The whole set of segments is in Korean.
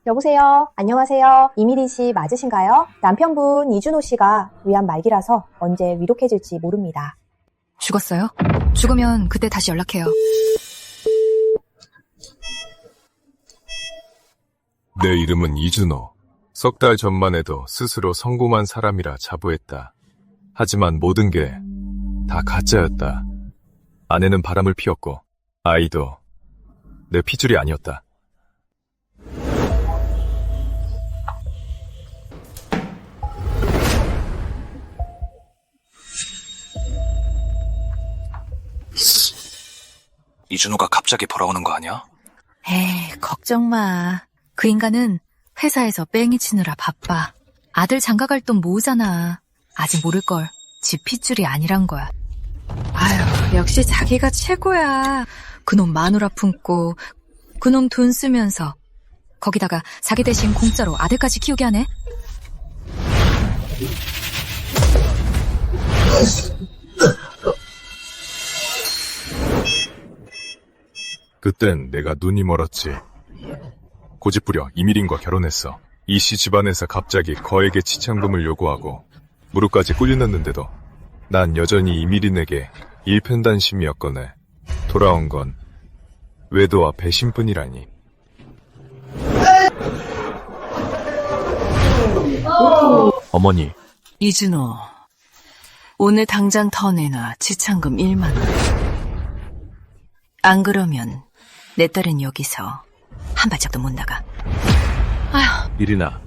여보세요? 안녕하세요? 이미린 씨 맞으신가요? 남편분 이준호 씨가 위암 말기라서 언제 위독해질지 모릅니다. 죽었어요? 죽으면 그때 다시 연락해요. 내 이름은 이준호. 석 달 전만 해도 스스로 성공한 사람이라 자부했다. 하지만 모든 게 다 가짜였다. 아내는 바람을 피웠고 아이도 내 핏줄이 아니었다. 이준호가 갑자기 돌아오는 거 아니야? 에이, 걱정 마. 그 인간은 회사에서 뺑이 치느라 바빠. 아들 장가갈 돈 모으잖아. 아직 모를걸. 지 핏줄이 아니란 거야. 아유, 역시 자기가 최고야. 그놈 마누라 품고 그놈 돈 쓰면서 거기다가 자기 대신 공짜로 아들까지 키우게 하네. 그땐 내가 눈이 멀었지. 고집부려 이미린과 결혼했어. 이씨 집안에서 갑자기 거액의 치장금을 요구하고 무릎까지 꿇려놨는데도 난 여전히 이미린에게 일편단심이었거늘. 돌아온 건 외도와 배신뿐이라니. 어머니, 이준호, 오늘 당장 더 내놔. 지참금 1만 원. 안 그러면 내 딸은 여기서 한 발짝도 못 나가. 아휴. 이린아,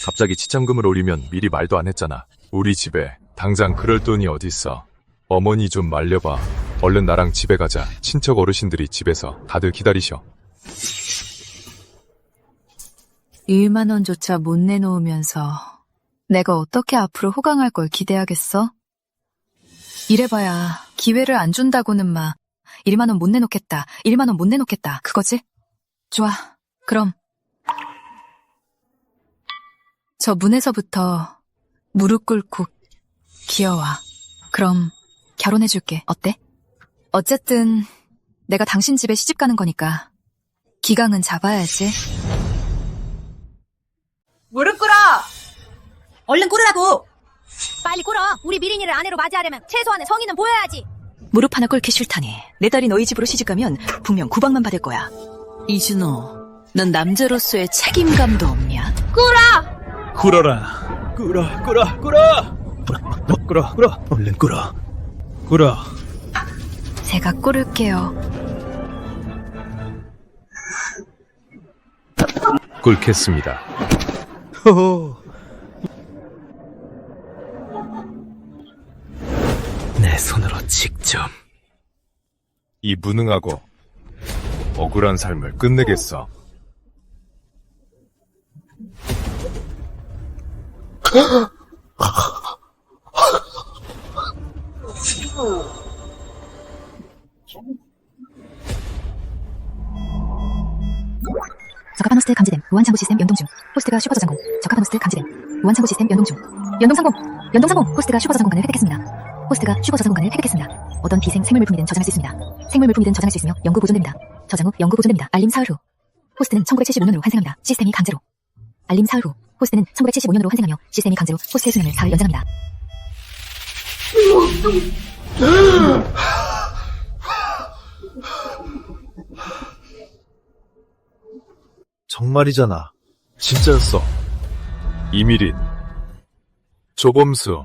갑자기 치장금을 올리면 미리 말도 안 했잖아. 우리 집에 당장 그럴 돈이 어딨어. 어머니 좀 말려봐. 얼른 나랑 집에 가자. 친척 어르신들이 집에서 다들 기다리셔. 1만 원조차 못 내놓으면서 내가 어떻게 앞으로 호강할 걸 기대하겠어? 이래봐야 기회를 안 준다고는 막 1만 원 못 내놓겠다, 1만 원 못 내놓겠다, 그거지? 좋아, 그럼 저 문에서부터 무릎 꿇고 기어와. 그럼 결혼해줄게. 어때? 어쨌든 내가 당신 집에 시집 가는 거니까 기강은 잡아야지. 무릎 꿇어! 얼른 꿇으라고! 빨리 꿇어! 우리 미린이를 아내로 맞이하려면 최소한의 성의는 보여야지! 무릎 하나 꿇기 싫다니. 내 딸이 너희 집으로 시집가면 분명 구박만 받을 거야. 이준호, 넌 남자로서의 책임감도 없냐? 꿇어! 꿇어라. 꿇어. 얼른 꿇어. 제가 꿇을게요. 꿇겠습니다. 내 손으로 직접. 이 무능하고 억울한 삶을 끝내겠어. 적합한 호스트 감지됨. 무한 창구 시스템 연동 중. 호스트가 슈퍼 저장공. 적합한 호스트 감지됨. 무한 창구 시스템 연동 중. 연동 성공. 호스트가 슈퍼 저장 공간을 획득했습니다. 호스트가 슈퍼 저장 공간을 획득했습니다. 어떤 비생 생물 물품이든 저장할 수 있습니다. 생물 물품이든 저장할 수 있으며 영구 보존됩니다. 저장 후 영구 보존됩니다. 알림 사흘 후. 호스트는 1975년으로 환생합니다. 시스템이 강제로. 알림 사흘 후. 호스트는 1975년으로 환생하며 시스템이 강제로 호스트의 수명을 사흘 연장합니다. 정말이잖아. 진짜였어. 이미린, 조범수,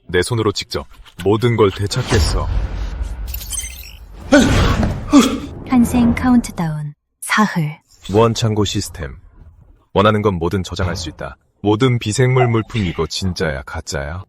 내 손으로 직접 모든 걸 되찾겠어. 환생 카운트다운 사흘. 무한창고 시스템. 원하는 건 뭐든 저장할 수 있다. 모든 비생물 물품 이거 진짜야, 가짜야?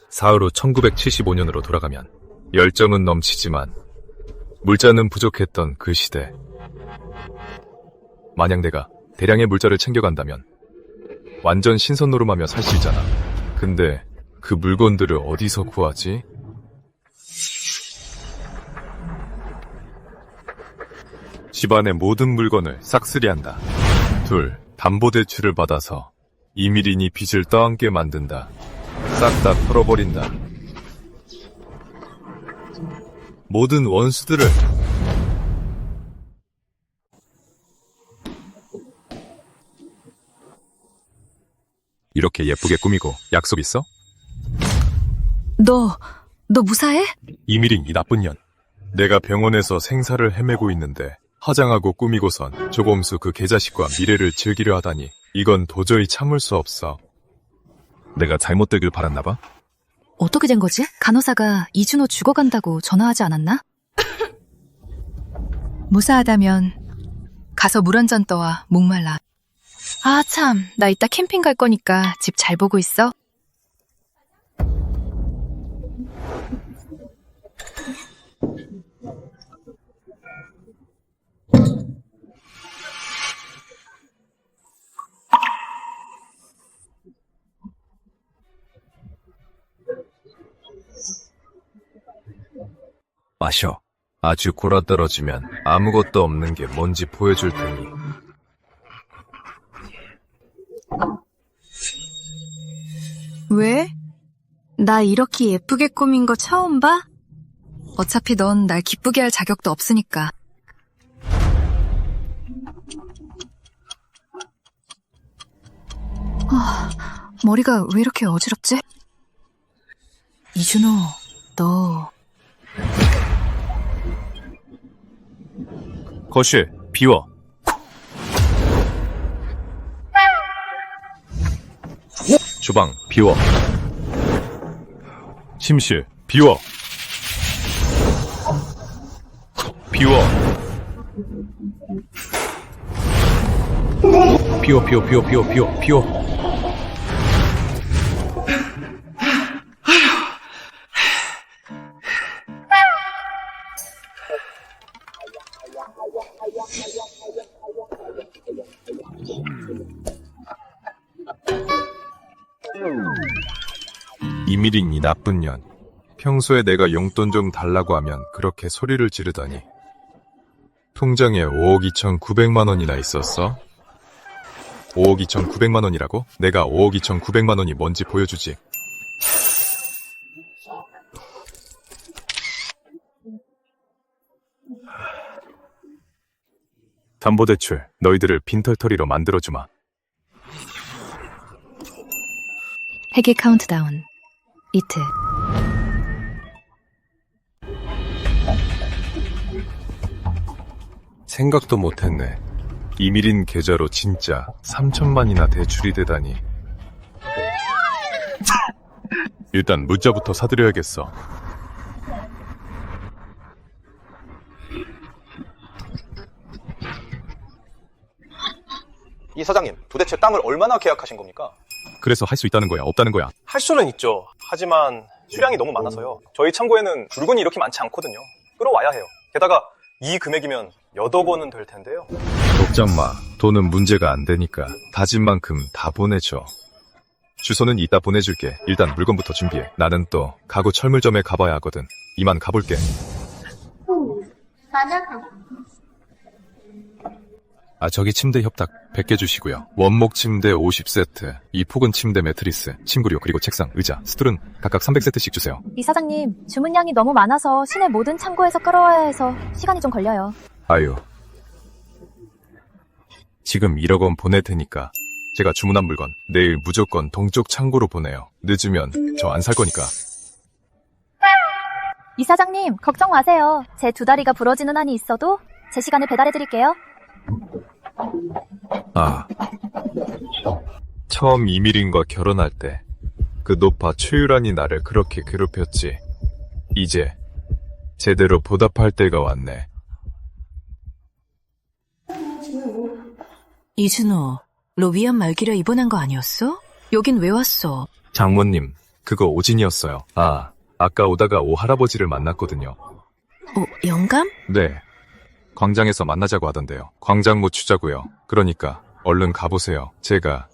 사흘 후 1975년으로 돌아가면 열정은 넘치지만 물자는 부족했던 그 시대. 만약 내가 대량의 물자를 챙겨간다면 완전 신선 노름하며 살 수 있잖아. 근데 그 물건들을 어디서 구하지? 집안의 모든 물건을 싹쓸이한다. 둘, 담보대출을 받아서 이미린이 빚을 떠안게 만든다. 싹 다 털어버린다. 모든 원수들을 이렇게 예쁘게 꾸미고 약속 있어? 너 무사해? 이미린 이 나쁜 년. 내가 병원에서 생사를 헤매고 있는데 화장하고 꾸미고선 조범수 그 개자식과 미래를 즐기려 하다니 이건 도저히 참을 수 없어. 내가 잘못되길 바랐나봐? 어떻게 된 거지? 간호사가 이준호 죽어간다고 전화하지 않았나? 무사하다면 가서 물 한 잔 떠와. 목말라. 아 참, 나 이따 캠핑 갈 거니까 집 잘 보고 있어. 마셔. 아주 골아떨어지면 아무것도 없는 게 뭔지 보여줄 테니. 왜? 나 이렇게 예쁘게 꾸민 거 처음 봐? 어차피 넌 날 기쁘게 할 자격도 없으니까. 머리가 왜 이렇게 어지럽지? 이준호, 너... 거실, 비워. 주방, 비워. 침실, 비워. 비워. 비워. 이미린 이 나쁜 년. 평소에 내가 용돈 좀 달라고 하면 그렇게 소리를 지르더니 통장에 5억 2,900만 원이나 있었어? 5억 2,900만 원이라고? 내가 5억 2,900만 원이 뭔지 보여주지. 담보대출, 너희들을 빈털터리로 만들어주마. 회계 카운트다운. 이틀. 생각도 못했네. 이미린 계좌로 진짜 3천만이나 대출이 되다니. 일단 문자부터 사드려야겠어. 이 사장님, 도대체 땅을 얼마나 계약하신 겁니까? 그래서 할 수 있다는 거야, 없다는 거야? 할 수는 있죠. 하지만 수량이 너무 많아서요. 저희 창고에는 물건이 이렇게 많지 않거든요. 끌어와야 해요. 게다가 이 금액이면 몇 억 원은 될 텐데요. 걱정 마. 돈은 문제가 안 되니까 다진 만큼 다 보내줘. 주소는 이따 보내줄게. 일단 물건부터 준비해. 나는 또 가구 철물점에 가봐야 하거든. 이만 가볼게. 저기 침대 협탁 100개 주시고요. 원목 침대 50세트, 이 폭은 침대 매트리스, 침구류, 그리고 책상, 의자, 스툴은 각각 300세트씩 주세요. 이사장님, 주문량이 너무 많아서 시내 모든 창고에서 끌어와야 해서 시간이 좀 걸려요. 아유. 지금 1억 원 보낼 테니까 제가 주문한 물건 내일 무조건 동쪽 창고로 보내요. 늦으면 저 안 살 거니까. 이사장님, 걱정 마세요. 제 두 다리가 부러지는 한이 있어도 제 시간에 배달해드릴게요. 처음 이미린과 결혼할 때 그 노파 최유란이 나를 그렇게 괴롭혔지. 이제 제대로 보답할 때가 왔네. 이준호, 너 위암 말기로 입원한 거 아니었어? 여긴 왜 왔어? 장모님, 그거 오진이었어요. 아까 오다가 오 할아버지를 만났거든요. 영감? 네. 광장에서 만나자고 하던데요. 광장 못 추자고요. 그러니까 얼른 가보세요. 제가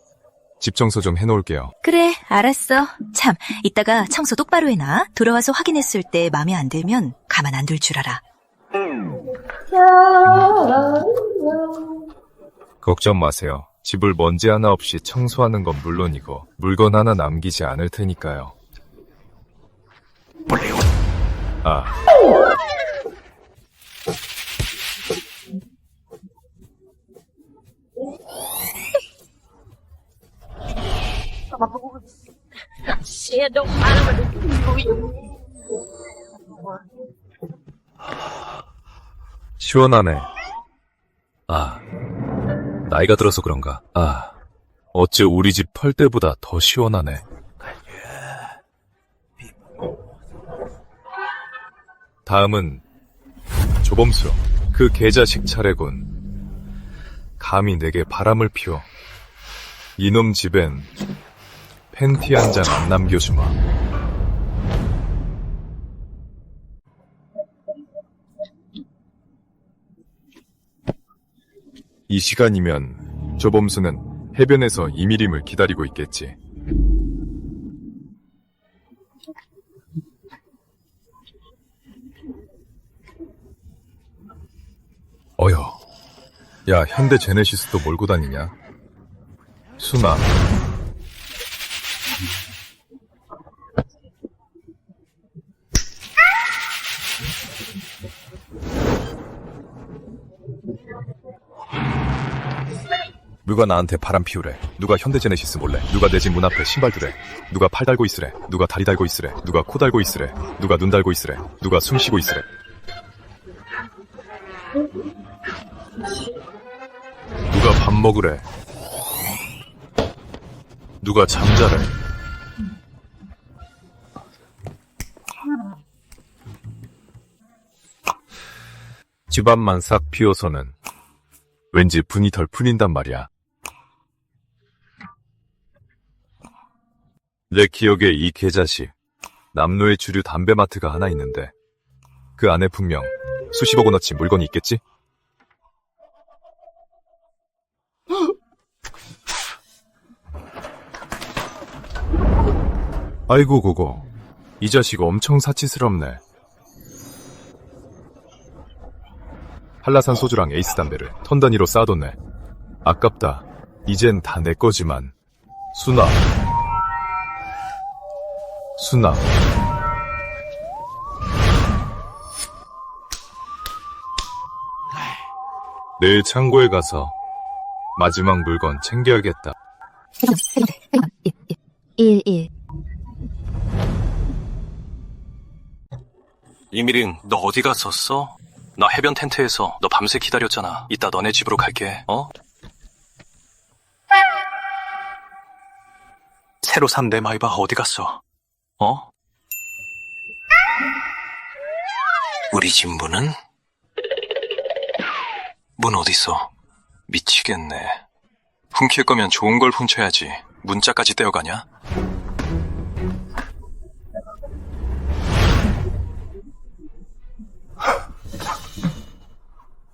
집 청소 좀 해놓을게요. 그래, 알았어. 참, 이따가 청소 똑바로 해놔. 돌아와서 확인했을 때 마음에 안 들면 가만 안 둘 줄 알아. 걱정 마세요. 집을 먼지 하나 없이 청소하는 건 물론이고 물건 하나 남기지 않을 테니까요. 아. 시원하네. 아, 나이가 들어서 그런가? 아, 어째 우리 집 펄때보다 더 시원하네. 다음은 조범수. 그 개자식 차례군. 감히 내게 바람을 피워. 이놈 집엔 팬티 한 장 안 남겨주마. 이 시간이면 조범수는 해변에서 이미림을 기다리고 있겠지. 어여, 야, 현대 제네시스도 몰고 다니냐? 순아. 누가 나한테 바람 피우래? 누가 현대제네시스 몰래? 누가 내 집 문 앞에 신발 두래? 누가 팔 달고 있으래? 누가 다리 달고 있으래? 누가 코 달고 있으래? 누가 눈 달고 있으래? 누가 숨 쉬고 있으래? 누가 밥 먹으래? 누가 잠자래? 집안만 싹 비워서는 왠지 분이 덜 풀린단 말이야. 내 기억에 이 개자식, 남로의 주류 담배마트가 하나 있는데 그 안에 분명 수십억 원어치 물건이 있겠지? 아이고 고고, 이 자식 엄청 사치스럽네. 한라산 소주랑 에이스 담배를 턴 단위로 쌓아뒀네. 아깝다. 이젠 다 내 거지만. 순아. 순아. 내일 창고에 가서 마지막 물건 챙겨야겠다. 1. 이미링, 너 어디 갔었어? 나 해변 텐트에서 너 밤새 기다렸잖아. 이따 너네 집으로 갈게, 어? 새로 산 내 마이바 어디 갔어? 어? 우리 집 문은? 문 어딨어? 미치겠네. 훔칠 거면 좋은 걸 훔쳐야지. 문자까지 떼어가냐?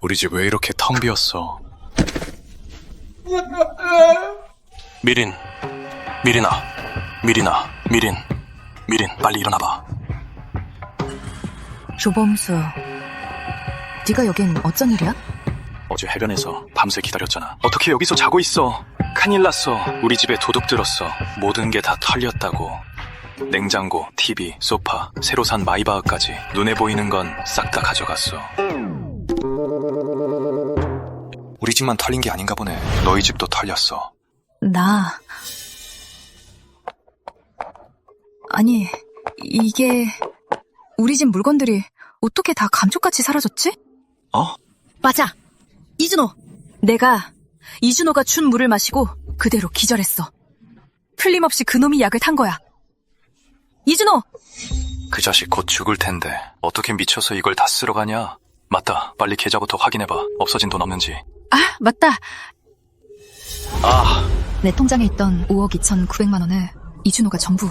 우리 집 왜 이렇게 텅 비었어? 미린, 미린, 빨리 일어나봐. 조범수, 네가 여긴 어쩐 일이야? 어제 해변에서 밤새 기다렸잖아. 어떻게 여기서 자고 있어? 큰일 났어. 우리 집에 도둑 들었어. 모든 게 다 털렸다고. 냉장고, TV, 소파, 새로 산 마이바흐까지 눈에 보이는 건 싹 다 가져갔어. 우리 집만 털린 게 아닌가 보네. 너희 집도 털렸어. 아니, 이게 우리 집 물건들이 어떻게 다 감쪽같이 사라졌지? 어? 맞아. 이준호. 내가 이준호가 준 물을 마시고 그대로 기절했어. 틀림없이 그놈이 약을 탄 거야. 이준호! 그 자식 곧 죽을 텐데 어떻게 미쳐서 이걸 다 쓸어 가냐? 맞다. 빨리 계좌부터 확인해봐. 없어진 돈 없는지. 아, 맞다. 아, 내 통장에 있던 5억 2,900만 원을 이준호가 전부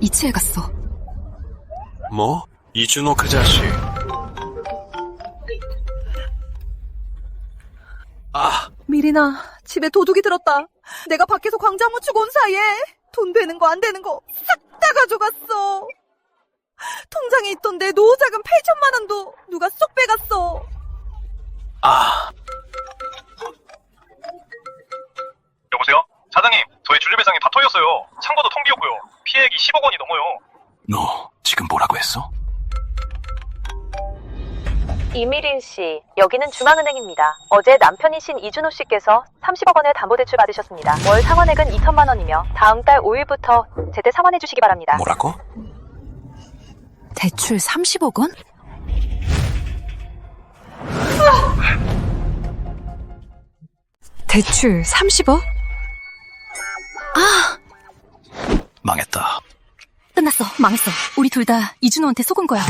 이체해갔어. 뭐? 이준호 그 자식. 아, 미린아, 집에 도둑이 들었다. 내가 밖에서 광장 묻히고 온 사이에 돈 되는 거 안 되는 거 싹 다 가져갔어. 통장에 있던 내 노후자금 8천만 원도 누가 쏙 빼갔어. 여보세요? 사장님, 저희 줄리배상이 다 털렸어요. 창고도 텅 비었고요. 피해액이 10억 원이 넘어요. 너 지금 뭐라고 했어? 이미린 씨, 여기는 중앙은행입니다. 어제 남편이신 이준호 씨께서 30억 원의 담보대출 받으셨습니다. 월 상환액은 2천만 원이며 다음 달 5일부터 제때 상환해 주시기 바랍니다. 뭐라고? 대출 30억 원? 대출 30억? 망했다. 끝났어. 망했어. 우리 둘 다 이준호한테 속은 거야.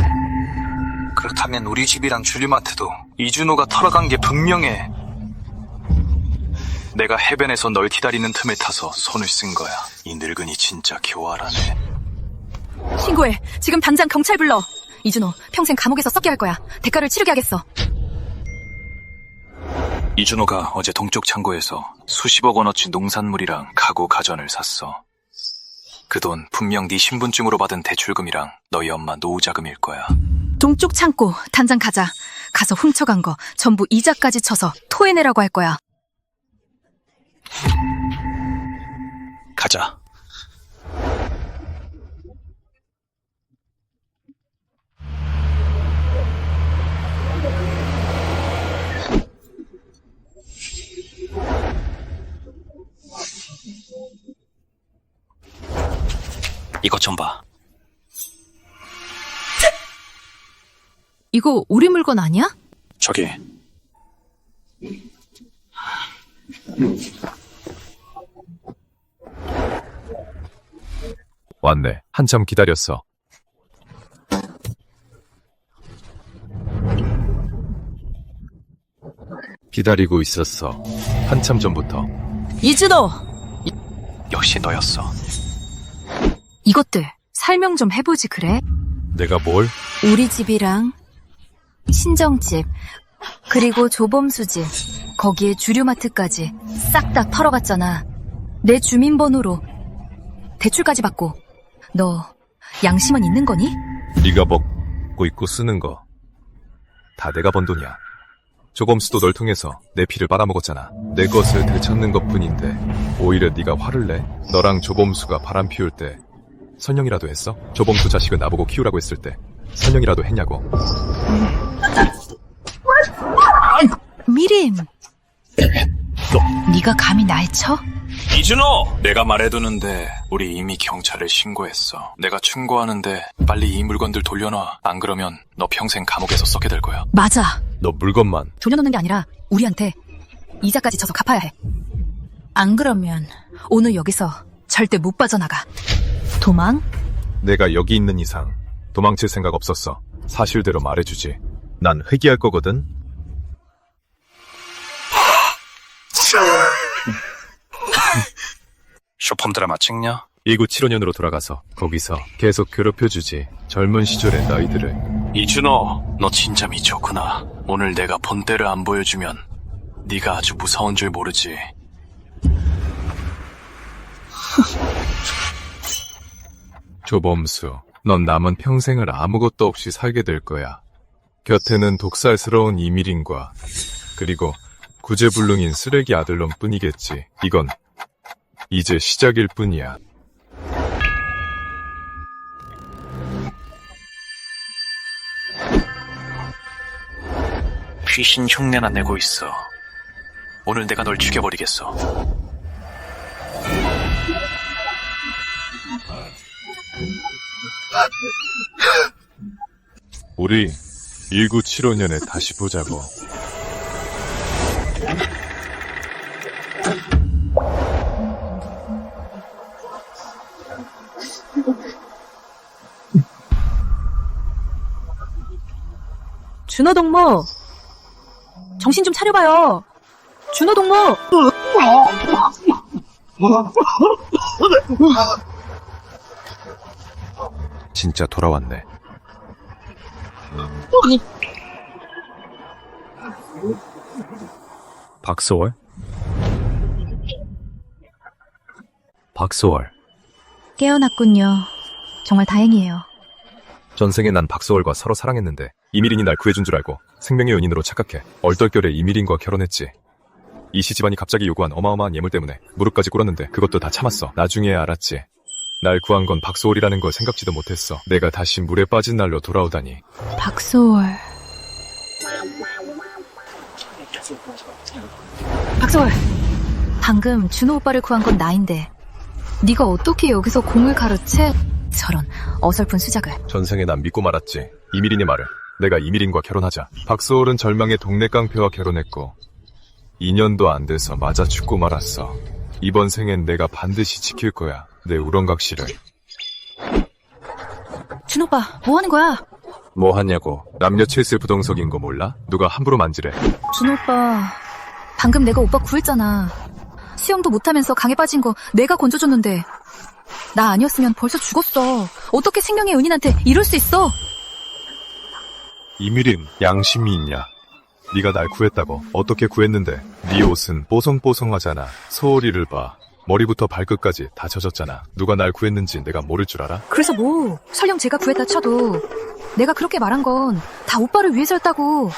그렇다면 우리 집이랑 줄리마트도 이준호가 털어간 게 분명해. 내가 해변에서 널 기다리는 틈에 타서 손을 쓴 거야. 이 늙은이 진짜 교활하네. 신고해. 지금 당장 경찰 불러. 이준호 평생 감옥에서 썩게 할 거야. 대가를 치르게 하겠어. 이준호가 어제 동쪽 창고에서 수십억 원어치 농산물이랑 가구 가전을 샀어. 그 돈 분명 네 신분증으로 받은 대출금이랑 너희 엄마 노후자금일 거야. 동쪽 창고 당장 가자. 가서 훔쳐간 거 전부 이자까지 쳐서 토해내라고 할 거야. 가자. 이것 좀 봐. 이거 우리 물건 아니야? 저기. 왔네. 한참 기다렸어. 기다리고 있었어. 한참 전부터. 이준호! 역시 너였어. 이것들 설명 좀 해보지 그래? 내가 뭘? 우리 집이랑 친정집 그리고 조범수 집 거기에 주류마트까지 싹 다 털어갔잖아. 내 주민번호로 대출까지 받고. 너 양심은 있는 거니? 네가 먹고 있고 쓰는 거 다 내가 번 돈이야. 조범수도 널 통해서 내 피를 빨아먹었잖아. 내 것을 되찾는 것뿐인데 오히려 네가 화를 내? 너랑 조범수가 바람 피울 때 선영이라도 했어? 조범수 자식을 나보고 키우라고 했을 때 선영이라도 했냐고. 미림, 네가 감히 날 쳐? 이준호! 내가 말해두는데 우리 이미 경찰에 신고했어. 내가 충고하는데 빨리 이 물건들 돌려놔. 안 그러면 너 평생 감옥에서 썩게 될 거야. 맞아. 너 물건만. 돌려놓는 게 아니라 우리한테 이자까지 쳐서 갚아야 해. 안 그러면 오늘 여기서 절대 못 빠져나가. 도망? 내가 여기 있는 이상 도망칠 생각 없었어. 사실대로 말해주지. 난 회개할 거거든. 쇼폼 드라마 찍냐? 1975년으로 돌아가서 거기서 계속 괴롭혀주지. 젊은 시절의 너희들을. 이준호, 너 진짜 미쳤구나. 오늘 내가 본때를 안 보여주면 네가 아주 무서운 줄 모르지. 조범수, 넌 남은 평생을 아무것도 없이 살게 될 거야. 곁에는 독살스러운 이미린과 그리고 구제불능인 쓰레기 아들놈 뿐이겠지. 이건 이제 시작일 뿐이야. 귀신 흉내나 내고 있어. 오늘 내가 널 죽여버리겠어. 우리 1975년에 다시 보자고. 준호 동무, 정신 좀 차려봐요. 준호 동무. 진짜 돌아왔네. 박소월? 박소월. 깨어났군요. 정말 다행이에요. 전생에 난 박소월과 서로 사랑했는데 이미린이 날 구해준 줄 알고 생명의 은인으로 착각해 얼떨결에 이미린과 결혼했지. 이씨 집안이 갑자기 요구한 어마어마한 예물 때문에 무릎까지 꿇었는데 그것도 다 참았어. 나중에 알았지. 날 구한 건 박소월이라는 걸 생각지도 못했어. 내가 다시 물에 빠진 날로 돌아오다니. 박소월. 박소월. 방금 준호 오빠를 구한 건 나인데 네가 어떻게 여기서 공을 가르채? 저런 어설픈 수작을. 전생에 난 믿고 말았지. 이미린의 말을. 내가 이미린과 결혼하자. 박소월은 절망의 동네 깡패와 결혼했고 2년도 안 돼서 맞아 죽고 말았어. 이번 생엔 내가 반드시 지킬 거야. 내 우렁각시를. 준 오빠 뭐 하는 거야? 뭐 하냐고. 남녀 칠슬 부동석인 거 몰라? 누가 함부로 만지래. 준 오빠 방금 내가 오빠 구했잖아. 수영도 못하면서 강에 빠진 거 내가 건져줬는데 나 아니었으면 벌써 죽었어. 어떻게 생명의 은인한테 이럴 수 있어? 이미린, 양심이 있냐? 네가 날 구했다고. 어떻게 구했는데? 네 옷은 뽀송뽀송하잖아. 소리를 봐. 머리부터 발끝까지 다 젖었잖아. 누가 날 구했는지 내가 모를 줄 알아? 그래서 뭐 설령 제가 구했다 쳐도 내가 그렇게 말한 건 다 오빠를 위해서였다고.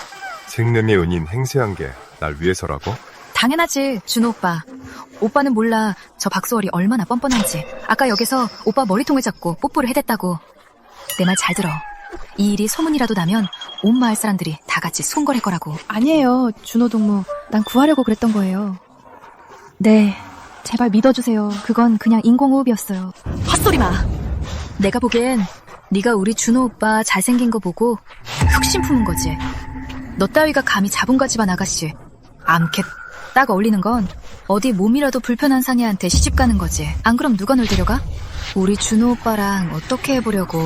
생명의 은인 행세한 게 날 위해서라고? 당연하지 준호 오빠. 오빠는 몰라 저 박소월이 얼마나 뻔뻔한지. 아까 여기서 오빠 머리통을 잡고 뽀뽀를 해댔다고. 내 말 잘 들어. 이 일이 소문이라도 나면 온 마을 사람들이 다 같이 송걸할 거라고. 아니에요, 준호 동무. 난 구하려고 그랬던 거예요. 네, 제발 믿어주세요. 그건 그냥 인공호흡이었어요. 헛소리 마. 내가 보기엔 네가 우리 준호 오빠 잘생긴 거 보고 흑심 품은 거지. 너 따위가 감히 자본가 집안 아가씨 암캐 딱 어울리는 건 어디 몸이라도 불편한 사내한테 시집 가는 거지. 안 그럼 누가 널 데려가? 우리 준호 오빠랑 어떻게 해보려고.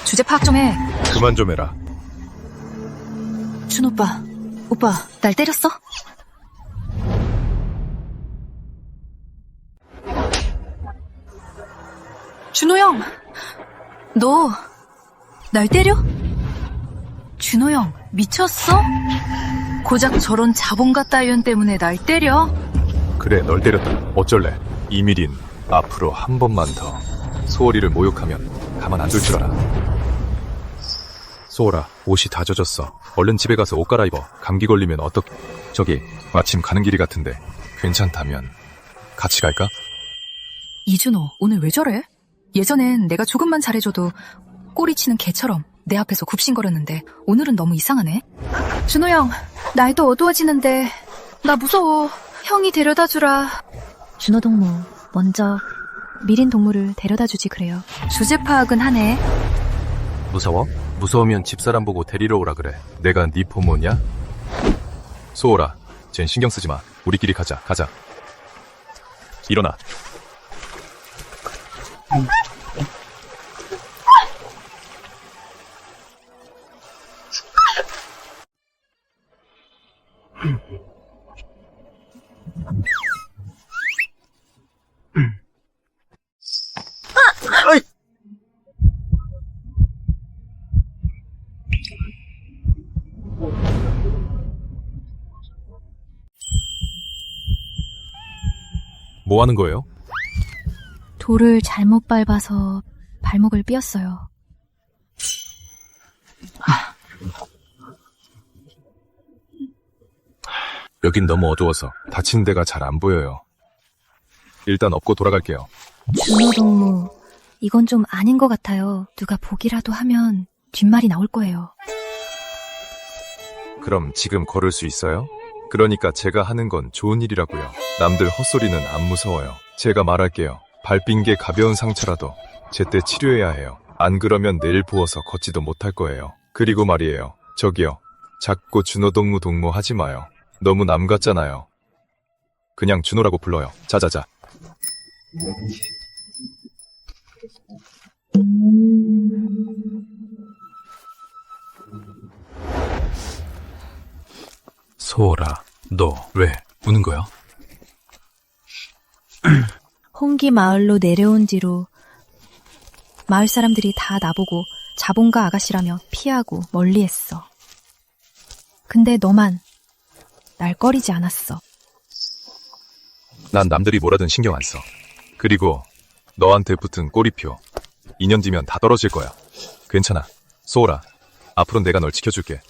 주제 파악 좀 해. 그만 좀 해라. 준 오빠 날 때렸어? 준호 형, 너 날 때려? 준호 형 미쳤어? 고작 저런 자본가 따위원 때문에 날 때려? 그래, 널 때렸다. 어쩔래? 이미린, 앞으로 한 번만 더 소월이를 모욕하면 가만 안 둘 줄 알아. 소월아, 옷이 다 젖었어. 얼른 집에 가서 옷 갈아입어. 감기 걸리면 어떡... 저기, 마침 가는 길이 같은데 괜찮다면 같이 갈까? 이준호 오늘 왜 저래? 예전엔 내가 조금만 잘해줘도 꼬리치는 개처럼 내 앞에서 굽신거렸는데 오늘은 너무 이상하네. 준호 형, 날도 어두워지는데 나 무서워. 형이 데려다 주라. 준호 동무, 먼저 미린 동무를 데려다 주지 그래요. 주제 파악은 하네. 무서워? 무서우면 집사람 보고 데리러 오라 그래. 내가 네 포모냐? 소월아, 쟨 신경 쓰지 마. 우리끼리 가자. 일어나. 뭐 하는 거예요? 돌을 잘못 밟아서 발목을 삐었어요. 여긴 너무 어두워서 다친 데가 잘 안 보여요. 일단 업고 돌아갈게요. 준호 동무, 이건 좀 아닌 것 같아요. 누가 보기라도 하면 뒷말이 나올 거예요. 그럼 지금 걸을 수 있어요? 그러니까 제가 하는 건 좋은 일이라고요. 남들 헛소리는 안 무서워요. 제가 말할게요. 밟힌 게 가벼운 상처라도 제때 치료해야 해요. 안 그러면 내일 부어서 걷지도 못할 거예요. 그리고 말이에요. 저기요. 자꾸 준호 동무 하지 마요. 너무 남 같잖아요. 그냥 준호라고 불러요. 자자자. 소월아, 너 왜 우는 거야? 홍기 마을로 내려온 뒤로 마을 사람들이 다 나보고 자본가 아가씨라며 피하고 멀리했어. 근데 너만 날 꺼리지 않았어. 난 남들이 뭐라든 신경 안 써. 그리고 너한테 붙은 꼬리표 2년 뒤면 다 떨어질 거야. 괜찮아. 소울아, 앞으로는 내가 널 지켜줄게.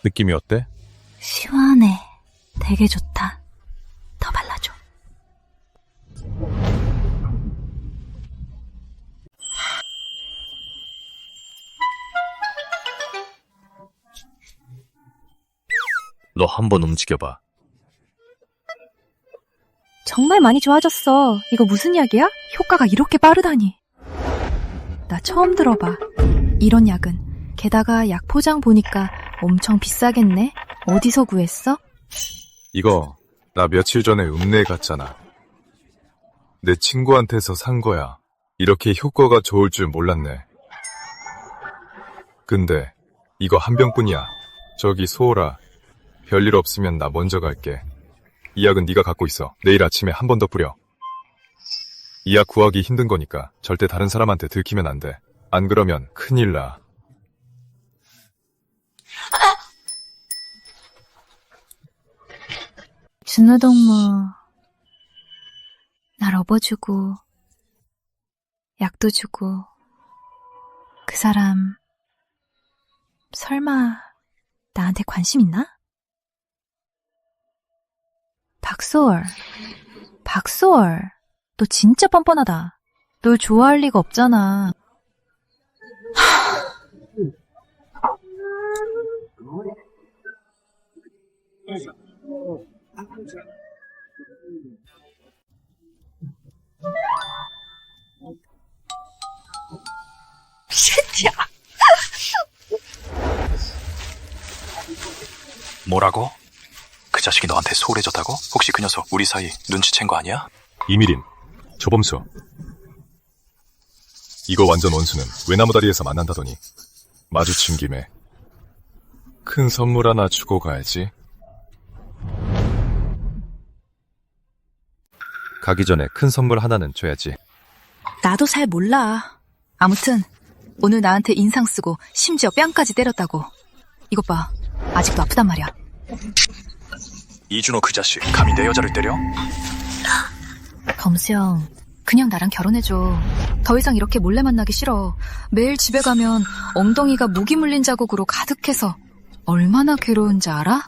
느낌이 어때? 시원해. 되게 좋다. 더 발라줘. 너 한번 움직여봐. 정말 많이 좋아졌어. 이거 무슨 약이야? 효과가 이렇게 빠르다니. 나 처음 들어봐. 이런 약은. 게다가 약 포장 보니까 엄청 비싸겠네? 어디서 구했어? 이거 나 며칠 전에 읍내에 갔잖아. 내 친구한테서 산 거야. 이렇게 효과가 좋을 줄 몰랐네. 근데 이거 한 병뿐이야. 저기 소울아, 별일 없으면 나 먼저 갈게. 이 약은 네가 갖고 있어. 내일 아침에 한 번 더 뿌려. 이 약 구하기 힘든 거니까 절대 다른 사람한테 들키면 안 돼. 안 그러면 큰일 나. 준호동무 날 업어주고 약도 주고 그 사람 설마 나한테 관심 있나? 박소월 너 진짜 뻔뻔하다. 널 좋아할 리가 없잖아. 뭐라고? 그 자식이 너한테 소홀해졌다고? 혹시 그 녀석 우리 사이 눈치챈 거 아니야? 이미린, 조범수. 이거 완전 원수는 외나무다리에서 만난다더니 마주친 김에 큰 선물 하나 주고 가야지. 가기 전에 큰 선물 하나는 줘야지. 나도 잘 몰라. 아무튼 오늘 나한테 인상 쓰고 심지어 뺨까지 때렸다고. 이것 봐. 아직도 아프단 말이야. 이준호 그 자식 감히 내 여자를 때려? 범수 형, 그냥 나랑 결혼해줘. 더 이상 이렇게 몰래 만나기 싫어. 매일 집에 가면 엉덩이가 모기 물린 자국으로 가득해서 얼마나 괴로운지 알아?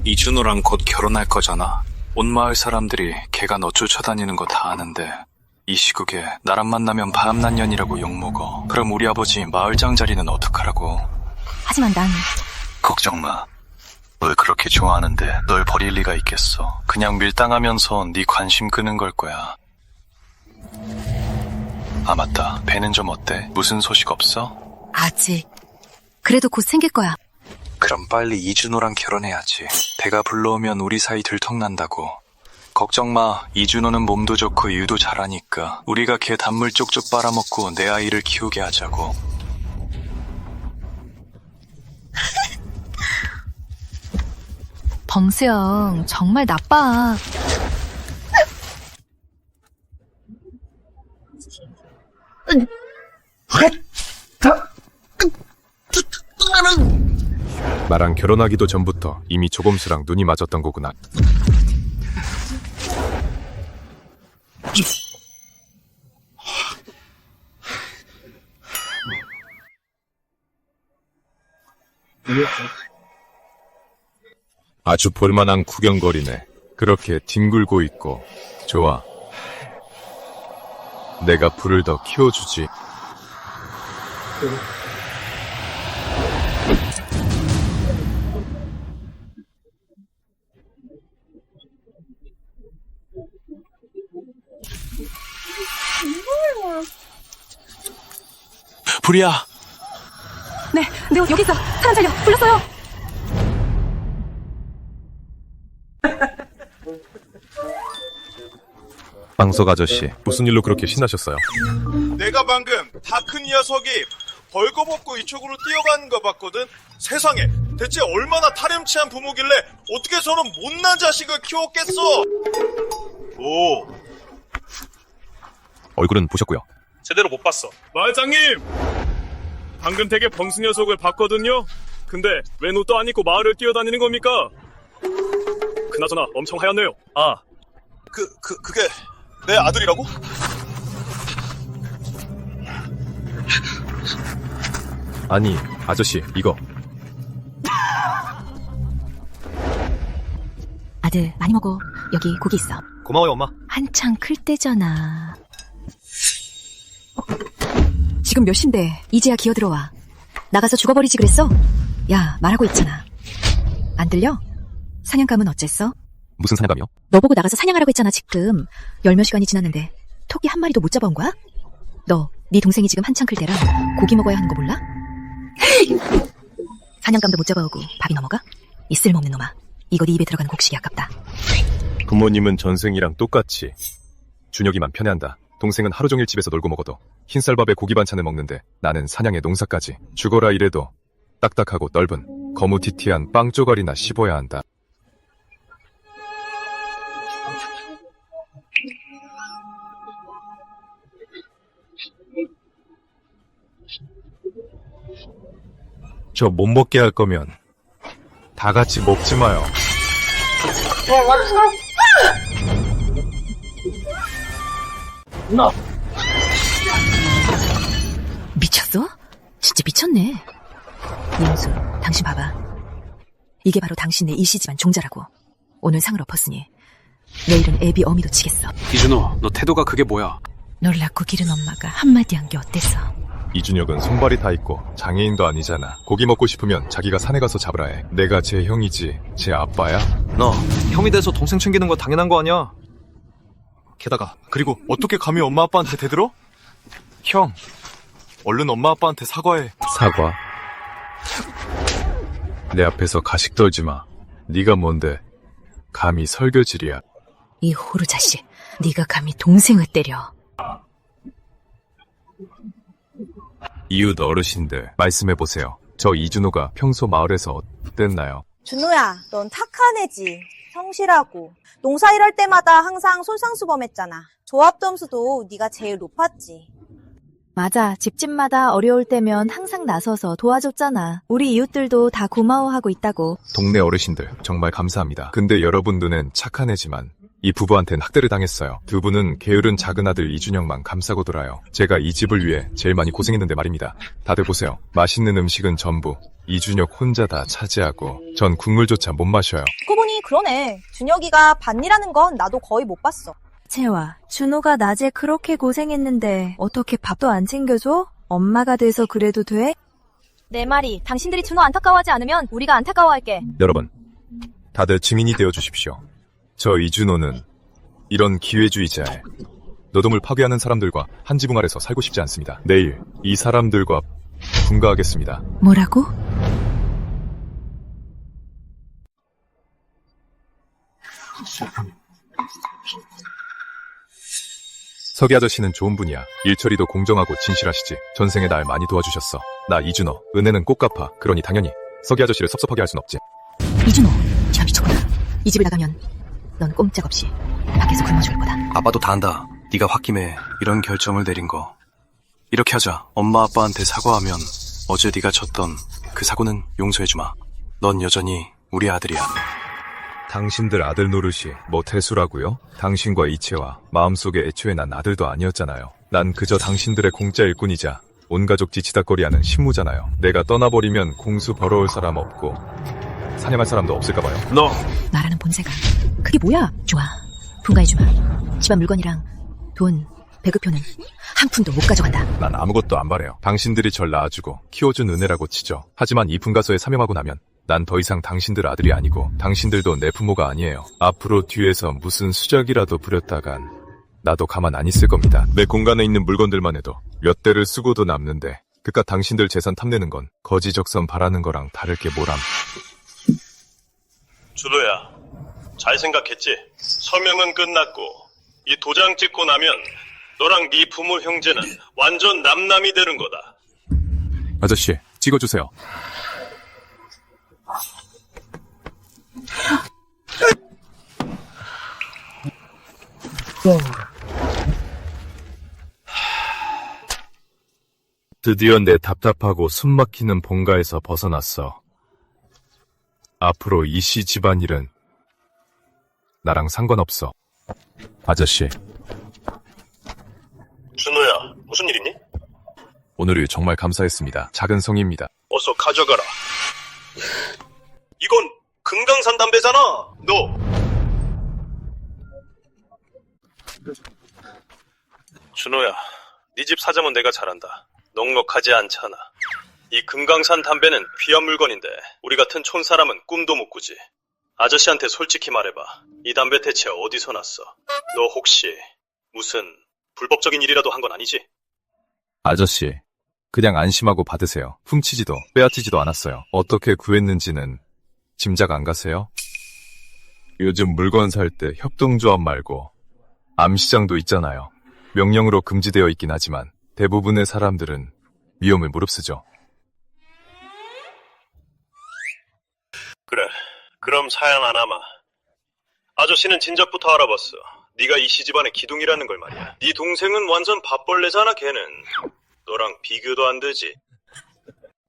이준호랑 곧 결혼할 거잖아. 온 마을 사람들이 걔가 너 쫓아다니는 거 다 아는데 이 시국에 나랑 만나면 바람난년이라고 욕먹어. 그럼 우리 아버지 마을장 자리는 어떡하라고. 하지만 난 걱정 마. 널 그렇게 좋아하는데 널 버릴 리가 있겠어. 그냥 밀당하면서 네 관심 끄는 걸 거야. 아 맞다. 배는 좀 어때? 무슨 소식 없어? 아직. 그래도 곧 생길 거야. 그럼 빨리 이준호랑 결혼해야지. 배가 불러오면 우리 사이 들통난다고. 걱정 마. 이준호는 몸도 좋고 일도 잘하니까 우리가 걔 단물 쪽쪽 빨아먹고 내 아이를 키우게 하자고. 범수 형, 정말 나빠. 나랑 결혼하기도 전부터 이미 조범수랑 눈이 맞았던 거구나. 아주 볼만한 구경거리네. 그렇게 뒹굴고 있고. 좋아. 내가 불을 더 키워주지. 불이야. 네, 여기 있어. 사람 살려. 불렀어요. 빵석 아저씨, 무슨 일로 그렇게 신나셨어요? 내가 방금 다 큰 녀석이 벌거벗고 이쪽으로 뛰어가는 거 봤거든? 세상에, 대체 얼마나 타령치한 부모길래 어떻게 저런 못난 자식을 키웠겠어? 오, 얼굴은 보셨고요. 제대로 못 봤어. 마을장님! 방금 되게 범수 녀석을 봤거든요? 근데 웬 옷도 안 입고 마을을 뛰어다니는 겁니까? 그나저나 엄청 하얗네요. 아, 그게 내 아들이라고? 아니, 아저씨, 이거. 아들, 많이 먹어. 여기 고기 있어. 고마워요, 엄마. 한창 클 때잖아. 지금 몇 시인데 이제야 기어들어와. 나가서 죽어버리지 그랬어? 야, 말하고 있잖아. 안 들려? 사냥감은 어쨌어? 무슨 사냥감이요? 너 보고 나가서 사냥하라고 했잖아 지금. 열 몇 시간이 지났는데 토끼 한 마리도 못 잡아온 거야? 너, 네 동생이 지금 한창 클 때라 고기 먹어야 하는 거 몰라? 사냥감도 못 잡아오고 밥이 넘어가? 이 쓸모없는 놈아. 이거 네 입에 들어가는 곡식이 아깝다. 부모님은 전생이랑 똑같이 준혁이만 편애한다. 동생은 하루 종일 집에서 놀고 먹어도 흰쌀밥에 고기 반찬을 먹는데 나는 사냥에 농사까지. 죽어라 이래도 딱딱하고 넓은 거무튀튀한 빵 쪼가리나 씹어야 한다. 저 못 먹게 할 거면 다 같이 먹지 마요. 미쳤어? 진짜 미쳤네. 이영수, 당신 봐봐. 이게 바로 당신네 일시집안 종자라고. 오늘 상을 엎었으니 내일은 애비 어미도 치겠어. 이준호, 너 태도가 그게 뭐야? 널 낳고 기른 엄마가 한마디 한 게 어때서? 이준혁은 손발이 다 있고 장애인도 아니잖아. 고기 먹고 싶으면 자기가 산에 가서 잡으라 해. 내가 제 형이지 제 아빠야? 너 형이 돼서 동생 챙기는 거 당연한 거 아니야? 게다가 그리고 어떻게 감히 엄마 아빠한테 대들어? 형, 얼른 엄마 아빠한테 사과해. 사과? 내 앞에서 가식 떨지 마. 네가 뭔데 감히 설교질이야. 이 호루 자식, 네가 감히 동생을 때려. 이웃 어르신들 말씀해보세요. 저 이준호가 평소 마을에서 어땠나요? 준호야, 넌 착한 애지. 성실하고. 농사 일할 때마다 항상 솔상수범했잖아. 조합 점수도 네가 제일 높았지. 맞아. 집집마다 어려울 때면 항상 나서서 도와줬잖아. 우리 이웃들도 다 고마워하고 있다고. 동네 어르신들 정말 감사합니다. 근데 여러분 눈엔 착한 애지만 이 부부한테는 학대를 당했어요. 두 분은 게으른 작은 아들 이준혁만 감싸고 돌아요. 제가 이 집을 위해 제일 많이 고생했는데 말입니다. 다들 보세요. 맛있는 음식은 전부 이준혁 혼자 다 차지하고 전 국물조차 못 마셔요. 듣고 보니 그러네. 준혁이가 밭일하는 건 나도 거의 못 봤어. 채화, 준호가 낮에 그렇게 고생했는데 어떻게 밥도 안 챙겨줘? 엄마가 돼서 그래도 돼? 내 말이 당신들이 준호 안타까워하지 않으면 우리가 안타까워할게. 여러분, 다들 증인이 되어 주십시오. 저 이준호는 이런 기회주의자에 노동을 파괴하는 사람들과 한 지붕 아래서 살고 싶지 않습니다. 내일 이 사람들과 분가하겠습니다. 뭐라고? 서기 아저씨는 좋은 분이야. 일처리도 공정하고 진실하시지. 전생에 날 많이 도와주셨어. 나 이준호, 은혜는 꼭 갚아. 그러니 당연히 서기 아저씨를 섭섭하게 할 순 없지. 이준호, 네가 미쳤구나. 이 집을 나가면 넌 꼼짝없이 밖에서 굶어 죽을 거다. 아빠도 다 안다. 네가 홧김에 이런 결정을 내린 거. 이렇게 하자. 엄마 아빠한테 사과하면 어제 네가 졌던 그 사고는 용서해주마. 넌 여전히 우리 아들이야. 당신들 아들 노릇이 뭐 태수라고요? 당신과 이채와 마음속에 애초에 난 아들도 아니었잖아요. 난 그저 당신들의 공짜 일꾼이자 온 가족 지치다거리하는 신무잖아요. 내가 떠나버리면 공수 벌어올 사람 없고 사냥할 사람도 없을까봐요. 너! 말하는 본세가 그게 뭐야? 좋아, 분가해주마. 집안 물건이랑 돈, 배급표는 한 푼도 못 가져간다. 난 아무것도 안 바래요. 당신들이 절 낳아주고 키워준 은혜라고 치죠. 하지만 이 분가소에 사명하고 나면 난 더 이상 당신들 아들이 아니고 당신들도 내 부모가 아니에요. 앞으로 뒤에서 무슨 수작이라도 부렸다간 나도 가만 안 있을 겁니다. 내 공간에 있는 물건들만 해도 몇 대를 쓰고도 남는데 그깟 당신들 재산 탐내는 건 거지적선 바라는 거랑 다를 게 뭐람. 준호야, 잘 생각했지? 서명은 끝났고 이 도장 찍고 나면 너랑 네 부모 형제는 완전 남남이 되는 거다. 아저씨, 찍어주세요. 드디어 내 답답하고 숨막히는 본가에서 벗어났어. 앞으로 이씨 집안일은 나랑 상관없어. 아저씨. 준호야, 무슨 일이니? 오늘은 정말 감사했습니다. 작은 성의입니다. 어서 가져가라. 이건 금강산 담배잖아. 너. 준호야, 네 집 사정은 내가 잘한다. 넉넉하지 않잖아. 이 금강산 담배는 귀한 물건인데 우리 같은 촌사람은 꿈도 못 꾸지. 아저씨한테 솔직히 말해봐. 이 담배 대체 어디서 났어? 너 혹시 무슨 불법적인 일이라도 한 건 아니지? 아저씨, 그냥 안심하고 받으세요. 훔치지도 빼앗지도 않았어요. 어떻게 구했는지는 짐작 안 가세요? 요즘 물건 살 때 협동조합 말고 암시장도 있잖아요. 명령으로 금지되어 있긴 하지만 대부분의 사람들은 위험을 무릅쓰죠. 그래, 그럼 사양 안 하마. 아저씨는 진작부터 알아봤어. 네가 이씨 집안의 기둥이라는 걸 말이야. 네 동생은 완전 밥벌레잖아, 걔는. 너랑 비교도 안 되지.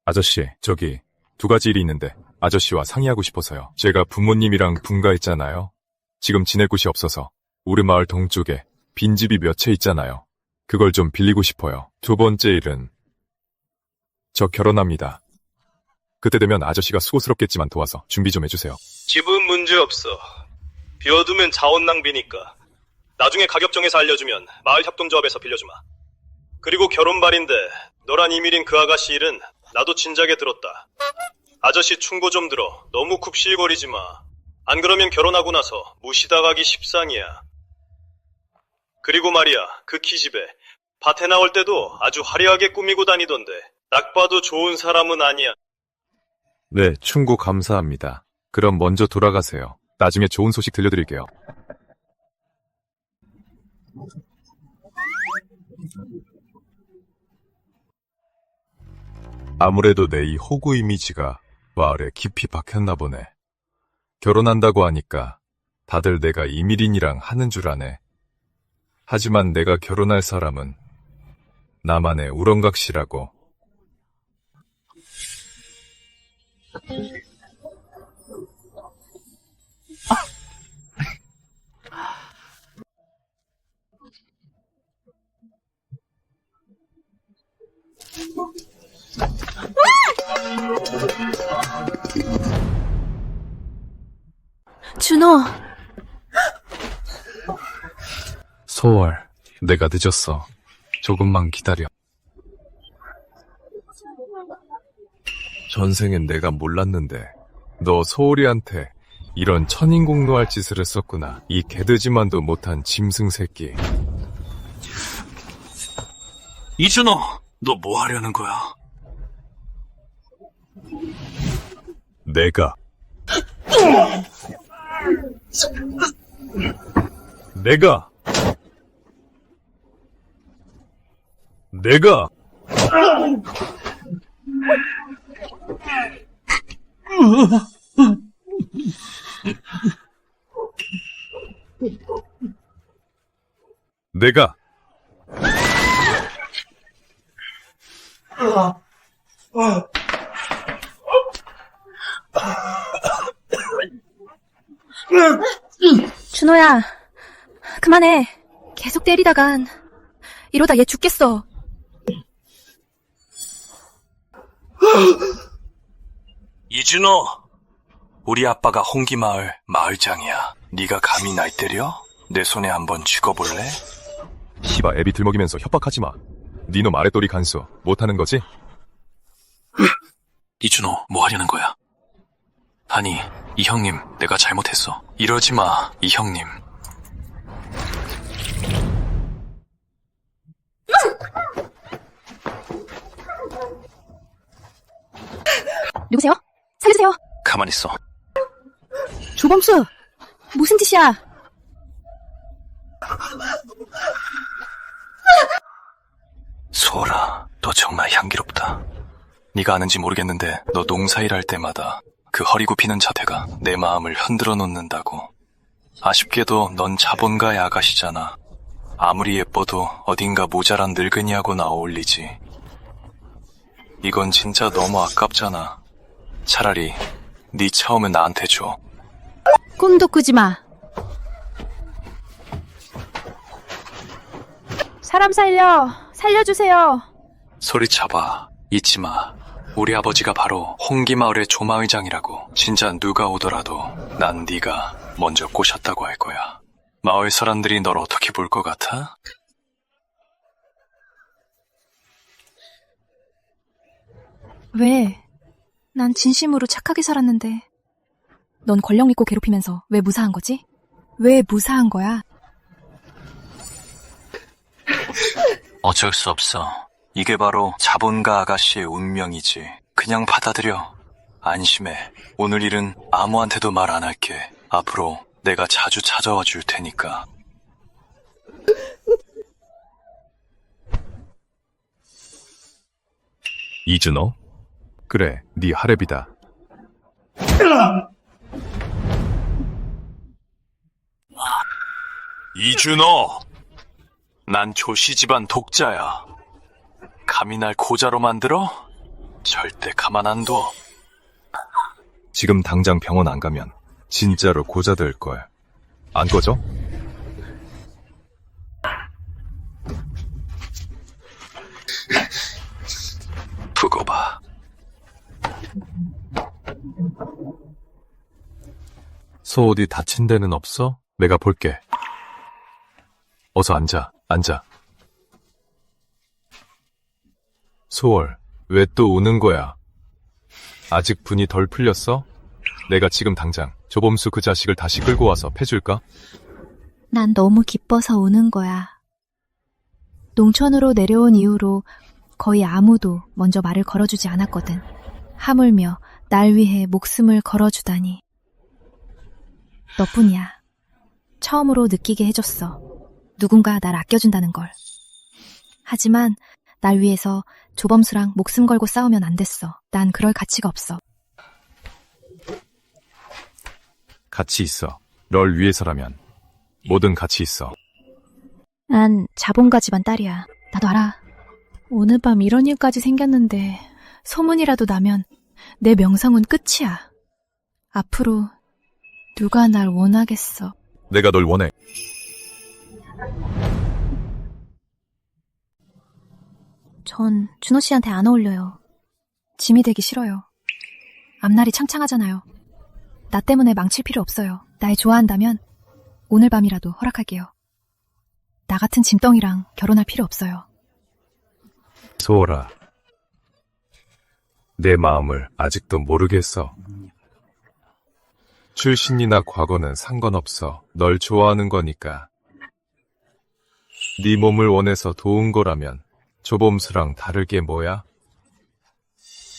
아저씨, 저기 2가지 일이 있는데 아저씨와 상의하고 싶어서요. 제가 부모님이랑 분가했잖아요. 지금 지낼 곳이 없어서 우리 마을 동쪽에 빈집이 몇 채 있잖아요. 그걸 좀 빌리고 싶어요. 2번째 일은 저 결혼합니다. 그때 되면 아저씨가 수고스럽겠지만 도와서 준비 좀 해주세요. 집은 문제 없어. 비워두면 자원 낭비니까. 나중에 가격 정해서 알려주면 마을 협동조합에서 빌려주마. 그리고 결혼발인데 너란 이밀인 그 아가씨 일은 나도 진작에 들었다. 아저씨 충고 좀 들어. 너무 굽실거리지 마. 안 그러면 결혼하고 나서 무시당하기 십상이야. 그리고 말이야, 그 키집에 밭에 나올 때도 아주 화려하게 꾸미고 다니던데 딱 봐도 좋은 사람은 아니야. 네, 충고 감사합니다. 그럼 먼저 돌아가세요. 나중에 좋은 소식 들려드릴게요. 아무래도 내 이 호구 이미지가 마을에 깊이 박혔나 보네. 결혼한다고 하니까 다들 내가 이밀인이랑 하는 줄 아네. 하지만 내가 결혼할 사람은 나만의 우렁각시라고. 준호. 소월, 내가 늦었어. 조금만 기다려. 전생엔 내가 몰랐는데 너 소월이한테 이런 천인공노할 짓을 했었구나. 이 개돼지만도 못한 짐승 새끼. 이준호, 너 뭐 하려는 거야? 내가 준호야, 그만해. 계속 때리다간 이러다 얘 죽겠어. 이준호, 우리 아빠가 홍기마을 마을장이야. 네가 감히 날 때려? 내 손에 한번 쥐어볼래? 시바 애비 들먹이면서 협박하지 마. 니놈 아랫도리 간수 못하는 거지? 이준호, 뭐 하려는 거야? 아니, 이 형님, 내가 잘못했어. 이러지 마, 이 형님. 누구세요? 살려주세요. 가만히 있어. 조범수, 무슨 짓이야? 소라, 너 정말 향기롭다. 네가 아는지 모르겠는데 너 농사일 할 때마다 그 허리 굽히는 자태가 내 마음을 흔들어 놓는다고. 아쉽게도 넌 자본가의 아가씨잖아. 아무리 예뻐도 어딘가 모자란 늙은이하고는 어울리지. 이건 진짜 너무 아깝잖아. 차라리 네 처음은 나한테 줘. 꿈도 꾸지 마. 사람 살려주세요. 소리쳐봐. 잊지 마. 우리 아버지가 바로 홍기마을의 조마의장이라고. 진짜 누가 오더라도 난 네가 먼저 꼬셨다고 할 거야. 마을 사람들이 널 어떻게 볼 것 같아? 왜? 난 진심으로 착하게 살았는데. 넌 권력 믿고 괴롭히면서 왜 무사한 거지? 왜 무사한 거야? 어쩔 수 없어. 이게 바로 자본가 아가씨의 운명이지. 그냥 받아들여. 안심해. 오늘 일은 아무한테도 말 안 할게. 앞으로 내가 자주 찾아와 줄 테니까. 이준호? 그래, 네 하랩이다. 이준호! 난 조씨 집안 독자야. 감히 날 고자로 만들어? 절대 가만 안 둬. 지금 당장 병원 안 가면 진짜로 고자 될 걸. 안 꺼져? 두고 봐. 소 어디 다친 데는 없어? 내가 볼게. 어서 앉아. 소월, 왜 또 우는 거야? 아직 분이 덜 풀렸어? 내가 지금 당장 조범수 그 자식을 다시 끌고 와서 패줄까? 난 너무 기뻐서 우는 거야. 농촌으로 내려온 이후로 거의 아무도 먼저 말을 걸어주지 않았거든. 하물며 날 위해 목숨을 걸어주다니. 너뿐이야. 처음으로 느끼게 해줬어. 누군가 날 아껴준다는 걸. 하지만 날 위해서 조범수랑 목숨 걸고 싸우면 안 됐어. 난 그럴 가치가 없어. 같이 있어. 널 위해서라면 뭐든 같이 있어. 난 자본가 집안 딸이야. 나도 알아. 오늘 밤 이런 일까지 생겼는데 소문이라도 나면 내 명성은 끝이야. 앞으로 누가 날 원하겠어. 내가 널 원해. 전 준호 씨한테 안 어울려요. 짐이 되기 싫어요. 앞날이 창창하잖아요. 나 때문에 망칠 필요 없어요. 날 좋아한다면 오늘 밤이라도 허락할게요. 나 같은 짐덩이랑 결혼할 필요 없어요. 소월아, 내 마음을 아직도 모르겠어. 출신이나 과거는 상관없어. 널 좋아하는 거니까. 네 몸을 원해서 도운 거라면 조범수랑 다를 게 뭐야?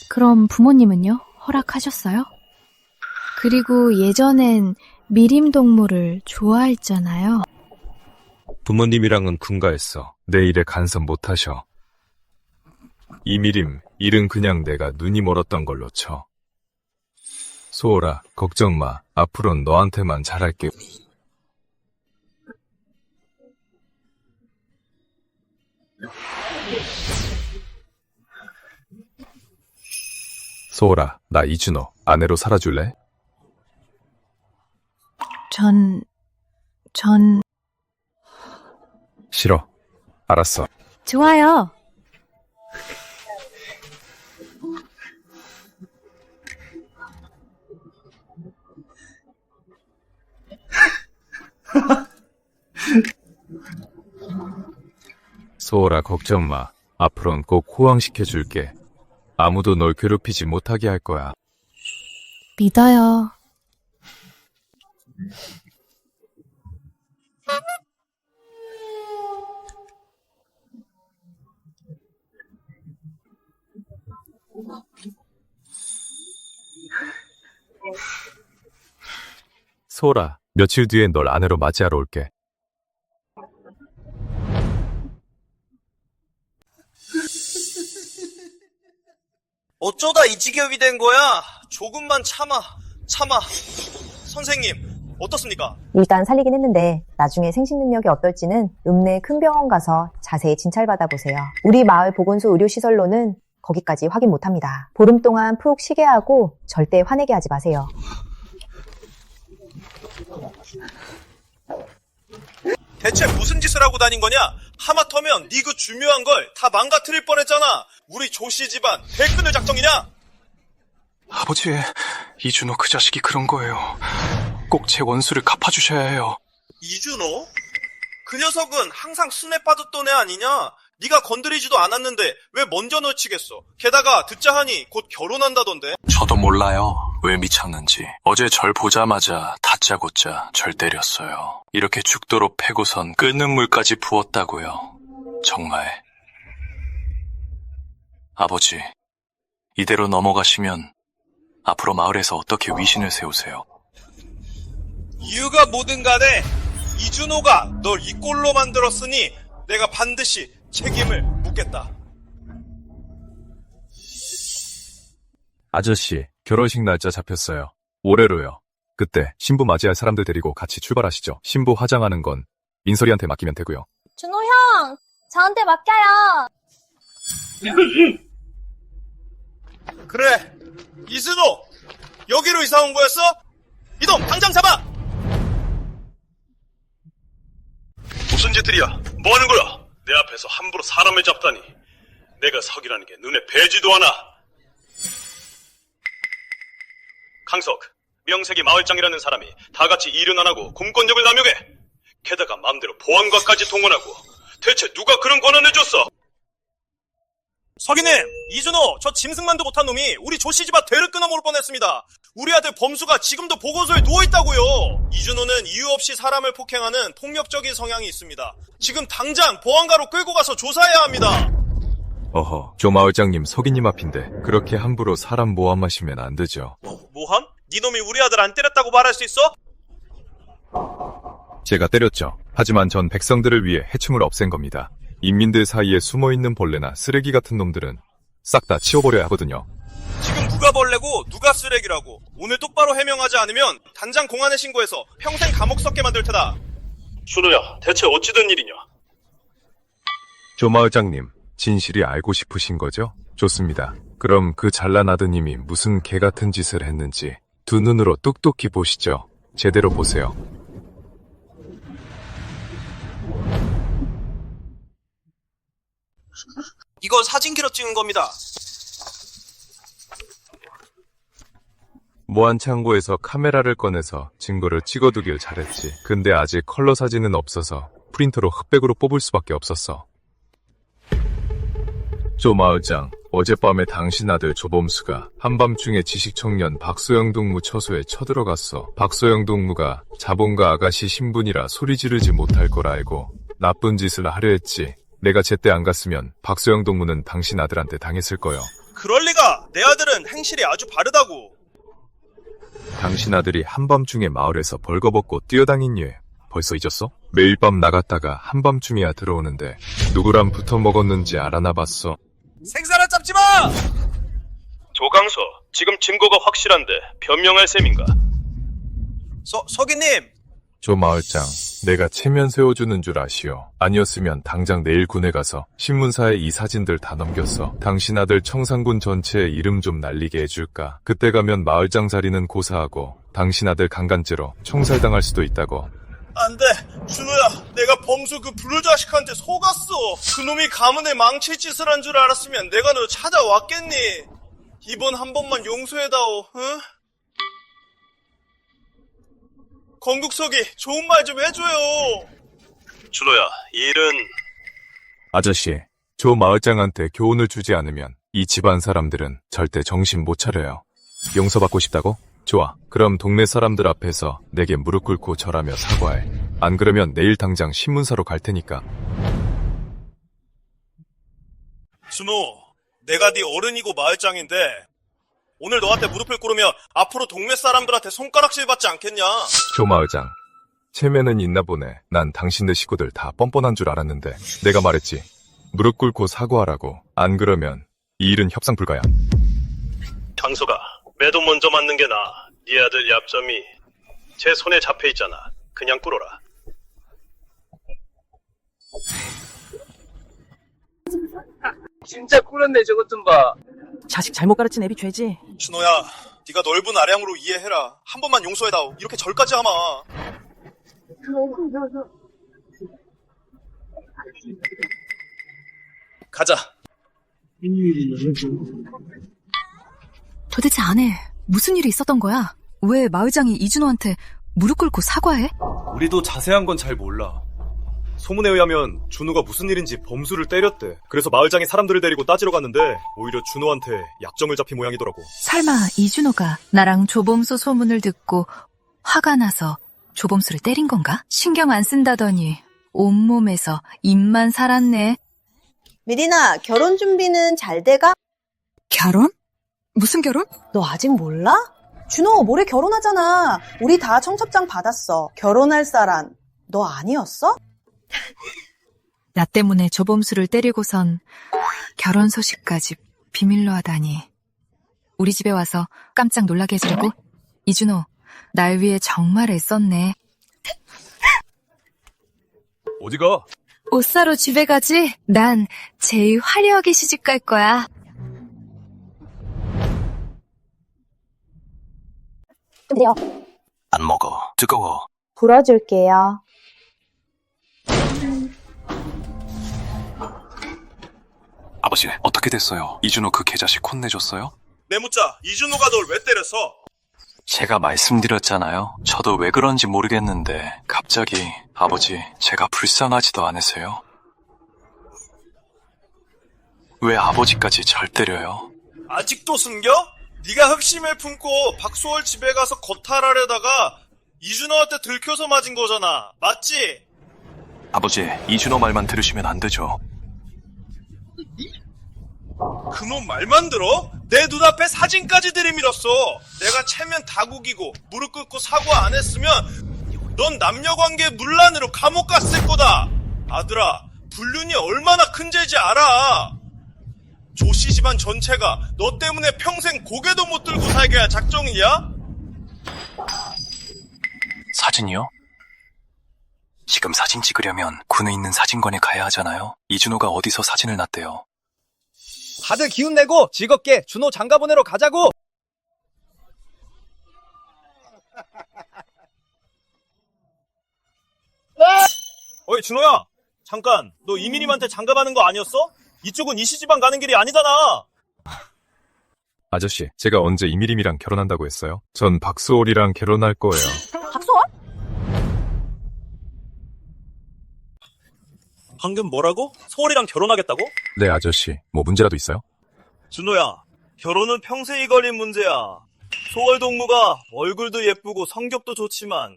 그럼 부모님은요? 허락하셨어요? 그리고 예전엔 미림동무를 좋아했잖아요. 부모님이랑은 군가했어. 내 일에 간섭 못하셔. 이미림, 일은 그냥 내가 눈이 멀었던 걸로 쳐. 소월아, 걱정 마. 앞으로는 너한테만 잘할게. 소월아, 나 이준호. 아내로 살아줄래? 전... 싫어. 알았어. 좋아요. 소월아, 걱정 마. 앞으로는 꼭 호황시켜줄게. 아무도 널 괴롭히지 못하게 할 거야. 믿어요. 소월아, 며칠 뒤에 널 아내로 맞이하러 올게. 어쩌다 이 지경이 된 거야? 조금만 참아. 선생님, 어떻습니까? 일단 살리긴 했는데 나중에 생식 능력이 어떨지는 읍내 큰 병원 가서 자세히 진찰받아 보세요. 우리 마을 보건소 의료시설로는 거기까지 확인 못합니다. 보름 동안 푹 쉬게 하고 절대 화내게 하지 마세요. 대체 무슨 짓을 하고 다닌 거냐? 하마터면 네 그 중요한 걸 다 망가뜨릴 뻔했잖아. 우리 조씨 집안 대끈을 작정이냐? 아버지, 이준호 그 자식이 그런 거예요. 꼭 제 원수를 갚아주셔야 해요. 이준호? 그 녀석은 항상 순에 빠졌던 애 아니냐? 네가 건드리지도 않았는데 왜 먼저 놓치겠어? 게다가 듣자 하니 곧 결혼한다던데. 저도 몰라요. 왜 미쳤는지. 어제 절 보자마자 다짜고짜 절 때렸어요. 이렇게 죽도록 패고선 끓는 물까지 부었다고요. 정말. 아버지, 이대로 넘어가시면 앞으로 마을에서 어떻게 위신을 세우세요? 이유가 뭐든 간에 이준호가 널 이 꼴로 만들었으니 내가 반드시 책임을 묻겠다. 아저씨, 결혼식 날짜 잡혔어요. 올해로요. 그때 신부 맞이할 사람들 데리고 같이 출발하시죠. 신부 화장하는 건 민설이한테 맡기면 되고요. 준호 형, 저한테 맡겨요. 그래, 이준호! 여기로 이사 온 거였어? 이놈 당장 잡아! 무슨 짓들이야? 뭐 하는 거야? 내 앞에서 함부로 사람을 잡다니. 내가 석이라는 게 눈에 배지도 않아. 강석, 명색이 마을장이라는 사람이 다 같이 일은 안 하고 공권력을 남용해. 게다가 마음대로 보안관까지 동원하고. 대체 누가 그런 권한을 줬어? 석이님, 이준호, 저 짐승만도 못한 놈이 우리 조씨 집 앞 대를 끊어먹을 뻔했습니다. 우리 아들 범수가 지금도 보건소에 누워있다고요. 이준호는 이유 없이 사람을 폭행하는 폭력적인 성향이 있습니다. 지금 당장 보안가로 끌고 가서 조사해야 합니다. 어허, 조마을장님 석이님 앞인데 그렇게 함부로 사람 모함하시면 안 되죠. 모함? 네 놈이 우리 아들 안 때렸다고 말할 수 있어? 제가 때렸죠. 하지만 전 백성들을 위해 해충을 없앤 겁니다. 인민들 사이에 숨어있는 벌레나 쓰레기 같은 놈들은 싹 다 치워버려야 하거든요. 지금 누가 벌레고 누가 쓰레기라고. 오늘 똑바로 해명하지 않으면 단장 공안에 신고해서 평생 감옥 썩게 만들 테다. 준호야, 대체 어찌 된 일이냐? 조마을장님, 진실이 알고 싶으신 거죠? 좋습니다. 그럼 그 잘난 아드님이 무슨 개 같은 짓을 했는지 두 눈으로 똑똑히 보시죠. 제대로 보세요. 이건 사진기로 찍은 겁니다. 모안창고에서 카메라를 꺼내서 증거를 찍어두길 잘했지. 근데 아직 컬러 사진은 없어서 프린터로 흑백으로 뽑을 수밖에 없었어. 조마을장, 어젯밤에 당신 아들 조범수가 한밤중에 지식청년 박소영 동무 처소에 쳐들어갔어. 박소영 동무가 자본가 아가씨 신분이라 소리 지르지 못할 걸 알고 나쁜 짓을 하려 했지. 내가 제때 안 갔으면 박소영 동무는 당신 아들한테 당했을 거요. 그럴 리가. 내 아들은 행실이 아주 바르다고. 당신 아들이 한밤중에 마을에서 벌거벗고 뛰어다닌 일 벌써 잊었어? 매일 밤 나갔다가 한밤중에야 들어오는데 누구랑 붙어 먹었는지 알아나 봤어. 생사를 잡지 마! 조강서, 지금 증거가 확실한데 변명할 셈인가? 서기님! 조마을장, 내가 체면 세워주는 줄 아시오. 아니었으면 당장 내일 군에 가서 신문사에 이 사진들 다 넘겼어. 당신 아들 청산군 전체에 이름 좀 날리게 해줄까. 그때 가면 마을장 자리는 고사하고 당신 아들 강간죄로 총살당할 수도 있다고. 안 돼. 준호야, 내가 범수 그 불자식한테 속았어. 그놈이 가문에 망칠 짓을 한 줄 알았으면 내가 너 찾아왔겠니? 이번 한 번만 용서해다오, 응? 건국석이 좋은 말 좀 해줘요. 준호야, 이 일은... 아저씨, 조마을장한테 교훈을 주지 않으면 이 집안 사람들은 절대 정신 못 차려요. 용서받고 싶다고? 좋아. 그럼 동네 사람들 앞에서 내게 무릎 꿇고 절하며 사과해. 안 그러면 내일 당장 신문사로 갈 테니까. 준호, 내가 네 어른이고 마을장인데 오늘 너한테 무릎을 꿇으면 앞으로 동네 사람들한테 손가락질 받지 않겠냐? 조마을장, 체면은 있나 보네. 난 당신네 식구들 다 뻔뻔한 줄 알았는데 내가 말했지. 무릎 꿇고 사과하라고. 안 그러면 이 일은 협상 불가야. 강소가 매도 먼저 맞는 게 나아. 네 아들 얍점이 제 손에 잡혀 있잖아. 그냥 꿇어라. 진짜 꿀었네. 저것 좀 봐. 자식 잘못 가르친 애비 죄지. 준호야, 네가 넓은 아량으로 이해해라. 한 번만 용서해다오. 이렇게 절까지 하마. 가자. 도대체 아내, 무슨 일이 있었던 거야? 왜 마을장이 이준호한테 무릎 꿇고 사과해? 우리도 자세한 건 잘 몰라. 소문에 의하면 준호가 무슨 일인지 범수를 때렸대. 그래서 마을장이 사람들을 데리고 따지러 갔는데 오히려 준호한테 약점을 잡힌 모양이더라고. 설마 이준호가 나랑 조범수 소문을 듣고 화가 나서 조범수를 때린 건가? 신경 안 쓴다더니 온몸에서 입만 살았네. 미리나, 결혼 준비는 잘 돼가? 결혼? 무슨 결혼? 너 아직 몰라? 준호, 모레 결혼하잖아. 우리 다 청첩장 받았어. 결혼할 사람 너 아니었어? 나 때문에 조범수를 때리고선 결혼 소식까지 비밀로 하다니. 우리 집에 와서 깜짝 놀라게 해주려고? 이준호, 날 위해 정말 애썼네. 어디가? 옷 사러 집에 가지? 난 제일 화려하게 시집 갈 거야. 좀 드려. 안 먹어. 뜨거워. 불어줄게요. 아버지, 어떻게 됐어요? 이준호 그 개자식 혼내줬어요? 내 묻자. 이준호가 널 왜 때렸어? 제가 말씀드렸잖아요. 저도 왜 그런지 모르겠는데 갑자기 아버지, 제가 불쌍하지도 않으세요? 왜 아버지까지 절 때려요? 아직도 숨겨? 네가 흑심을 품고 박소월 집에 가서 거탈하려다가 이준호한테 들켜서 맞은 거잖아. 맞지? 아버지, 이준호 말만 들으시면 안 되죠. 그놈 말만 들어? 내 눈앞에 사진까지 들이밀었어. 내가 체면 다 구기고 무릎 꿇고 사과 안 했으면 넌 남녀관계 문란으로 감옥 갔을 거다. 아들아, 불륜이 얼마나 큰 죄인지 알아. 조씨 집안 전체가 너 때문에 평생 고개도 못 들고 살게 할 작정이야? 사진이요? 지금 사진 찍으려면 군에 있는 사진관에 가야 하잖아요. 이준호가 어디서 사진을 놨대요? 다들 기운 내고 즐겁게 준호 장가 보내러 가자고. 어이, 준호야! 잠깐, 너 이민님한테 장가가는 거 아니었어? 이쪽은 이시지방 가는 길이 아니잖아! 아저씨, 제가 언제 이미림이랑 결혼한다고 했어요? 전 박수월이랑 결혼할 거예요. 박소월? 방금 뭐라고? 서울이랑 결혼하겠다고? 네, 아저씨. 뭐 문제라도 있어요? 준호야, 결혼은 평생이 걸린 문제야. 소월 동무가 얼굴도 예쁘고 성격도 좋지만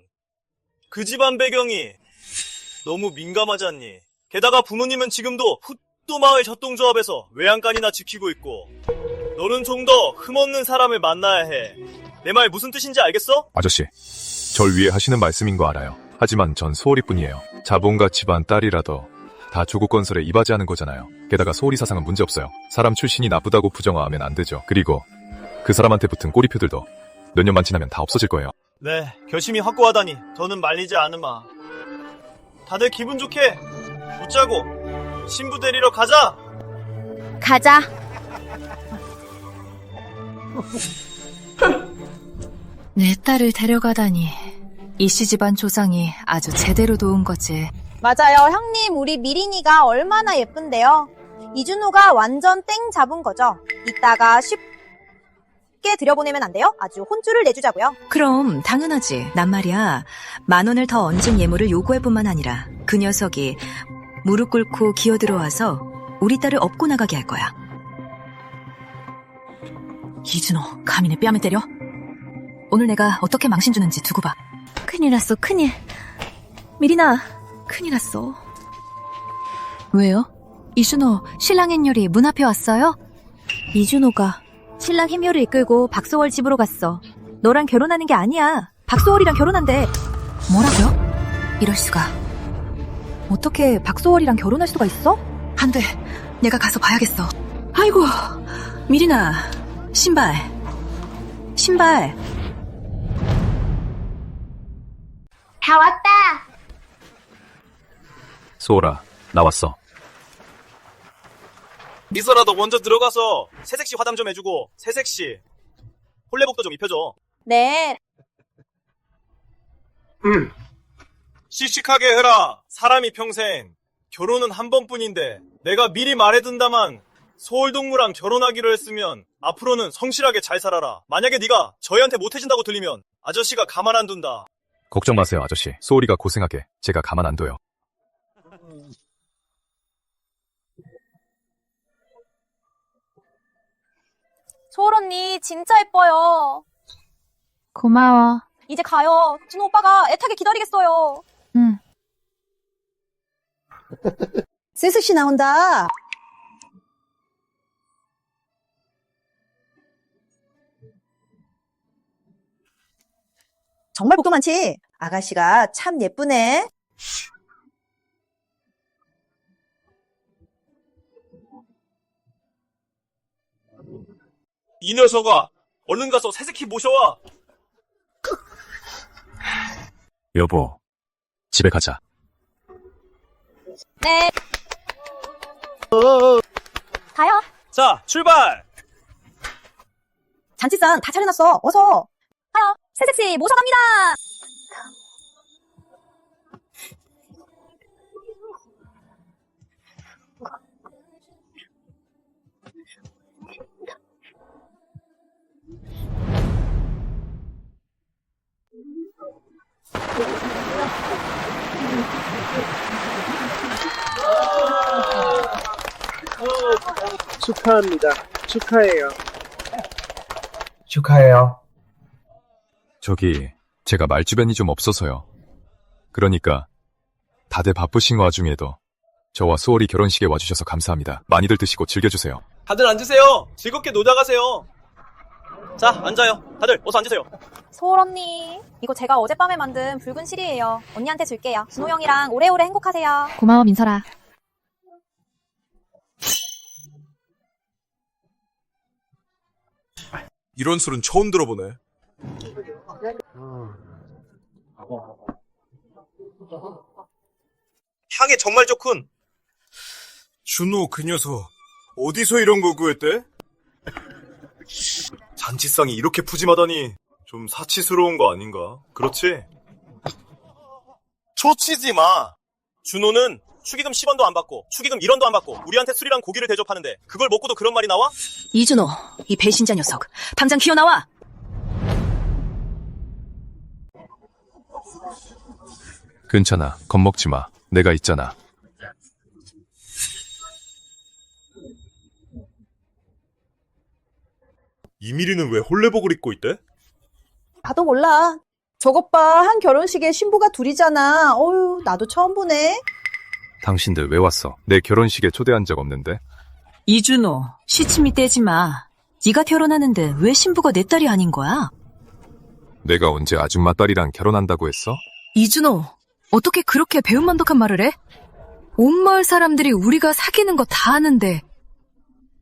그 집안 배경이 너무 민감하지 않니? 게다가 부모님은 지금도 훗도마을 협동조합에서 외양간이나 지키고 있고 너는 좀 더 흠없는 사람을 만나야 해. 내 말 무슨 뜻인지 알겠어? 아저씨, 절 위해 하시는 말씀인 거 알아요. 하지만 전 소월이뿐이에요. 자본가 집안 딸이라도 다 조국 건설에 이바지하는 거잖아요. 게다가 소월이 사상은 문제없어요. 사람 출신이 나쁘다고 부정하면 안 되죠. 그리고 그 사람한테 붙은 꼬리표들도 몇 년만 지나면 다 없어질 거예요. 네, 결심이 확고하다니 더는 말리지 않으마. 다들 기분 좋게 웃자고 신부 데리러 가자. 가자. 내 딸을 데려가다니. 이씨 집안 조상이 아주 제대로 도운 거지. 맞아요. 형님, 우리 미린이가 얼마나 예쁜데요. 이준호가 완전 땡 잡은 거죠. 이따가 쉽게 들여보내면 안 돼요? 아주 혼쭐을 내주자고요. 그럼 당연하지. 난 말이야, 10,000원을 더 얹은 예물을 요구할 뿐만 아니라 그 녀석이 무릎 꿇고 기어들어와서 우리 딸을 업고 나가게 할 거야. 이준호, 감히 내 뺨을 때려? 오늘 내가 어떻게 망신 주는지 두고 봐. 큰일 났어, 큰일. 미리나, 큰일 났어. 왜요? 이준호, 신랑 행렬이 문 앞에 왔어요? 이준호가 신랑 힘요를 이끌고 박소월 집으로 갔어. 너랑 결혼하는 게 아니야. 박소월이랑 결혼한대. 뭐라고요? 이럴 수가. 어떻게 박소월이랑 결혼할 수가 있어? 안 돼. 내가 가서 봐야겠어. 아이고, 미리나, 신발 신발. 다 왔다. 소라, 나왔어. 이서라 너 먼저 들어가서 새색시 화담 좀 해주고 새색시 홀레복도 좀 입혀줘. 네. 씩씩하게 해라. 사람이 평생 결혼은 한 번뿐인데 내가 미리 말해둔다만 소월동무랑 결혼하기로 했으면 앞으로는 성실하게 잘 살아라. 만약에 네가 저희한테 못해준다고 들리면 아저씨가 가만 안 둔다. 걱정 마세요, 아저씨. 소울이가 고생하게 제가 가만 안 둬요. 소울 언니 진짜 예뻐요. 고마워. 이제 가요. 준호 오빠가 애타게 기다리겠어요. 응. 세스씨 나온다. 정말 복도 많지? 아가씨가 참 예쁘네. 이 녀석아, 얼른 가서 새색히 모셔와. 여보, 집에 가자. 네. 가요. 자, 출발! 잔치상 다 차려놨어. 어서. 가요. 새색시 모셔갑니다. 축하합니다. 축하해요. 축하해요. 저기, 제가 말주변이 좀 없어서요. 그러니까 다들 바쁘신 와중에도 저와 소월이 결혼식에 와주셔서 감사합니다. 많이들 드시고 즐겨주세요. 다들 앉으세요. 즐겁게 놀다 가세요. 자, 앉아요. 다들 어서 앉으세요. 소울 언니, 이거 제가 어젯밤에 만든 붉은 실이에요. 언니한테 줄게요. 준호 형이랑 오래오래 행복하세요. 고마워, 민설아. 이런 술은 처음 들어보네. 향이 정말 좋군. 준호 그 녀석 어디서 이런 거 구했대? 잔치상이 이렇게 푸짐하다니 좀 사치스러운 거 아닌가? 그렇지? 초치지 마. 준호는 축의금 10원도 안 받고 축의금 1원도 안 받고 우리한테 술이랑 고기를 대접하는데 그걸 먹고도 그런 말이 나와? 이준호, 이 배신자 녀석. 당장 튀어나와! 괜찮아, 겁먹지 마. 내가 있잖아. 이미리는 왜 홀레복을 입고 있대? 나도 몰라. 저것 봐. 한 결혼식에 신부가 둘이잖아. 어휴, 나도 처음 보네. 당신들 왜 왔어? 내 결혼식에 초대한 적 없는데? 이준호, 시침이 떼지 마. 네가 결혼하는데 왜 신부가 내 딸이 아닌 거야? 내가 언제 아줌마 딸이랑 결혼한다고 했어? 이준호, 어떻게 그렇게 배은만덕한 말을 해? 온 마을 사람들이 우리가 사귀는 거 다 아는데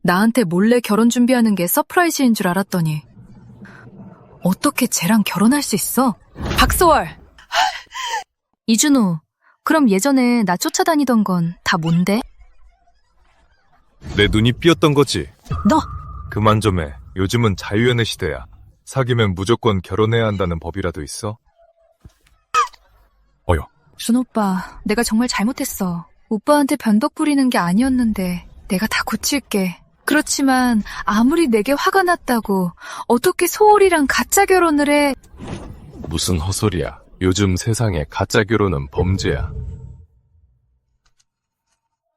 나한테 몰래 결혼 준비하는 게 서프라이즈인 줄 알았더니 어떻게 쟤랑 결혼할 수 있어? 박소월! 이준호, 그럼 예전에 나 쫓아다니던 건 다 뭔데? 내 눈이 삐었던 거지? 너! 그만 좀 해. 요즘은 자유연애 시대야. 사귀면 무조건 결혼해야 한다는 법이라도 있어? 어여. 준 오빠, 내가 정말 잘못했어. 오빠한테 변덕 부리는 게 아니었는데 내가 다 고칠게. 그렇지만 아무리 내게 화가 났다고 어떻게 소울이랑 가짜 결혼을 해? 무슨 헛소리야. 요즘 세상에 가짜 결혼은 범죄야.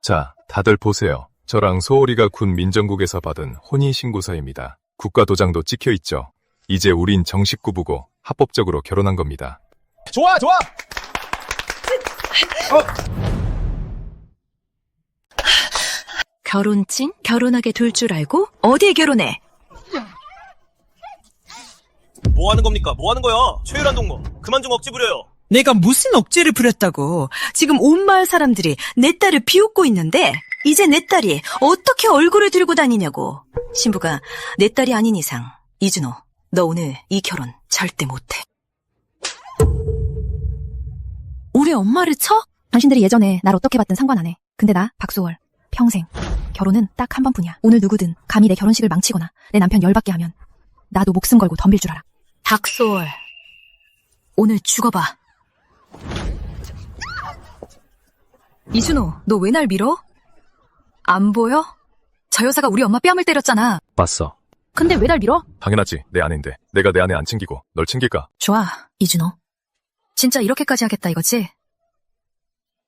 자, 다들 보세요. 저랑 소울이가 군 민정국에서 받은 혼인신고서입니다. 국가도장도 찍혀있죠. 이제 우린 정식 부부고 합법적으로 결혼한 겁니다. 좋아, 좋아! 결혼증? 결혼하게 둘 줄 알고? 어디에 결혼해? 뭐 하는 겁니까? 뭐 하는 거야? 최유란 동무, 그만 좀 억지 부려요. 내가 무슨 억지를 부렸다고. 지금 온 마을 사람들이 내 딸을 비웃고 있는데 이제 내 딸이 어떻게 얼굴을 들고 다니냐고. 신부가 내 딸이 아닌 이상 이준호, 너 오늘 이 결혼 절대 못해. 우리 엄마를 쳐? 당신들이 예전에 날 어떻게 봤든 상관 안 해. 근데 나 박소월 평생 결혼은 딱 한 번뿐이야. 오늘 누구든 감히 내 결혼식을 망치거나 내 남편 열받게 하면 나도 목숨 걸고 덤빌 줄 알아. 박소월, 오늘 죽어봐. 이준호, 너 왜 날 밀어? 안 보여? 저 여자가 우리 엄마 뺨을 때렸잖아. 봤어. 근데 왜 날 밀어? 당연하지. 내 아내인데. 내가 내 아내 안 챙기고 널 챙길까? 좋아, 이준호. 진짜 이렇게까지 하겠다 이거지?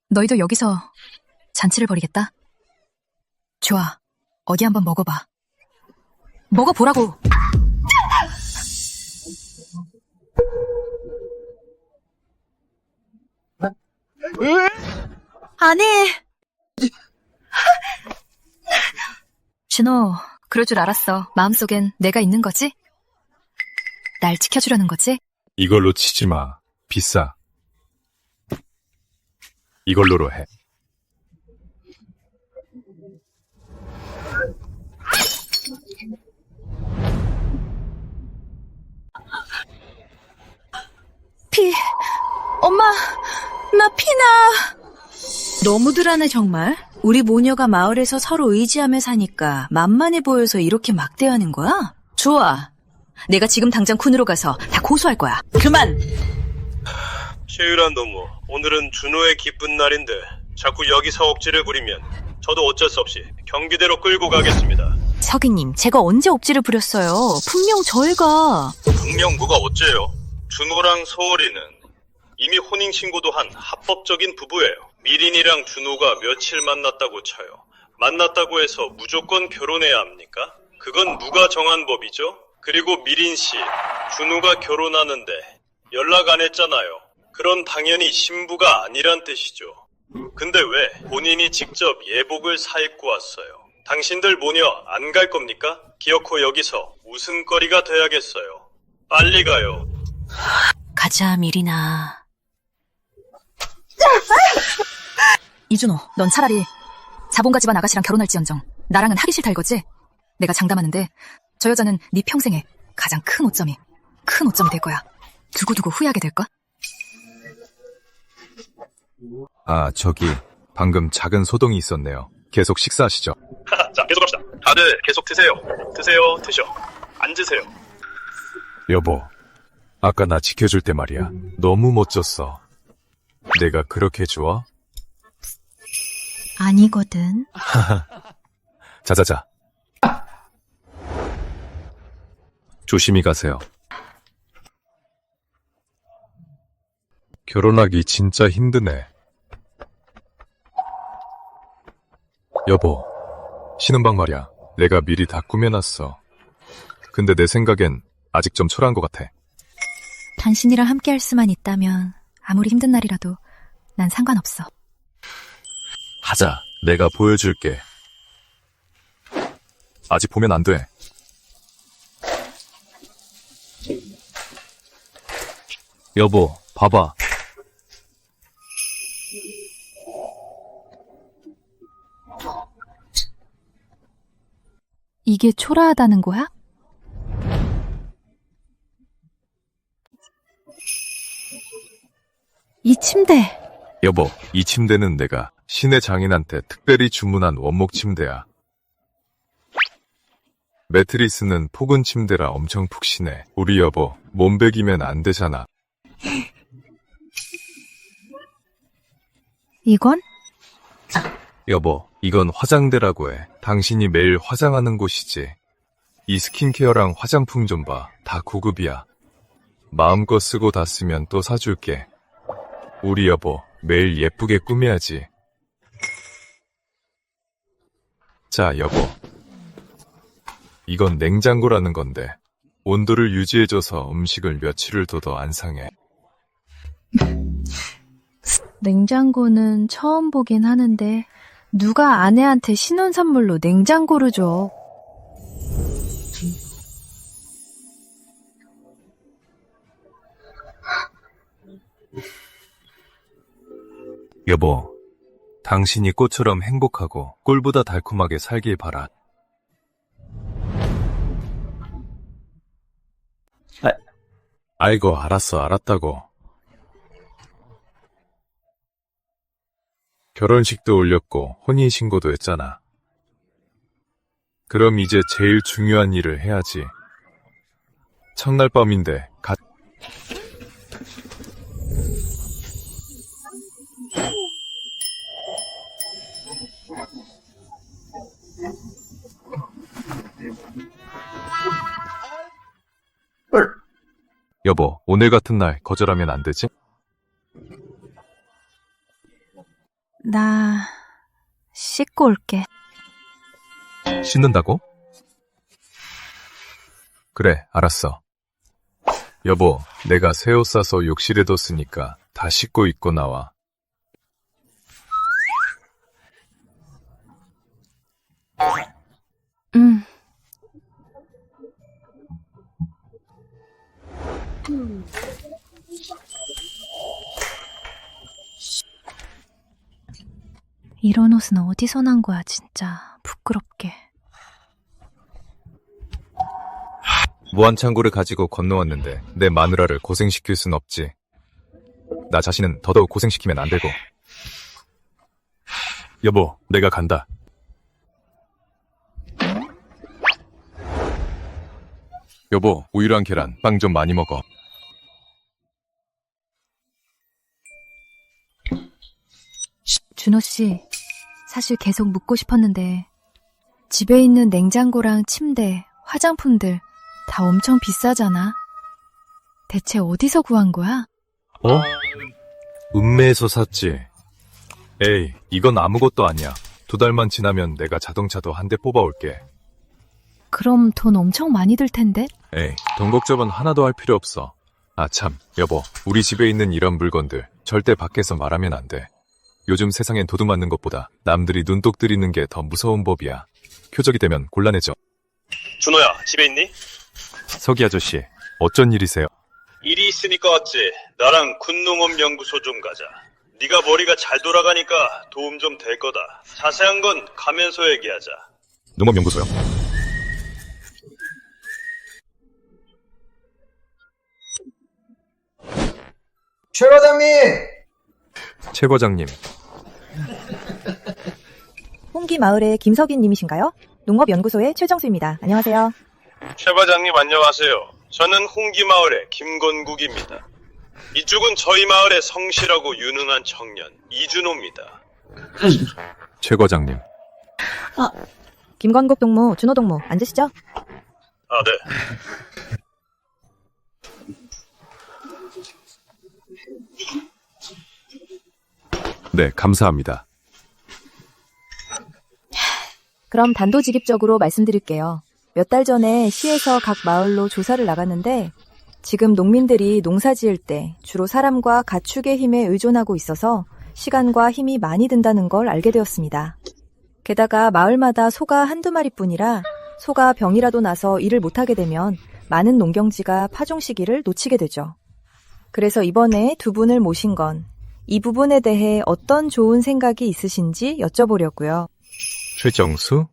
너희도 여기서 잔치를 벌이겠다? 좋아, 어디 한번 먹어봐. 먹어보라고. 안 해. 준호, 그럴 줄 알았어. 마음속엔 내가 있는 거지? 날 지켜주려는 거지? 이걸로 치지 마. 비싸. 이걸로로 해. 엄마, 나 피나. 너무들 하네 정말. 우리 모녀가 마을에서 서로 의지하며 사니까 만만해 보여서 이렇게 막대하는 거야? 좋아. 내가 지금 당장 쿤으로 가서 다 고소할 거야. 그만! 최유란 노무, 오늘은 준호의 기쁜 날인데 자꾸 여기서 억지를 부리면 저도 어쩔 수 없이 경기대로 끌고 가겠습니다. 서기님, 제가 언제 억지를 부렸어요? 분명 저희가... 분명 뭐가 어째요? 준호랑 소월이는 이미 혼인신고도 한 합법적인 부부예요. 미린이랑 준호가 며칠 만났다고 쳐요. 만났다고 해서 무조건 결혼해야 합니까? 그건 누가 정한 법이죠? 그리고 미린 씨, 준호가 결혼하는데 연락 안 했잖아요. 그런 당연히 신부가 아니란 뜻이죠. 근데 왜 본인이 직접 예복을 사입고 왔어요? 당신들 모녀 안 갈 겁니까? 기어코 여기서 웃음거리가 돼야겠어요. 빨리 가요. 가자, 미리나. 이준호, 넌 차라리 자본가 집안 아가씨랑 결혼할지언정 나랑은 하기 싫다 이거지? 내가 장담하는데 저 여자는 네 평생에 가장 큰 오점이 될 거야. 두고두고 후회하게 될까? 아, 저기 방금 작은 소동이 있었네요. 계속 식사하시죠. 자, 계속합시다. 다들 계속 드세요. 드셔. 앉으세요. 여보, 아까 나 지켜줄 때 말이야. 너무 멋졌어. 내가 그렇게 좋아? 아니거든. 자자자. 조심히 가세요. 결혼하기 진짜 힘드네. 여보, 쉬는 방 말이야. 내가 미리 다 꾸며놨어. 근데 내 생각엔 아직 좀 초라한 것 같아. 당신이랑 함께 할 수만 있다면 아무리 힘든 날이라도 난 상관없어. 하자. 내가 보여줄게. 아직 보면 안 돼. 여보, 봐봐. 이게 초라하다는 거야? 이 침대. 여보, 이 침대는 내가 시내 장인한테 특별히 주문한 원목 침대야. 매트리스는 폭은 침대라 엄청 푹신해. 우리 여보, 몸베기면 안 되잖아. 이건? 여보, 이건 화장대라고 해. 당신이 매일 화장하는 곳이지. 이 스킨케어랑 화장품 좀 봐. 다 고급이야. 마음껏 쓰고 다 쓰면 또 사줄게. 우리 여보, 매일 예쁘게 꾸며야지. 자, 여보. 이건 냉장고라는 건데 온도를 유지해줘서 음식을 며칠을 둬도 안 상해. 냉장고는 처음 보긴 하는데 누가 아내한테 신혼 선물로 냉장고를 줘. 여보, 당신이 꽃처럼 행복하고 꿀보다 달콤하게 살길 바라. 아이고, 알았다고. 결혼식도 올렸고 혼인신고도 했잖아. 그럼 이제 제일 중요한 일을 해야지. 첫날 밤인데 여보, 오늘 같은 날 거절하면 안 되지? 나 씻고 올게. 씻는다고? 그래, 알았어. 여보, 내가 새 옷 사서 욕실에 뒀으니까 다 씻고 입고 나와. 응. 이런 옷은 어디서 난 거야, 진짜. 부끄럽게. 무한창고를 가지고 건너왔는데 내 마누라를 고생시킬 순 없지. 나 자신은 더더욱 고생시키면 안 되고. 여보, 내가 간다. 여보, 우유랑 계란, 빵 좀 많이 먹어. 준호 씨, 사실 계속 묻고 싶었는데 집에 있는 냉장고랑 침대, 화장품들 다 엄청 비싸잖아. 대체 어디서 구한 거야? 어? 읍매에서 샀지. 에이, 이건 아무것도 아니야. 2달만 지나면 내가 자동차도 한 대 뽑아올게. 그럼 돈 엄청 많이 들 텐데? 에이, 돈 걱정은 하나도 할 필요 없어. 아 참, 여보, 우리 집에 있는 이런 물건들 절대 밖에서 말하면 안 돼. 요즘 세상엔 도둑 맞는 것보다 남들이 눈독 들이는 게 더 무서운 법이야. 표적이 되면 곤란해져. 준호야, 집에 있니? 서기 아저씨, 어쩐 일이세요? 일이 있으니까 왔지. 나랑 군농업연구소 좀 가자. 네가 머리가 잘 돌아가니까 도움 좀 될 거다. 자세한 건 가면서 얘기하자. 농업연구소요? 최 과장님! 최 과장님. 홍기마을의 김석인 님이신가요? 농업연구소의 최정수입니다. 안녕하세요. 최 과장님 안녕하세요. 저는 홍기마을의 김건국입니다. 이쪽은 저희 마을의 성실하고 유능한 청년 이준호입니다. 최 과장님. 김건국 동무, 준호 동무, 앉으시죠? 아, 네. 네, 감사합니다. 그럼 단도직입적으로 말씀드릴게요. 몇 달 전에 시에서 각 마을로 조사를 나갔는데 지금 농민들이 농사 지을 때 주로 사람과 가축의 힘에 의존하고 있어서 시간과 힘이 많이 든다는 걸 알게 되었습니다. 게다가 마을마다 소가 한두 마리뿐이라 소가 병이라도 나서 일을 못하게 되면 많은 농경지가 파종 시기를 놓치게 되죠. 그래서 이번에 두 분을 모신 건 이 부분에 대해 어떤 좋은 생각이 있으신지 여쭤보려고요. 최정수?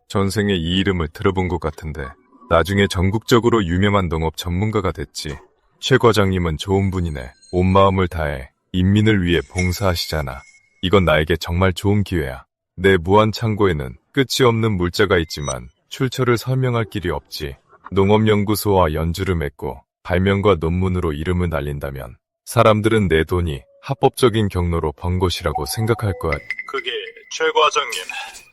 전생에 이 이름을 들어본 것 같은데 나중에 전국적으로 유명한 농업 전문가가 됐지. 최 과장님은 좋은 분이네. 온 마음을 다해 인민을 위해 봉사하시잖아. 이건 나에게 정말 좋은 기회야. 내 무한창고에는 끝이 없는 물자가 있지만 출처를 설명할 길이 없지. 농업연구소와 연주를 맺고 발명과 논문으로 이름을 날린다면 사람들은 내 돈이 합법적인 경로로 번 것이라고 생각할 거야. 그게 최 과장님,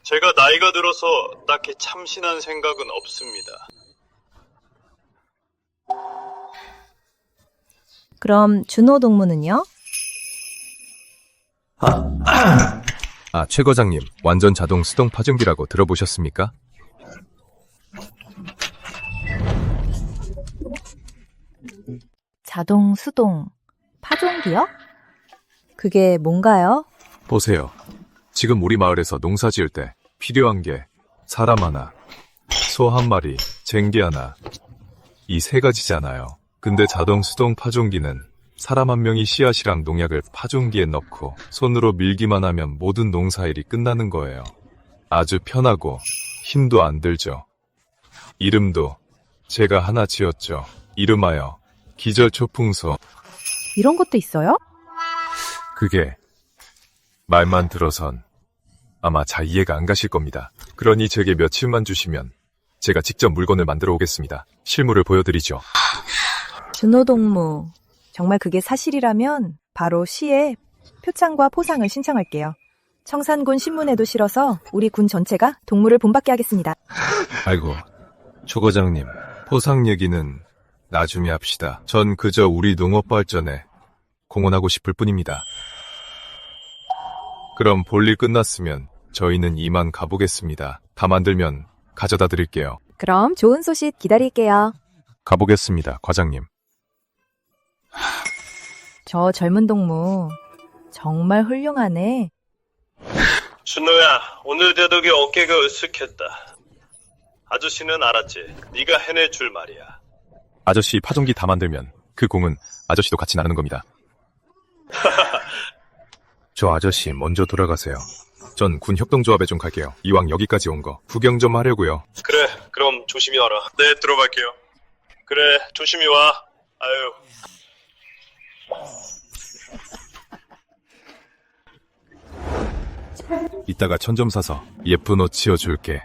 제가 나이가 들어서 딱히 참신한 생각은 없습니다. 그럼 준호 동무는요? 최 과장님, 완전 자동 수동 파종기라고 들어보셨습니까? 자동, 수동, 파종기요? 그게 뭔가요? 보세요. 지금 우리 마을에서 농사 지을 때 필요한 게 사람 하나, 소 한 마리, 쟁기 하나, 이 세 가지잖아요. 근데 자동 수동 파종기는 사람 한 명이 씨앗이랑 농약을 파종기에 넣고 손으로 밀기만 하면 모든 농사일이 끝나는 거예요. 아주 편하고 힘도 안 들죠. 이름도 제가 하나 지었죠. 이름하여 기절초풍소. 이런 것도 있어요? 그게 말만 들어선 아마 잘 이해가 안 가실 겁니다. 그러니 제게 며칠만 주시면 제가 직접 물건을 만들어 오겠습니다. 실물을 보여드리죠. 준호 동무, 정말 그게 사실이라면 바로 시에 표창과 포상을 신청할게요. 청산군 신문에도 실어서 우리 군 전체가 동무를 본받게 하겠습니다. 아이고, 조 과장님, 포상 얘기는 나중에 합시다. 전 그저 우리 농업 발전에 공헌하고 싶을 뿐입니다. 그럼 볼일 끝났으면 저희는 이만 가보겠습니다. 다 만들면 가져다 드릴게요. 그럼 좋은 소식 기다릴게요. 가보겠습니다, 과장님. 저 젊은 동무 정말 훌륭하네. 준호야, 오늘 대덕에 어깨가 으쓱했다. 아저씨는 알았지? 네가 해낼 줄 말이야. 아저씨 파종기 다 만들면 그 공은 아저씨도 같이 나누는 겁니다. 저 아저씨 먼저 돌아가세요. 전 군 협동조합에 좀 갈게요. 이왕 여기까지 온 거 구경 좀 하려고요. 그래, 그럼 조심히 와라. 네, 들어갈게요. 그래, 조심히 와. 아유. 이따가 천 좀 사서 예쁜 옷 지어줄게.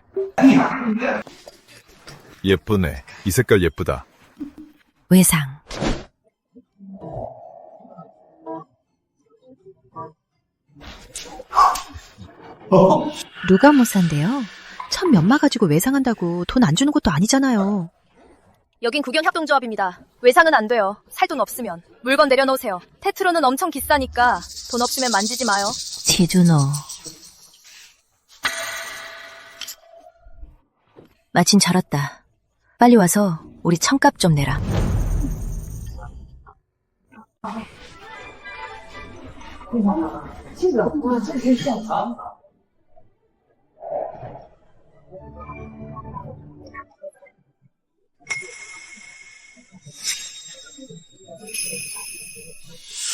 예쁘네. 이 색깔 예쁘다. 외상. 누가 못 산대요? 천 몇마 가지고 외상한다고 돈 안 주는 것도 아니잖아요. 여긴 국영협동조합입니다. 외상은 안 돼요. 살 돈 없으면. 물건 내려놓으세요. 테트로는 엄청 비싸니까 돈 없으면 만지지 마요. 지준호. 마침 잘 왔다. 빨리 와서 우리 천값 좀 내라.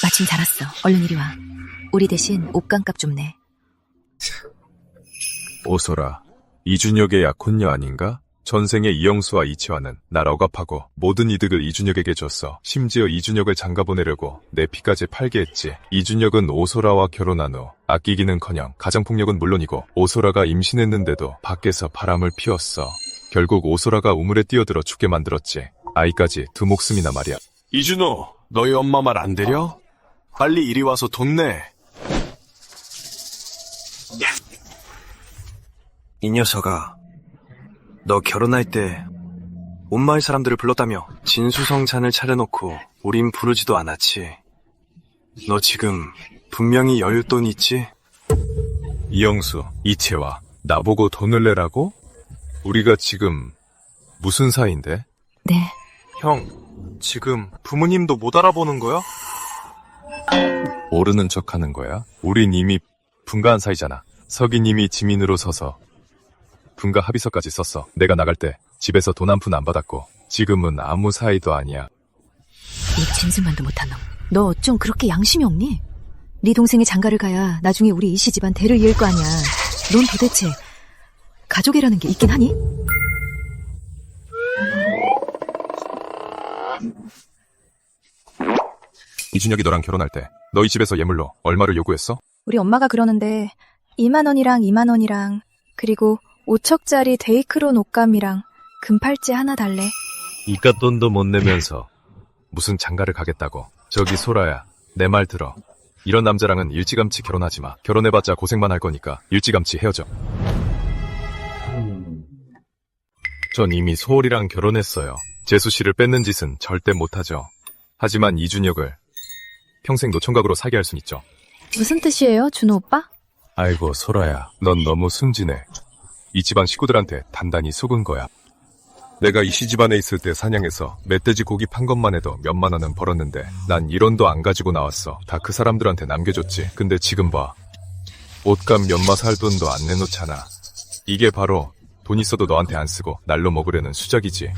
마침 잘 왔어. 얼른 이리 와. 우리 대신 옷감값 좀 내. 오소라, 이준혁의 약혼녀 아닌가? 전생에 이영수와 이치화는 날 억압하고 모든 이득을 이준혁에게 줬어. 심지어 이준혁을 장가 보내려고 내 피까지 팔게 했지. 이준혁은 오소라와 결혼한 후 아끼기는커녕 가정폭력은 물론이고 오소라가 임신했는데도 밖에서 바람을 피웠어. 결국 오소라가 우물에 뛰어들어 죽게 만들었지. 아이까지 두 목숨이나 말이야. 이준호, 너희 엄마 말 안 들려? 빨리 이리 와서 돈 내. 이 녀석아, 너 결혼할 때 온 마을 사람들을 불렀다며 진수성찬을 차려놓고 우린 부르지도 않았지. 너 지금 분명히 여윳돈 있지? 이영수, 이채화, 나보고 돈을 내라고? 우리가 지금 무슨 사이인데? 네. 형, 지금 부모님도 못 알아보는 거야? 모르는 척하는 거야? 우린 이미 분가한 사이잖아. 석이님이 지민으로 서서 분가 합의서까지 썼어. 내가 나갈 때 집에서 돈 한 푼 안 받았고 지금은 아무 사이도 아니야. 이 짐승만도 못한 놈. 너 어쩜 그렇게 양심이 없니? 네 동생이 장가를 가야 나중에 우리 이씨 집안 대를 이을 거 아니야. 넌 도대체 가족이라는 게 있긴 하니? 이준혁이 너랑 결혼할 때 너희 집에서 예물로 얼마를 요구했어? 우리 엄마가 그러는데 2만 원이랑 2만 원이랑 그리고 5척짜리 데이크론 옷감이랑 금팔찌 하나 달래. 이깟 돈도 못 내면서 무슨 장가를 가겠다고. 저기 소라야, 내 말 들어. 이런 남자랑은 일찌감치 결혼하지 마. 결혼해봤자 고생만 할 거니까 일찌감치 헤어져. 전 이미 소홀이랑 결혼했어요. 재수 씨를 뺏는 짓은 절대 못하죠. 하지만 이준혁을 평생 노총각으로 살게 할 순 있죠. 무슨 뜻이에요, 준호 오빠? 아이고 소라야, 넌 너무 순진해. 이 집안 식구들한테 단단히 속은 거야. 내가 이 시집안에 있을 때 사냥해서 멧돼지 고기 판 것만 해도 몇만 원은 벌었는데 난 1원도 안 가지고 나왔어. 다 그 사람들한테 남겨줬지. 근데 지금 봐. 옷감 몇마 살 돈도 안 내놓잖아. 이게 바로 돈 있어도 너한테 안 쓰고 날로 먹으려는 수작이지.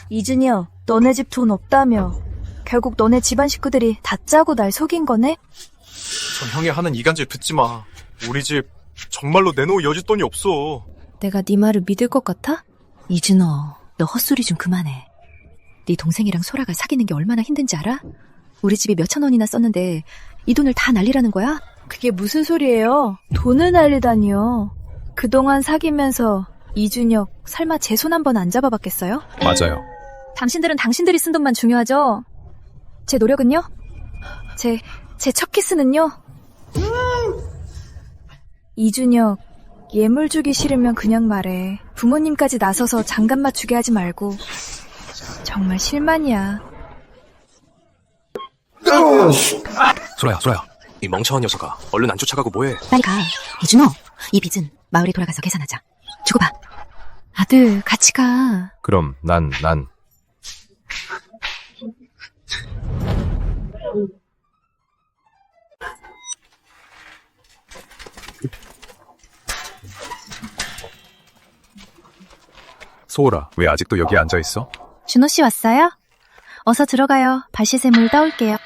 이준혁, 너네 집 돈 없다며. 결국 너네 집안 식구들이 다 짜고 날 속인 거네? 저 형이 하는 이간질 듣지 마. 우리 집 정말로 내놓을 여윳돈이 없어. 내가 네 말을 믿을 것 같아? 이준호, 너 헛소리 좀 그만해. 네 동생이랑 소라가 사귀는 게 얼마나 힘든지 알아? 우리 집이 몇천 원이나 썼는데 이 돈을 다 날리라는 거야? 그게 무슨 소리예요? 돈을 날리다니요. 그동안 사귀면서 이준혁 설마 제 손 한 번 안 잡아봤겠어요? 맞아요. 당신들은 당신들이 쓴 돈만 중요하죠? 제 노력은요? 제 첫 키스는요? 이준혁, 예물 주기 싫으면 그냥 말해. 부모님까지 나서서 장갑 맞추게 하지 말고. 정말 실망이야. 소라야. 이 멍청한 녀석아. 얼른 안 쫓아가고 뭐해? 빨리 가. 이준호, 이 빚은 마을에 돌아가서 계산하자. 주고 봐. 아들, 같이 가. 그럼 난 소라, 왜 아직도 여기 앉아있어? 준호 씨 왔어요? 어서 들어가요. 발 씻을 물 떠올게요.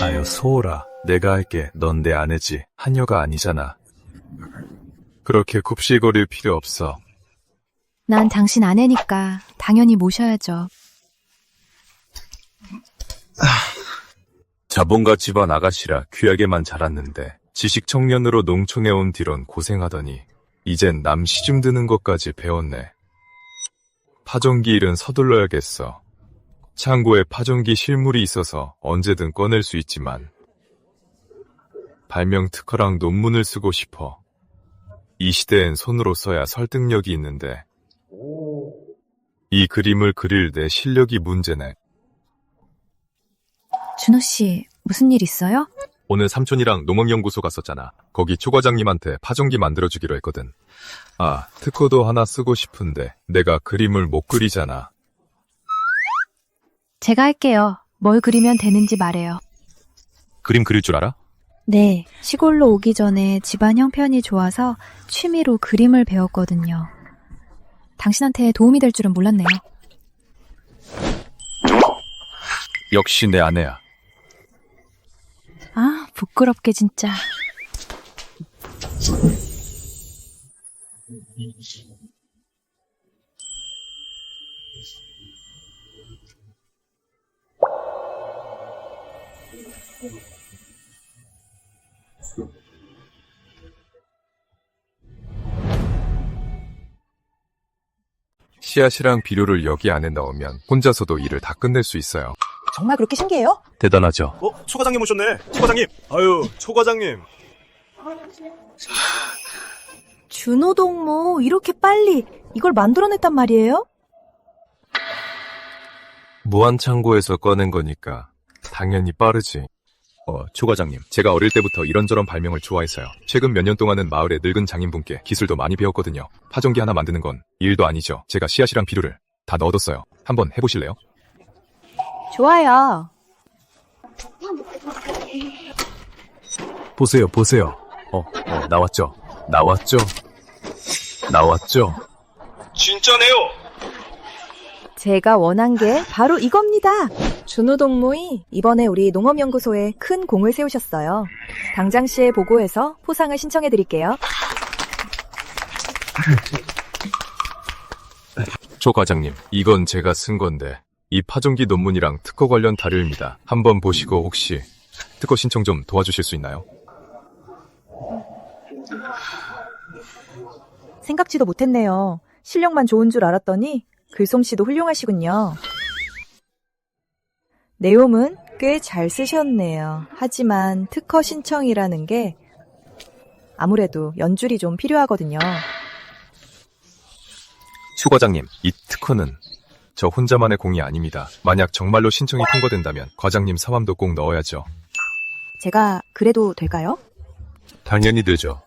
아유, 소라. 내가 할게. 넌 내 아내지. 한여가 아니잖아. 그렇게 굽실거릴 필요 없어. 난 당신 아내니까 당연히 모셔야죠. 자본가 집안 아가씨라 귀하게만 자랐는데 지식 청년으로 농촌에 온 뒤론 고생하더니 이젠 남 시중 드는 것까지 배웠네. 파종기 일은 서둘러야겠어. 창고에 파종기 실물이 있어서 언제든 꺼낼 수 있지만 발명 특허랑 논문을 쓰고 싶어. 이 시대엔 손으로 써야 설득력이 있는데 이 그림을 그릴 내 실력이 문제네. 준호 씨, 무슨 일 있어요? 오늘 삼촌이랑 농업연구소 갔었잖아. 거기 초과장님한테 파종기 만들어주기로 했거든. 아, 특허도 하나 쓰고 싶은데 내가 그림을 못 그리잖아. 제가 할게요. 뭘 그리면 되는지 말해요. 그림 그릴 줄 알아? 네, 시골로 오기 전에 집안 형편이 좋아서 취미로 그림을 배웠거든요. 당신한테 도움이 될 줄은 몰랐네요. 역시 내 아내야. 아, 부끄럽게 진짜. 씨앗이랑 비료를 여기 안에 넣으면 혼자서도 일을 다 끝낼 수 있어요. 정말 그렇게 신기해요? 대단하죠? 초과장님 오셨네. 초과장님. 아유, 초과장님. 준호 동무, 이렇게 빨리 이걸 만들어냈단 말이에요? 무한창고에서 꺼낸 거니까 당연히 빠르지. 초과장님, 제가 어릴 때부터 이런저런 발명을 좋아했어요. 최근 몇 년 동안은 마을의 늙은 장인분께 기술도 많이 배웠거든요. 파종기 하나 만드는 건 일도 아니죠. 제가 씨앗이랑 비료를 다 넣어뒀어요. 한번 해보실래요? 좋아요. 보세요. 나왔죠? 진짜네요. 제가 원한 게 바로 이겁니다. 준호 동무이 이번에 우리 농업연구소에 큰 공을 세우셨어요. 당장 씨에 보고해서 포상을 신청해드릴게요. 초과장님, 이건 제가 쓴 건데 이 파종기 논문이랑 특허 관련 자료입니다. 한번 보시고 혹시 특허 신청 좀 도와주실 수 있나요? 생각지도 못했네요. 실력만 좋은 줄 알았더니 글솜씨도 훌륭하시군요. 내용은 꽤 잘 쓰셨네요. 하지만 특허 신청이라는 게 아무래도 연줄이 좀 필요하거든요. 초과장님, 이 특허는 저 혼자만의 공이 아닙니다. 만약 정말로 신청이 통과된다면 과장님 성함도 꼭 넣어야죠. 제가 그래도 될까요? 당연히 되죠.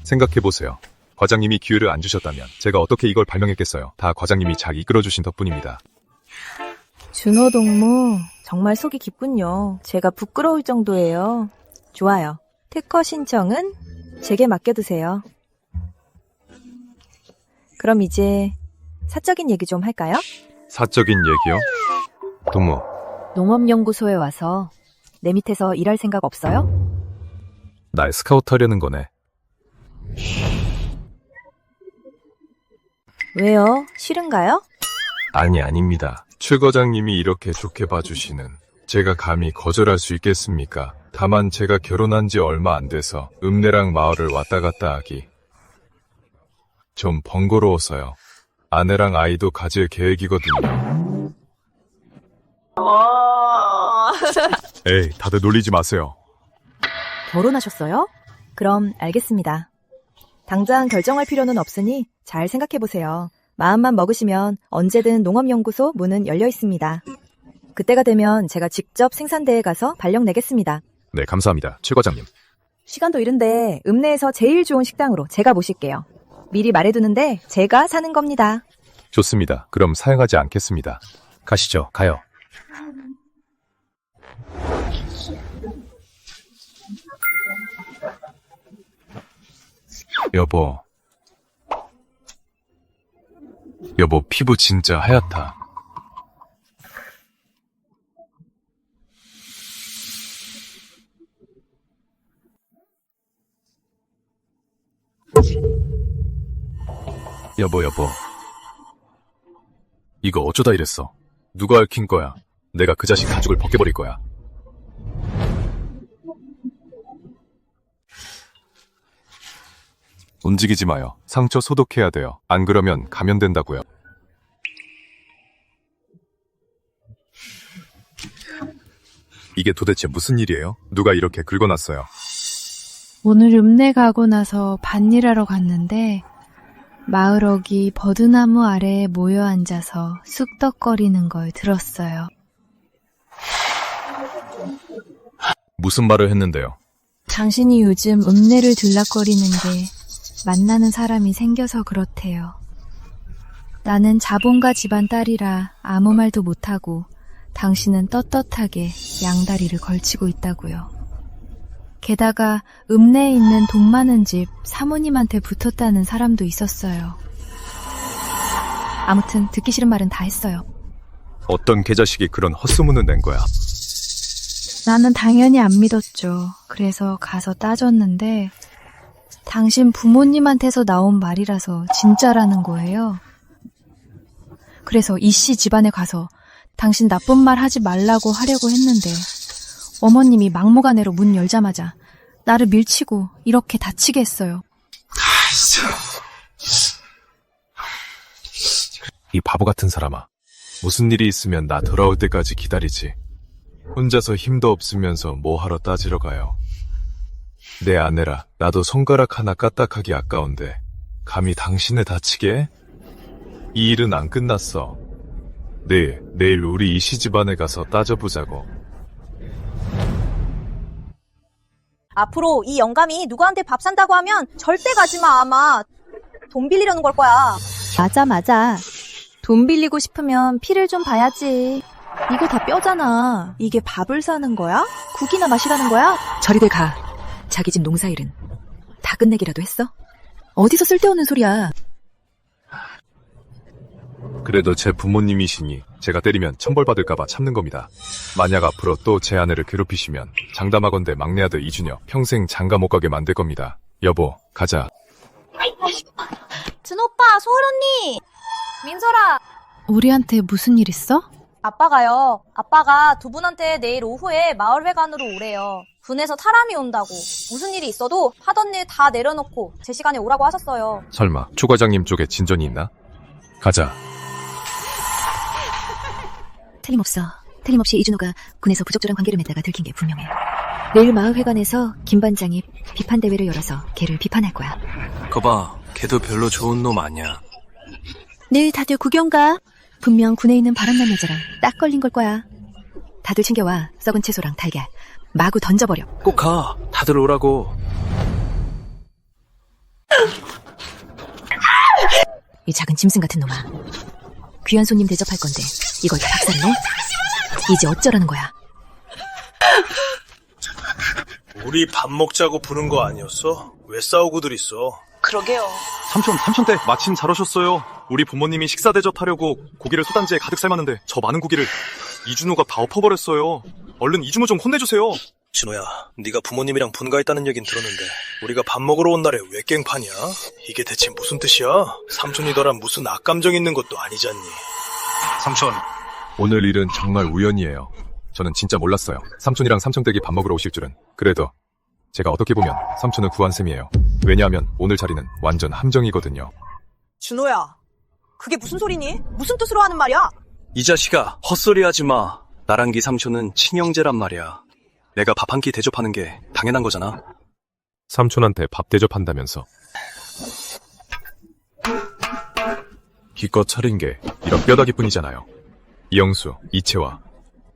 생각해보세요. 과장님이 기회를 안 주셨다면 제가 어떻게 이걸 발명했겠어요. 다 과장님이 잘 이끌어주신 덕분입니다. 준호 동무, 정말 속이 깊군요. 제가 부끄러울 정도예요. 좋아요. 특허 신청은 제게 맡겨두세요. 그럼 이제 사적인 얘기 좀 할까요? 사적인 얘기요? 동무, 농업연구소에 와서 내 밑에서 일할 생각 없어요? 날 스카우트 하려는 거네. 왜요? 싫은가요? 아닙니다. 최 과장님이 이렇게 좋게 봐주시는 제가 감히 거절할 수 있겠습니까? 다만 제가 결혼한 지 얼마 안 돼서 읍내랑 마을을 왔다 갔다 하기 좀 번거로워서요. 아내랑 아이도 가질 계획이거든요. 에이, 다들 놀리지 마세요. 결혼하셨어요? 그럼 알겠습니다. 당장 결정할 필요는 없으니 잘 생각해보세요. 마음만 먹으시면 언제든 농업연구소 문은 열려 있습니다. 그때가 되면 제가 직접 생산대에 가서 발령 내겠습니다. 네, 감사합니다. 최 과장님. 시간도 이른데 읍내에서 제일 좋은 식당으로 제가 모실게요. 미리 말해두는데 제가 사는 겁니다. 좋습니다. 그럼 사양하지 않겠습니다. 가시죠. 가요. 여보, 피부 진짜 하얗다. 여보. 이거 어쩌다 이랬어? 누가 얽힌 거야? 내가 그 자식 가죽을 벗겨버릴 거야. 움직이지 마요. 상처 소독해야 돼요. 안 그러면 감염된다고요. 이게 도대체 무슨 일이에요? 누가 이렇게 긁어놨어요? 오늘 읍내 가고 나서 밭일하러 갔는데 마을 어기 버드나무 아래에 모여 앉아서 쑥덕거리는 걸 들었어요. 무슨 말을 했는데요? 당신이 요즘 읍내를 들락거리는 게 만나는 사람이 생겨서 그렇대요. 나는 자본가 집안 딸이라 아무 말도 못하고 당신은 떳떳하게 양다리를 걸치고 있다고요. 게다가 읍내에 있는 돈 많은 집 사모님한테 붙었다는 사람도 있었어요. 아무튼 듣기 싫은 말은 다 했어요. 어떤 개자식이 그런 헛소문을 낸 거야? 나는 당연히 안 믿었죠. 그래서 가서 따졌는데 당신 부모님한테서 나온 말이라서 진짜라는 거예요. 그래서 이씨 집안에 가서 당신 나쁜 말 하지 말라고 하려고 했는데 어머님이 막무가내로 문 열자마자 나를 밀치고 이렇게 다치게 했어요. 이 바보 같은 사람아. 무슨 일이 있으면 나 돌아올 때까지 기다리지. 혼자서 힘도 없으면서 뭐 하러 따지러 가요. 내 아내라 나도 손가락 하나 까딱하기 아까운데 감히 당신을 다치게 해? 이 일은 안 끝났어. 내일 우리 이씨 집안에 가서 따져보자고. 앞으로 이 영감이 누구한테 밥 산다고 하면 절대 가지마. 아마 돈 빌리려는 걸 거야. 맞아. 돈 빌리고 싶으면 피를 좀 봐야지. 이거 다 뼈잖아. 이게 밥을 사는 거야? 국이나 마시라는 거야? 저리들 가. 자기 집 농사일은 다 끝내기라도 했어? 어디서 쓸데없는 소리야. 그래도 제 부모님이시니 제가 때리면 천벌받을까봐 참는 겁니다. 만약 앞으로 또 제 아내를 괴롭히시면 장담하건대 막내 아들 이준혁 평생 장가 못 가게 만들 겁니다. 여보, 가자. 준 오빠, 소울 언니, 민설아. 우리한테 무슨 일 있어? 아빠가요. 아빠가 두 분한테 내일 오후에 마을회관으로 오래요. 군에서 사람이 온다고. 무슨 일이 있어도 하던 일 다 내려놓고 제 시간에 오라고 하셨어요. 설마 초 과장님 쪽에 진전이 있나? 가자. 틀림없이 이준호가 군에서 부적절한 관계를 맺다가 들킨 게 분명해. 내일 마을회관에서 김 반장이 비판 대회를 열어서 걔를 비판할 거야. 거봐, 걔도 별로 좋은 놈 아니야. 내일 다들 구경 가. 분명 군에 있는 바람난 여자랑 딱 걸린 걸 거야. 다들 챙겨와. 썩은 채소랑 달걀. 마구 던져버려. 꼭 가. 다들 오라고. 이 작은 짐승 같은 놈아. 귀한 손님 대접할 건데 이걸 다 박살을 내? 이제 어쩌라는 거야? 우리 밥 먹자고 부른 거 아니었어? 왜 싸우고들 있어? 그러게요. 삼촌 때 마침 잘 오셨어요. 우리 부모님이 식사 대접하려고 고기를 소단지에 가득 삶았는데 저 많은 고기를 이준호가 다 엎어버렸어요. 얼른 이준호 좀 혼내주세요. 준호야, 네가 부모님이랑 분가했다는 얘긴 들었는데 우리가 밥 먹으러 온 날에 왜 깽판이야? 이게 대체 무슨 뜻이야? 삼촌이더란 무슨 악감정 있는 것도 아니잖니. 삼촌. 오늘 일은 정말 우연이에요. 저는 진짜 몰랐어요. 삼촌이랑 삼촌댁이 밥 먹으러 오실 줄은. 그래도 제가 어떻게 보면 삼촌은 구한 셈이에요. 왜냐하면 오늘 자리는 완전 함정이거든요. 준호야, 그게 무슨 소리니? 무슨 뜻으로 하는 말이야? 이 자식아, 헛소리 하지 마. 나랑 네 삼촌은 친형제란 말이야. 내가 밥 한 끼 대접하는 게 당연한 거잖아. 삼촌한테 밥 대접한다면서. 기껏 차린 게 이런 뼈다귀뿐이잖아요. 이영수, 이채화.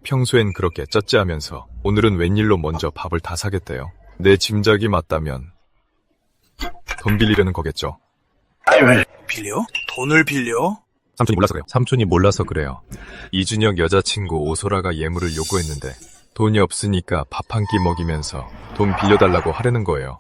평소엔 그렇게 쩌찌하면서 오늘은 웬일로 먼저 밥을 다 사겠대요. 내 짐작이 맞다면 돈 빌리려는 거겠죠. 빌려? 돈을 빌려? 삼촌이 몰라서 그래요. 삼촌이 몰라서 그래요. 이준혁 여자친구 오소라가 예물을 요구했는데 돈이 없으니까 밥 한 끼 먹이면서 돈 빌려달라고 하려는 거예요.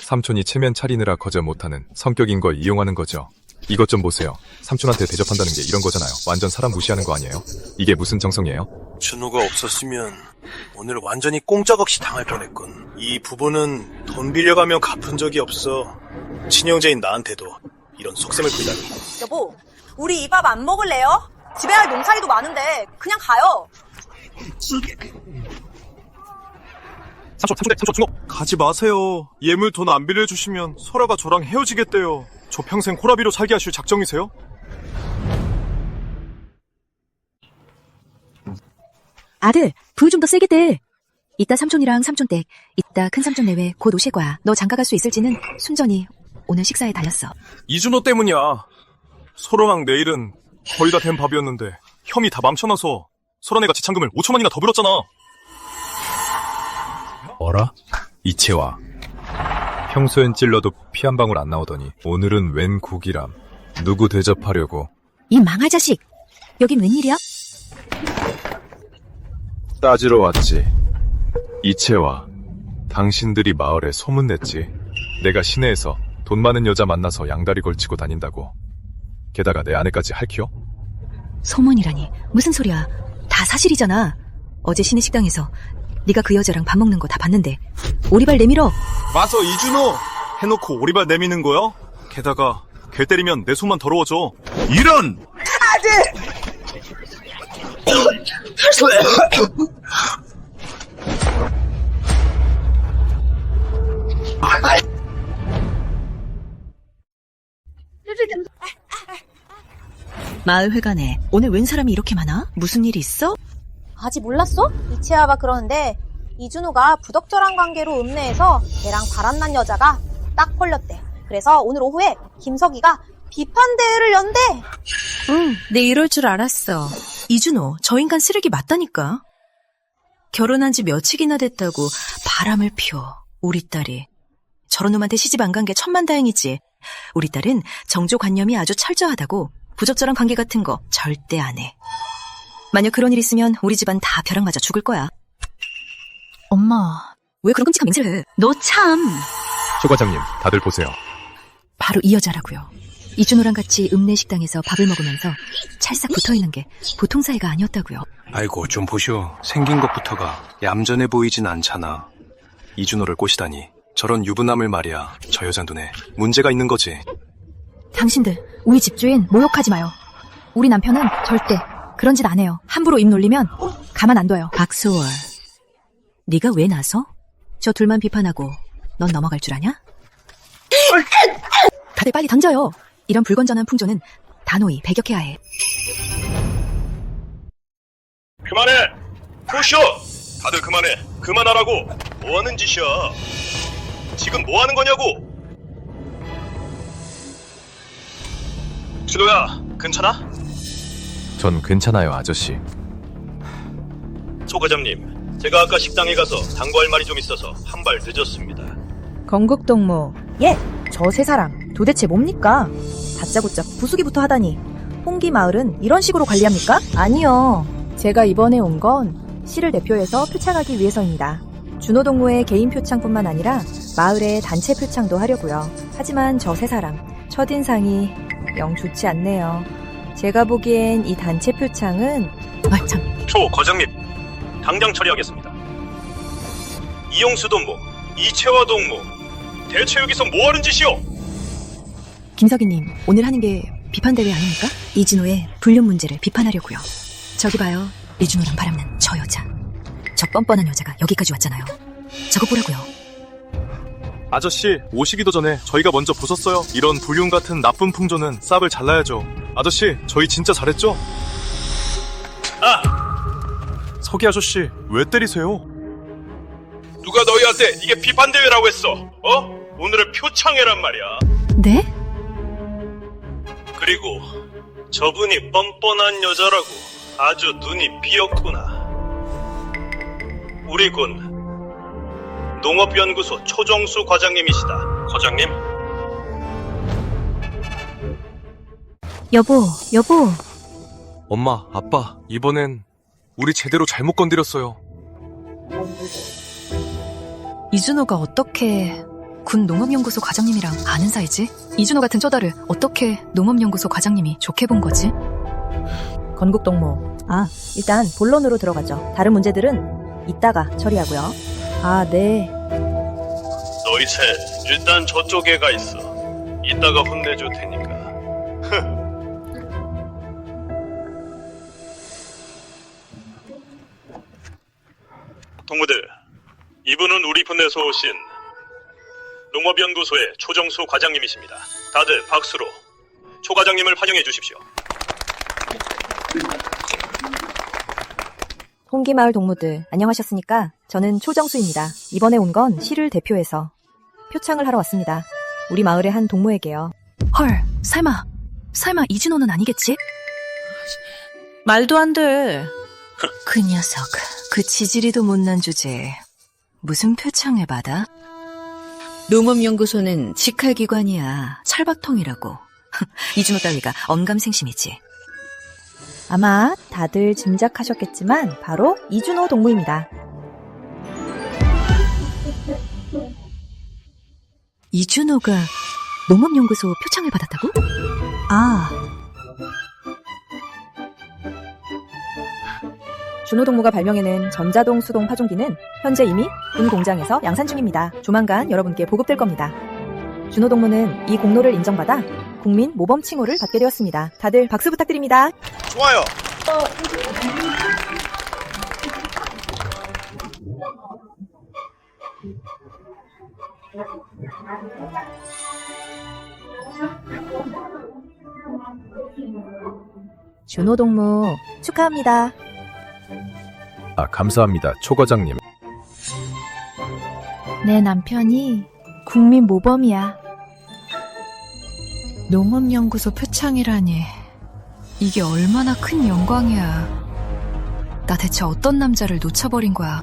삼촌이 체면 차리느라 거절 못하는 성격인 걸 이용하는 거죠. 이것 좀 보세요. 삼촌한테 대접한다는 게 이런 거잖아요. 완전 사람 무시하는 거 아니에요? 이게 무슨 정성이에요? 준호가 없었으면 오늘 완전히 꼼짝없이 당할 뻔했군. 이 부부는 돈 빌려가며 갚은 적이 없어. 친형제인 나한테도 이런 속셈을 부리다니. 여보, 우리 이 밥 안 먹을래요? 집에 할 농사일도 많은데 그냥 가요. 삼촌, 준호! 가지 마세요. 예물 돈 안 빌려주시면 소라가 저랑 헤어지겠대요. 저 평생 호라비로 살게 하실 작정이세요? 아들, 불 좀 더 세게 떼. 이따 삼촌이랑 삼촌댁, 이따 큰삼촌 내외 곧 오실 거야. 너 장가 갈 수 있을지는 순전히 오늘 식사에 달렸어. 이준호 때문이야. 소라랑 내일은 거의 다 된 밥이었는데 형이 다 맘쳐놔서 소라네가 지참금을 5천만이나 더 빌었잖아. 어라? 이채화. 평소엔 찔러도 피 한 방울 안 나오더니 오늘은 웬 국이람. 누구 대접하려고. 이 망할 자식! 여긴 웬일이야? 따지러 왔지. 이채화. 당신들이 마을에 소문냈지. 내가 시내에서 돈 많은 여자 만나서 양다리 걸치고 다닌다고. 게다가 내 아내까지 할키워? 소문이라니. 무슨 소리야. 다 사실이잖아. 어제 시내 식당에서 네가 그 여자랑 밥 먹는 거 다 봤는데 오리발 내밀어. 맞아, 이준호. 해놓고 오리발 내미는 거야? 게다가 걔 때리면 내 손만 더러워져. 이런! 아들! 마을회관에 오늘 웬 사람이 이렇게 많아? 무슨 일이 있어? 아직 몰랐어? 이채아가 그러는데 이준호가 부적절한 관계로 읍내에서 걔랑 바람난 여자가 딱 걸렸대. 그래서 오늘 오후에 김석이가 비판 대회를 연대. 응, 내 이럴 줄 알았어. 이준호, 저 인간 쓰레기 맞다니까. 결혼한 지 며칠이나 됐다고 바람을 피워. 우리 딸이. 저런 놈한테 시집 안 간 게 천만다행이지. 우리 딸은 정조관념이 아주 철저하다고 부적절한 관계 같은 거 절대 안 해. 만약 그런 일 있으면 우리 집안 다 벼락 맞아 죽을 거야. 엄마, 왜 그런 끔찍한 맹세를 해? 너 참. 조 과장님, 다들 보세요. 바로 이 여자라고요. 이준호랑 같이 읍내 식당에서 밥을 먹으면서 찰싹 붙어있는 게 보통 사이가 아니었다고요. 아이고, 좀 보쇼. 생긴 것부터가 얌전해 보이진 않잖아. 이준호를 꼬시다니. 저런 유부남을 말이야. 저 여자 눈에 문제가 있는 거지. 당신들, 우리 집주인 모욕하지 마요. 우리 남편은 절대 그런 짓 안 해요. 함부로 입 놀리면 가만 안 둬요. 박소월, 네가 왜 나서? 저 둘만 비판하고 넌 넘어갈 줄 아냐? 다들 빨리 던져요. 이런 불건전한 풍조는 단호히 배격해야 해. 그만해! 푸쇼! 다들 그만해! 그만하라고! 뭐하는 짓이야? 지금 뭐하는 거냐고! 준호야, 괜찮아? 전 괜찮아요, 아저씨. 조 과장님, 제가 아까 식당에 가서 당구할 말이 좀 있어서 한 발 늦었습니다. 건국동무. 예, 저 세 사람 도대체 뭡니까? 다짜고짜 부수기부터 하다니. 홍기 마을은 이런 식으로 관리합니까? 아니요. 제가 이번에 온 건 시를 대표해서 표창하기 위해서입니다. 준호 동무의 개인 표창뿐만 아니라 마을의 단체 표창도 하려고요. 하지만 저 세 사람 첫인상이 영 좋지 않네요. 제가 보기엔 이 단체 표창은 조 과장님, 당장 처리하겠습니다. 이용수 동무, 이채화 동무, 대체 여기서 뭐하는 짓이오? 김석희님, 오늘 하는 게 비판대회 아닙니까? 이준호의 불륜 문제를 비판하려고요. 저기 봐요. 이준호랑 바람난 저 여자. 저 뻔뻔한 여자가 여기까지 왔잖아요. 저거 보라고요. 아저씨, 오시기도 전에 저희가 먼저 부쉈어요. 이런 불륜 같은 나쁜 풍조는 쌉을 잘라야죠. 아저씨, 저희 진짜 잘했죠? 석희 아저씨, 왜 때리세요? 누가 너희한테 이게 비판대회라고 했어? 오늘은 표창회란 말이야. 네? 그리고 저분이 뻔뻔한 여자라고 아주 눈이 삐었구나. 우리 군 농업연구소 초정수 과장님이시다. 과장님? 여보. 엄마, 아빠, 이번엔 우리 제대로 잘못 건드렸어요. 이준호가 어떻게 군 농업연구소 과장님이랑 아는 사이지? 이준호 같은 쪼다를 어떻게 농업연구소 과장님이 좋게 본 거지? 건국동무. 일단 본론으로 들어가죠. 다른 문제들은 이따가 처리하고요. 네. 너희 셋 일단 저쪽에 가 있어. 이따가 혼내줄 테니까. 동무들, 이분은 우리 분에서 오신 농업연구소의 초정수 과장님이십니다. 다들 박수로 초 과장님을 환영해 주십시오. 홍기마을 동무들 안녕하셨습니까? 저는 초정수입니다. 이번에 온 건 시를 대표해서 표창을 하러 왔습니다. 우리 마을의 한 동무에게요. 헐, 설마 이준호는 아니겠지? 말도 안 돼. 그 녀석, 그 지지리도 못난 주제에 무슨 표창을 받아? 농업연구소는 직할기관이야. 찰박통이라고. 이준호 따위가 언감생심이지. 아마 다들 짐작하셨겠지만 바로 이준호 동무입니다. 이준호가 농업연구소 표창을 받았다고? 준호 동무가 발명해낸 전자동 수동 파종기는 현재 이미 군 공장에서 양산 중입니다. 조만간 여러분께 보급될 겁니다. 준호 동무는 이 공로를 인정받아 국민 모범 칭호를 받게 되었습니다. 다들 박수 부탁드립니다. 좋아요. 준호 동무 축하합니다. 감사합니다, 초 과장님. 내 남편이 국민 모범이야. 농업연구소 표창이라니. 이게 얼마나 큰 영광이야. 나 대체 어떤 남자를 놓쳐버린 거야.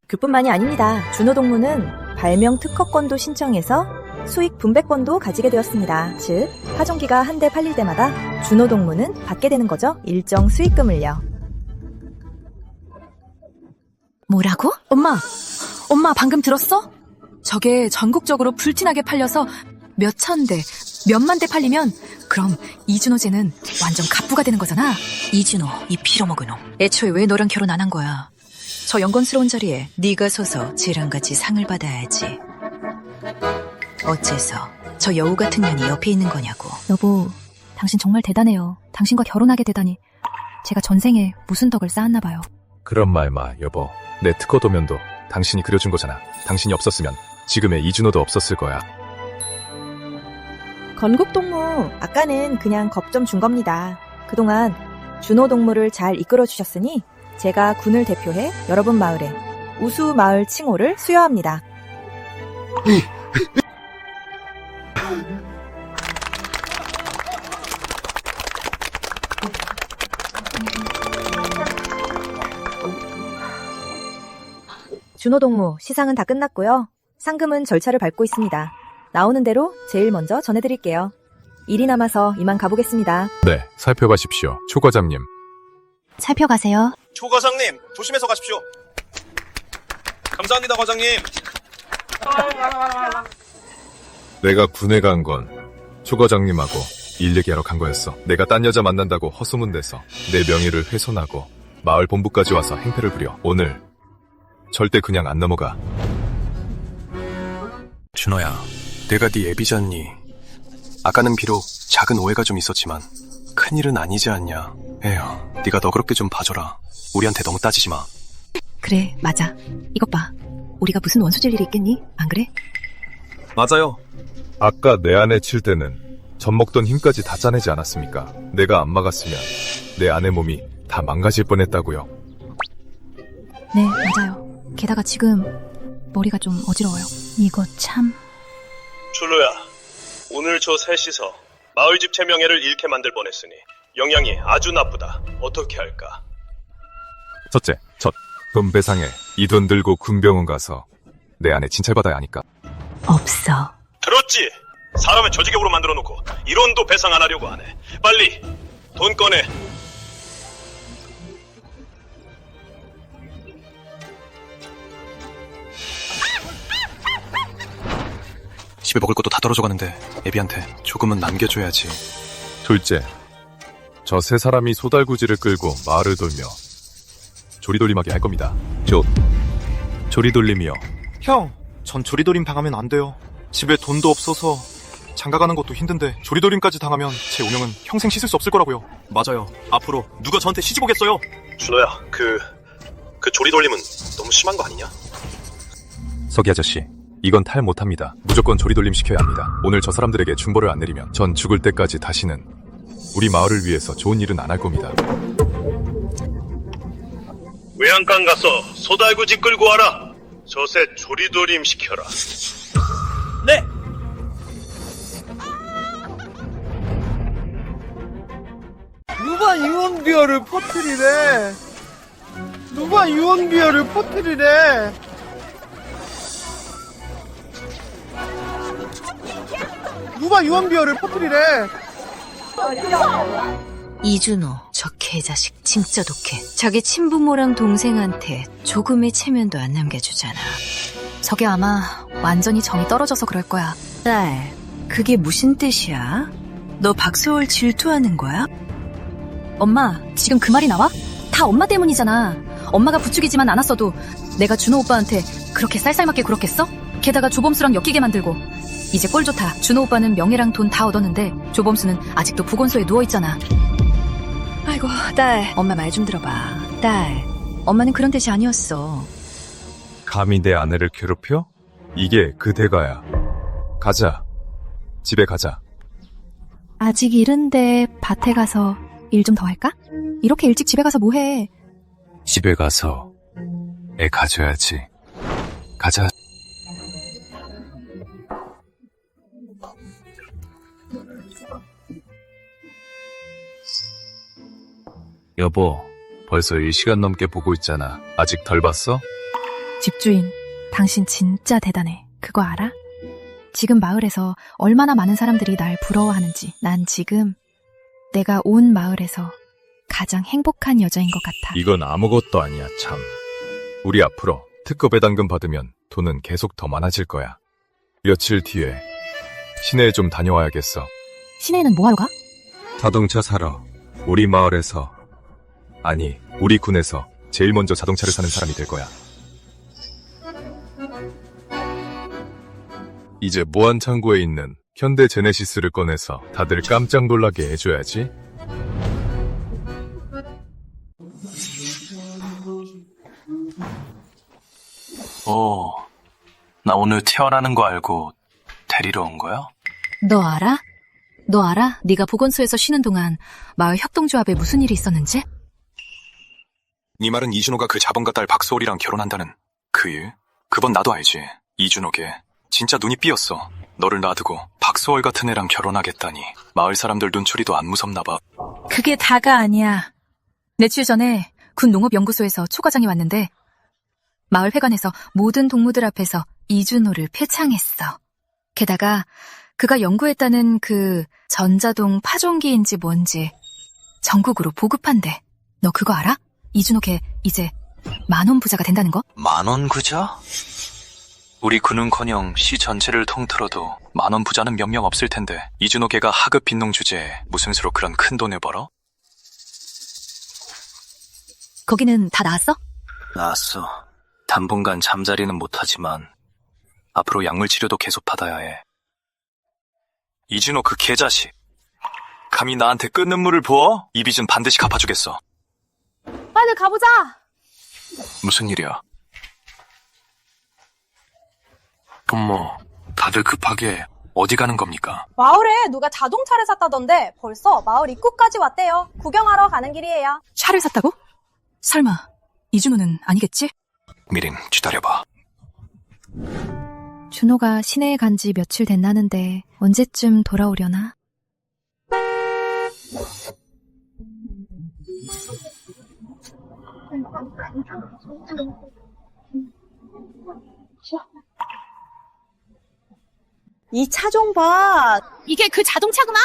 그뿐만이 아닙니다. 준호 동무는 발명 특허권도 신청해서 수익 분배권도 가지게 되었습니다. 즉, 파종기가 한 대 팔릴 때마다 준호 동무는 받게 되는 거죠. 일정 수익금을요. 뭐라고? 엄마 방금 들었어? 저게 전국적으로 불티나게 팔려서 몇천 대, 몇만 대 팔리면 그럼 이준호제는 완전 갑부가 되는 거잖아. 이준호, 이 빌어먹은 놈. 애초에 왜 너랑 결혼 안 한 거야? 저 영광스러운 자리에 네가 서서 쟤랑 같이 상을 받아야지. 어째서 저 여우 같은 년이 옆에 있는 거냐고. 여보, 당신 정말 대단해요. 당신과 결혼하게 되다니. 제가 전생에 무슨 덕을 쌓았나 봐요. 그런 말 마, 여보. 내 특허 도면도 당신이 그려준 거잖아. 당신이 없었으면 지금의 이준호도 없었을 거야. 건국동무, 아까는 그냥 겁 좀 준 겁니다. 그동안 준호 동무를 잘 이끌어 주셨으니 제가 군을 대표해 여러분 마을에 우수 마을 칭호를 수여합니다. 준호 동무, 시상은 다 끝났고요. 상금은 절차를 밟고 있습니다. 나오는 대로 제일 먼저 전해드릴게요. 일이 남아서 이만 가보겠습니다. 네, 살펴가십시오, 초 과장님. 살펴가세요. 초 과장님, 조심해서 가십시오. 감사합니다, 과장님. 내가 군에 간 건 초 과장님하고 일 얘기하러 간 거였어. 내가 딴 여자 만난다고 허소문내서 내 명예를 훼손하고 마을 본부까지 와서 행패를 부려. 오늘 절대 그냥 안 넘어가. 준호야, 내가 네 애비잖니. 아까는 비록 작은 오해가 좀 있었지만 큰일은 아니지 않냐. 에휴, 네가 너그럽게 좀 봐줘라. 우리한테 너무 따지지 마. 그래, 맞아. 이것 봐. 우리가 무슨 원수질 일이 있겠니? 안 그래? 맞아요. 아까 내 안에 칠 때는 젖 먹던 힘까지 다 짜내지 않았습니까? 내가 안 막았으면 내 아내 몸이 다 망가질 뻔했다고요. 네, 맞아요. 게다가 지금 머리가 좀 어지러워요. 이거 참... 준호야, 오늘 저 셋이서 마을 집체 명예를 잃게 만들 뻔했으니 영향이 아주 나쁘다. 어떻게 할까? 첫째, 돈배상에 이 돈 들고 군병원 가서 내 아내 진찰받아야 하니까. 없어. 들었지? 사람을 저지격으로 만들어놓고 1원도 배상 안 하려고 하네. 빨리 돈 꺼내. 집에 먹을 것도 다 떨어져 가는데 애비한테 조금은 남겨줘야지. 둘째, 저 세 사람이 소달구지를 끌고 마을을 돌며 조리돌림하게 할 겁니다. 조리돌림이요. 형, 전 조리돌림 당하면 안 돼요. 집에 돈도 없어서 장가가는 것도 힘든데 조리돌림까지 당하면 제 운명은 평생 씻을 수 없을 거라고요. 맞아요. 앞으로 누가 저한테 시집 오겠어요? 준호야, 그 조리돌림은 너무 심한 거 아니냐? 서기 아저씨, 이건 탈 못합니다. 무조건 조리돌림 시켜야 합니다. 오늘 저 사람들에게 중벌을 안 내리면 전 죽을 때까지 다시는 우리 마을을 위해서 좋은 일은 안 할 겁니다. 외양간 가서 소달구지 끌고 와라. 저새 조리돌림 시켜라. 네. 누가 유언비어를 퍼뜨리래? 누가 유언비어를 퍼뜨리래? 누가 유언비어를 퍼뜨리래? 이준호, 저 개자식 진짜 독해. 자기 친부모랑 동생한테 조금의 체면도 안 남겨주잖아. 저게 아마 완전히 정이 떨어져서 그럴 거야. 딸, 그게 무슨 뜻이야? 너 박소월 질투하는 거야? 엄마, 지금 그 말이 나와? 다 엄마 때문이잖아. 엄마가 부추기지만 않았어도 내가 준호 오빠한테 그렇게 쌀쌀맞게 굴었겠어? 게다가 조범수랑 엮이게 만들고. 이제 꼴 좋다. 준호 오빠는 명예랑 돈 다 얻었는데 조범수는 아직도 보건소에 누워있잖아. 아이고, 딸. 엄마 말 좀 들어봐. 딸, 엄마는 그런 뜻이 아니었어. 감히 내 아내를 괴롭혀? 이게 그 대가야. 가자. 집에 가자. 아직 이른데 밭에 가서 일 좀 더 할까? 이렇게 일찍 집에 가서 뭐해? 집에 가서 애 가져야지. 가자. 여보, 벌써 1시간 넘게 보고 있잖아. 아직 덜 봤어? 집주인, 당신 진짜 대단해. 그거 알아? 지금 마을에서 얼마나 많은 사람들이 날 부러워하는지. 난 지금 내가 온 마을에서 가장 행복한 여자인 것 같아. 이건 아무것도 아니야, 참. 우리 앞으로 특급 배당금 받으면 돈은 계속 더 많아질 거야. 며칠 뒤에 시내에 좀 다녀와야겠어. 시내에는 뭐하러 가? 자동차 사러. 우리 마을에서, 아니, 우리 군에서 제일 먼저 자동차를 사는 사람이 될 거야. 이제 무한 창고에 있는 현대 제네시스를 꺼내서 다들 깜짝 놀라게 해줘야지. 나 오늘 태어나는 거 알고 데리러 온 거야? 너 알아? 너 알아? 네가 보건소에서 쉬는 동안 마을 협동조합에 무슨 일이 있었는지? 네 말은 이준호가 그 자본가 딸 박소월이랑 결혼한다는 그 일? 그건 나도 알지. 이준호게 진짜 눈이 삐었어. 너를 놔두고 박소월 같은 애랑 결혼하겠다니. 마을 사람들 눈초리도 안 무섭나 봐. 그게 다가 아니야. 며칠 전에 군 농업연구소에서 초과장이 왔는데 마을 회관에서 모든 동무들 앞에서 이준호를 표창했어. 게다가 그가 연구했다는 그 전자동 파종기인지 뭔지 전국으로 보급한대. 너 그거 알아? 이준호 걔 이제 만원 부자가 된다는 거? 만원 부자? 우리 군은커녕 시 전체를 통틀어도 만원 부자는 몇 명 없을 텐데 이준호 걔가 하급 빈농 주제에 무슨 수로 그런 큰 돈을 벌어? 거기는 다 나았어? 나았어. 당분간 잠자리는 못하지만 앞으로 약물 치료도 계속 받아야 해. 이준호 그 개자식. 감히 나한테 끓는 물을 부어? 이 빚은 반드시 갚아주겠어. 빨리 가보자. 무슨 일이야? 뭐 다들 급하게 어디 가는 겁니까? 마을에 누가 자동차를 샀다던데 벌써 마을 입구까지 왔대요. 구경하러 가는 길이에요. 차를 샀다고? 설마 이준호는 아니겠지? 미림 기다려봐. 준호가 시내에 간 지 며칠 됐나는데 언제쯤 돌아오려나? 이 차 좀 봐. 이게 그 자동차구나!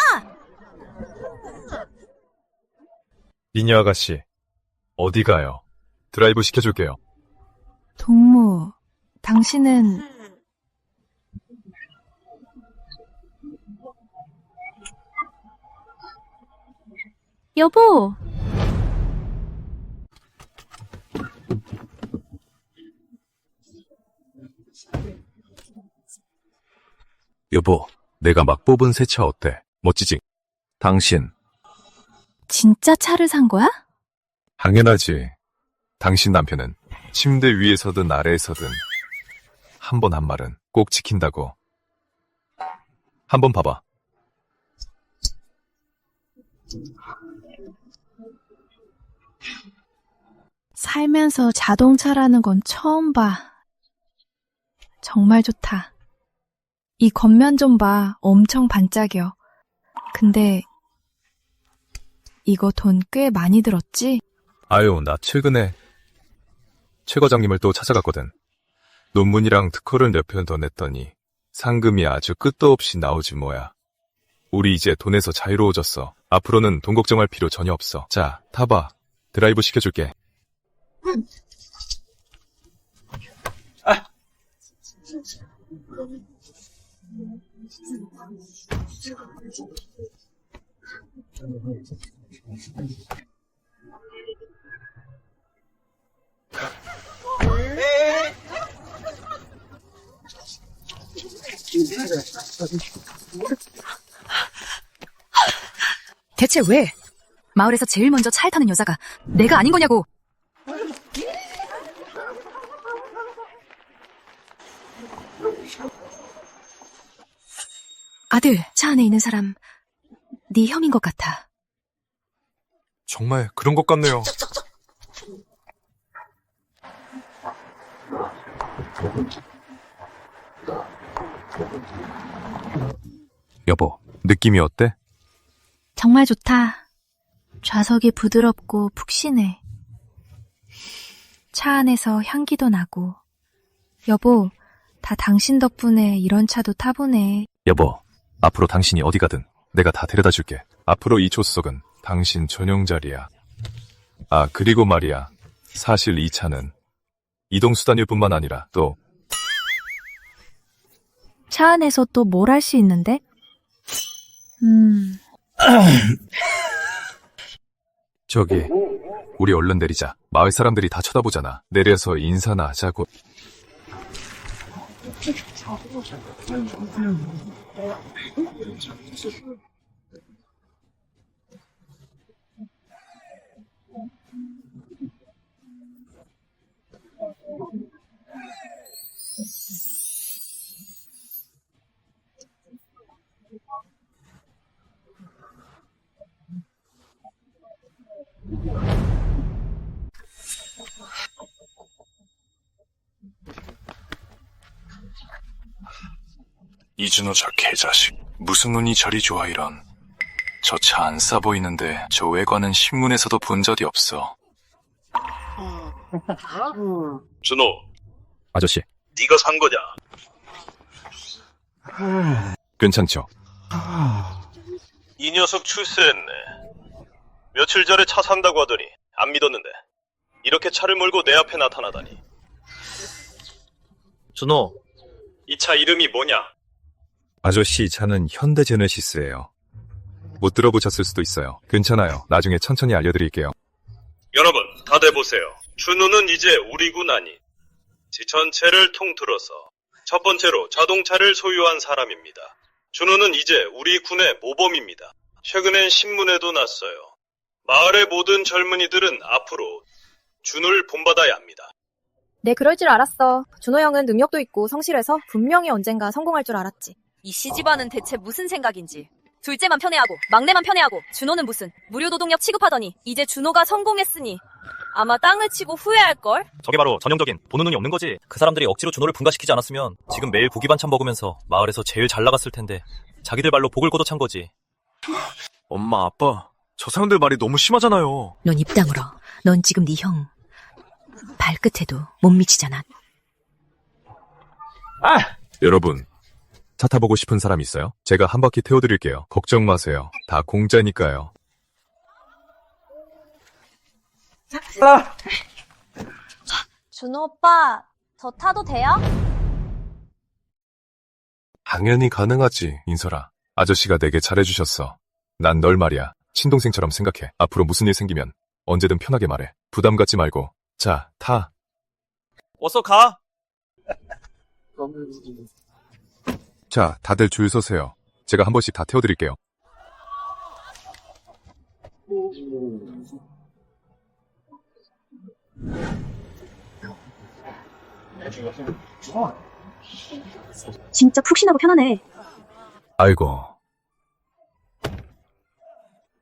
미녀 아가씨, 어디 가요? 드라이브 시켜줄게요. 동무, 당신은... 여보! 여보, 내가 막 뽑은 새 차 어때? 멋지지? 당신. 진짜 차를 산 거야? 당연하지. 당신 남편은 침대 위에서든 아래에서든 한 번 한 말은 꼭 지킨다고. 한번 봐봐. 살면서 자동차라는 건 처음 봐. 정말 좋다. 이 겉면 좀 봐. 엄청 반짝여. 근데 이거 돈 꽤 많이 들었지? 아유, 나 최근에 최 과장님을 또 찾아갔거든. 논문이랑 특허를 몇 편 더 냈더니 상금이 아주 끝도 없이 나오지 뭐야. 우리 이제 돈에서 자유로워졌어. 앞으로는 돈 걱정할 필요 전혀 없어. 자, 타봐. 드라이브 시켜줄게. 대체 왜? 마을에서 제일 먼저 차를 타는 여자가 내가 아닌 거냐고! 아들, 차 안에 있는 사람 네 형인 것 같아. 정말 그런 것 같네요. 여보, 느낌이 어때? 정말 좋다. 좌석이 부드럽고 푹신해. 차 안에서 향기도 나고. 여보, 다 당신 덕분에 이런 차도 타보네. 여보, 앞으로 당신이 어디 가든 내가 다 데려다 줄게. 앞으로 이 조수석은 당신 전용 자리야. 아, 그리고 말이야. 사실 이 차는 이동수단일 뿐만 아니라 또 차 안에서 또 뭘 할 수 있는데? 저기, 우리 얼른 내리자. 마을 사람들이 다 쳐다보잖아. 내려서 인사나 하자고. 이준호 저 개자식. 무슨 눈이 저리 좋아 이런. 저 차 안 싸 보이는데 저 외관은 신문에서도 본 적이 없어. 준호, 아저씨, 네가 산 거냐? 괜찮죠? 이 녀석 출세했네. 며칠 전에 차 산다고 하더니 안 믿었는데 이렇게 차를 몰고 내 앞에 나타나다니. 준호, 이 차 이름이 뭐냐? 아저씨 차는 현대제네시스예요. 못 들어보셨을 수도 있어요. 괜찮아요. 나중에 천천히 알려드릴게요. 여러분, 다들 보세요. 준호는 이제 우리군 아니. 전체를 통틀어서 첫 번째로 자동차를 소유한 사람입니다. 준호는 이제 우리 군의 모범입니다. 최근엔 신문에도 났어요. 마을의 모든 젊은이들은 앞으로 준호를 본받아야 합니다. 네, 그럴 줄 알았어. 준호 형은 능력도 있고 성실해서 분명히 언젠가 성공할 줄 알았지. 이 시집안은 대체 무슨 생각인지. 둘째만 편애하고 막내만 편애하고 준호는 무슨 무료노동력 취급하더니 이제 준호가 성공했으니 아마 땅을 치고 후회할걸? 저게 바로 전형적인 보는 눈이 없는 거지. 그 사람들이 억지로 준호를 분가시키지 않았으면 지금 매일 고기 반찬 먹으면서 마을에서 제일 잘 나갔을 텐데 자기들 발로 복을 걷어찬 거지. 엄마, 아빠, 저 사람들 말이 너무 심하잖아요. 넌 입 다물어. 넌 지금 네 형 발끝에도 못 미치잖아. 여러분, 차 타보고 싶은 사람 있어요? 제가 한 바퀴 태워드릴게요. 걱정 마세요. 다 공짜니까요. 준호 오빠, 저 타도 돼요? 당연히 가능하지, 인설아. 아저씨가 내게 잘해주셨어. 난 널 말이야, 친동생처럼 생각해. 앞으로 무슨 일 생기면 언제든 편하게 말해. 부담 갖지 말고. 자, 타. 어서 가. 자, 다들 줄 서세요. 제가 한 번씩 다 태워드릴게요. 진짜 푹신하고 편하네. 아이고.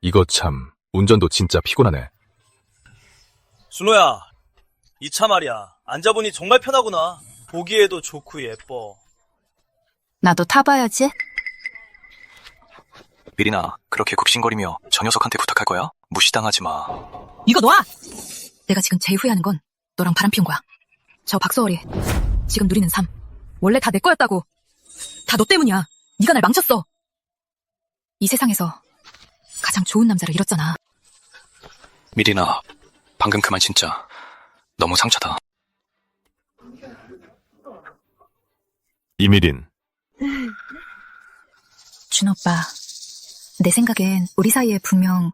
이거 참, 운전도 진짜 피곤하네. 준호야, 이 차 말이야. 앉아보니 정말 편하구나. 보기에도 좋고 예뻐. 나도 타봐야지. 미리나, 그렇게 굽신거리며 저 녀석한테 부탁할 거야? 무시당하지 마. 이거 놔! 내가 지금 제일 후회하는 건 너랑 바람 피운 거야. 저 박서월이 지금 누리는 삶 원래 다 내 거였다고. 다 너 때문이야. 네가 날 망쳤어. 이 세상에서 가장 좋은 남자를 잃었잖아. 미리나, 방금 그 말 진짜 너무 상처다. 이미린. 준 오빠, 내 생각엔 우리 사이에 분명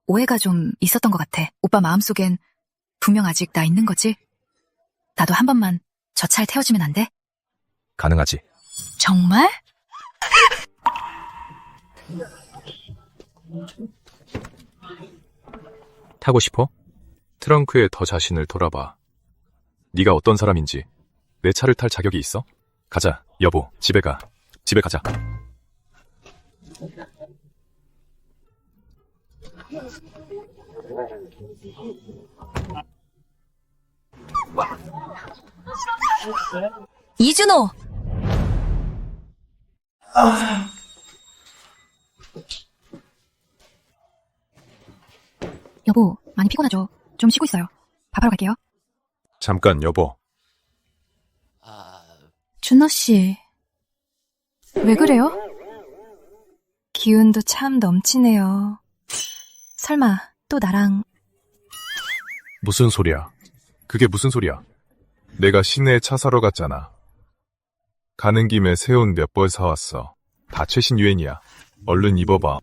오해가 좀 있었던 것 같아. 오빠 마음속엔 분명 아직 나 있는 거지? 나도 한 번만 저 차에 태워주면 안 돼? 가능하지. 정말? 타고 싶어? 트렁크에 더 자신을 돌아봐. 네가 어떤 사람인지. 내 차를 탈 자격이 있어? 가자, 여보. 집에 가. 집에 가자. 이준호! 여보, 많이 피곤하죠? 좀 쉬고 있어요. 밥하러 갈게요. 잠깐, 여보. 준호씨, 왜 그래요? 기운도 참 넘치네요. 설마 또 나랑... 무슨 소리야? 그게 무슨 소리야? 내가 시내에 차 사러 갔잖아. 가는 김에 새 옷 몇 벌 사왔어. 다 최신 유행이야. 얼른 입어봐.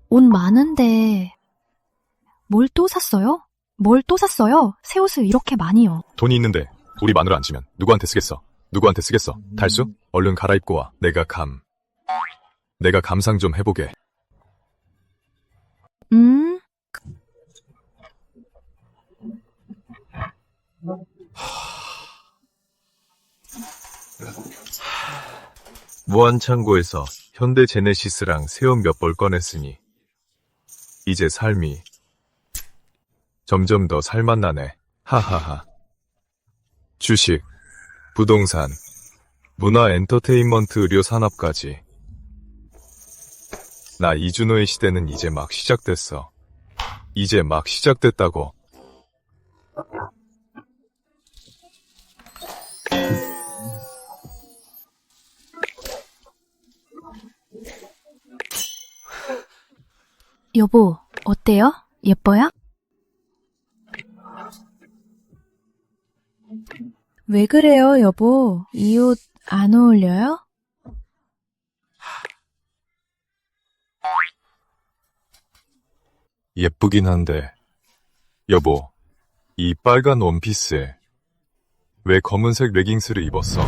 옷 많은데 뭘 또 샀어요? 뭘 또 샀어요? 새 옷을 이렇게 많이요. 돈이 있는데 우리 마누라 안 치면 누구한테 쓰겠어? 누구한테 쓰겠어? 달수? 얼른 갈아입고 와. 내가 감상 좀 해보게. 무한창고에서 현대 제네시스랑 새 옷 몇 벌 꺼냈으니 이제 삶이 점점 더 살맛나네. 하하하. 주식, 부동산, 문화 엔터테인먼트 의료 산업까지. 나 이준호의 시대는 이제 막 시작됐어. 이제 막 시작됐다고. 여보, 어때요? 예뻐요? 왜 그래요, 여보? 이 옷 안 어울려요? 예쁘긴 한데, 여보, 이 빨간 원피스에 왜 검은색 레깅스를 입었어?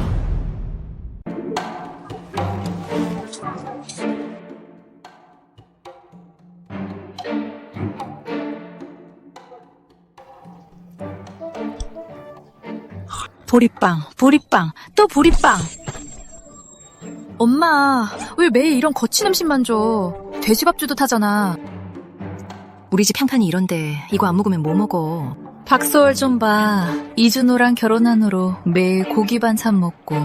보리빵, 보리빵, 또 보리빵. 엄마, 왜 매일 이런 거친 음식만 줘? 돼지밥 주듯 하잖아. 우리 집 평판이 이런데 이거 안 먹으면 뭐 먹어? 박소월 좀 봐. 이준호랑 결혼한 후로 매일 고기 반찬 먹고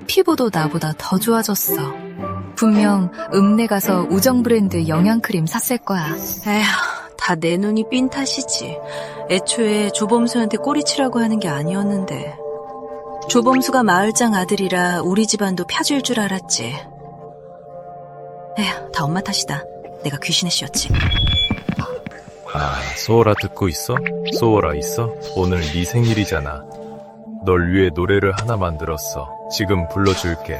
피부도 나보다 더 좋아졌어. 분명 읍내 가서 우정 브랜드 영양크림 샀을 거야. 에휴, 다 내 눈이 삔 탓이지. 애초에 조범수한테 꼬리치라고 하는 게 아니었는데. 조범수가 마을장 아들이라 우리 집안도 펴줄 줄 알았지. 에휴, 다 엄마 탓이다. 내가 귀신의 씨였지. 아, 소월아 듣고 있어? 소월아 있어? 오늘 네 생일이잖아. 널 위해 노래를 하나 만들었어. 지금 불러줄게.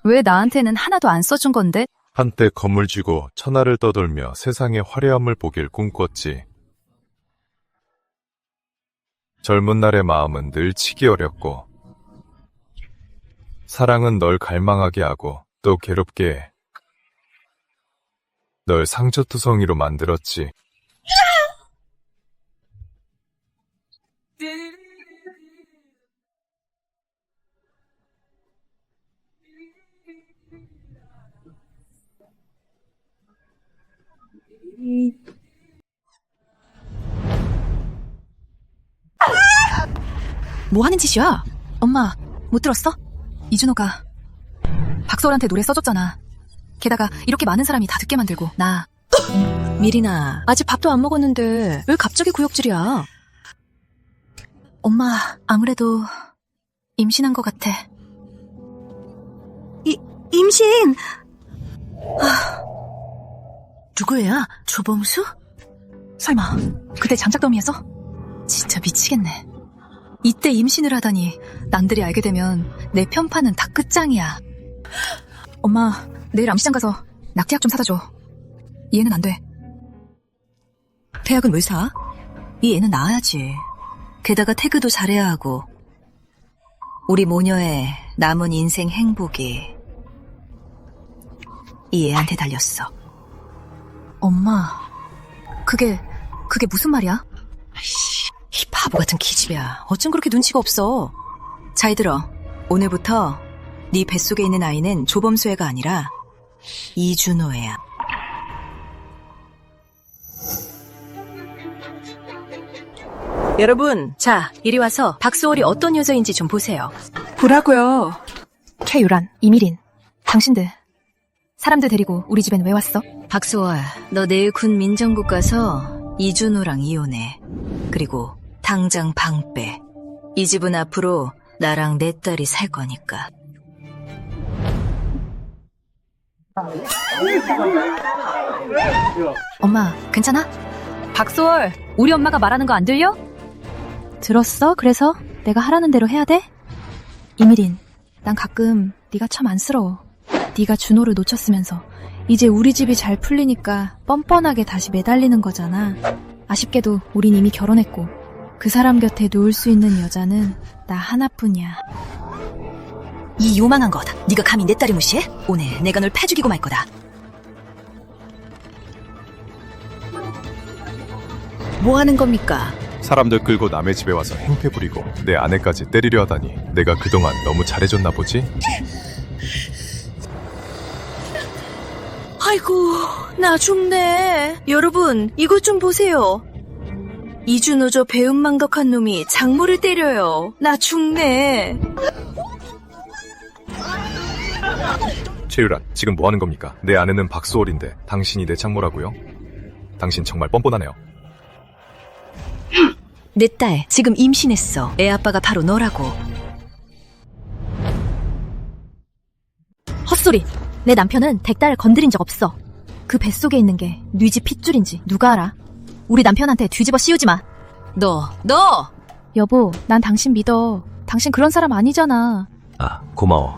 왜 나한테는 하나도 안 써준 건데? 한때 검을 쥐고 천하를 떠돌며 세상의 화려함을 보길 꿈꿨지. 젊은 날의 마음은 늘 치기 어렵고 사랑은 널 갈망하게 하고 또 괴롭게 해. 널 상처투성이로 만들었지. 뭐 하는 짓이야? 엄마, 못 들었어? 이준호가 박서울한테 노래 써줬잖아. 게다가 이렇게 많은 사람이 다 듣게 만들고 나. 미리나, 아직 밥도 안 먹었는데 왜 갑자기 구역질이야? 엄마, 아무래도 임신한 것 같아. 임신! 누구야? 조범수? 설마 그때 장작더미에서? 진짜 미치겠네. 이때 임신을 하다니. 남들이 알게 되면 내 편파는 다 끝장이야. 엄마, 내일 암시장 가서 낙태약 좀 사다 줘. 이 애는 안 돼. 태약은 왜 사? 이 애는 낳아야지. 게다가 태그도 잘해야 하고. 우리 모녀의 남은 인생 행복이 이 애한테 달렸어. 엄마, 그게 무슨 말이야? 이 바보 같은 기집애야. 어쩜 그렇게 눈치가 없어. 잘 들어. 오늘부터 네 뱃속에 있는 아이는 조범수 애가 아니라 이준호 애야. 여러분, 자, 이리 와서 박소월이 어떤 여자인지 좀 보세요. 보라고요. 최유란, 이미린, 당신들 사람들 데리고 우리 집엔 왜 왔어? 박소월, 너 내일 군 민정국 가서 이준호랑 이혼해. 그리고 당장 방 빼. 이 집은 앞으로 나랑 내 딸이 살 거니까. 엄마, 괜찮아? 박소월, 우리 엄마가 말하는 거 안 들려? 들었어? 그래서 내가 하라는 대로 해야 돼? 이미린, 난 가끔 네가 참 안쓰러워. 네가 준호를 놓쳤으면서 이제 우리 집이 잘 풀리니까 뻔뻔하게 다시 매달리는 거잖아. 아쉽게도 우린 이미 결혼했고 그 사람 곁에 누울 수 있는 여자는 나 하나뿐이야. 이 요망한 것, 네가 감히 내 딸을 무시해? 오늘 내가 널 패죽이고 말 거다. 뭐 하는 겁니까? 사람들 끌고 남의 집에 와서 행패 부리고 내 아내까지 때리려 하다니 내가 그동안 너무 잘해줬나 보지? 아이고, 나 죽네. 여러분, 이것 좀 보세요. 이준호 저 배은망덕한 놈이 장모를 때려요. 나 죽네. 최유란, 지금 뭐 하는 겁니까? 내 아내는 박수월인데 당신이 내 장모라고요? 당신 정말 뻔뻔하네요. 내 딸 지금 임신했어. 애 아빠가 바로 너라고. 헛소리. 내 남편은 댁딸 건드린 적 없어. 그 뱃속에 있는 게 네 집 핏줄인지 누가 알아? 우리 남편한테 뒤집어 씌우지 마. 너! 여보, 난 당신 믿어. 당신 그런 사람 아니잖아. 아, 고마워.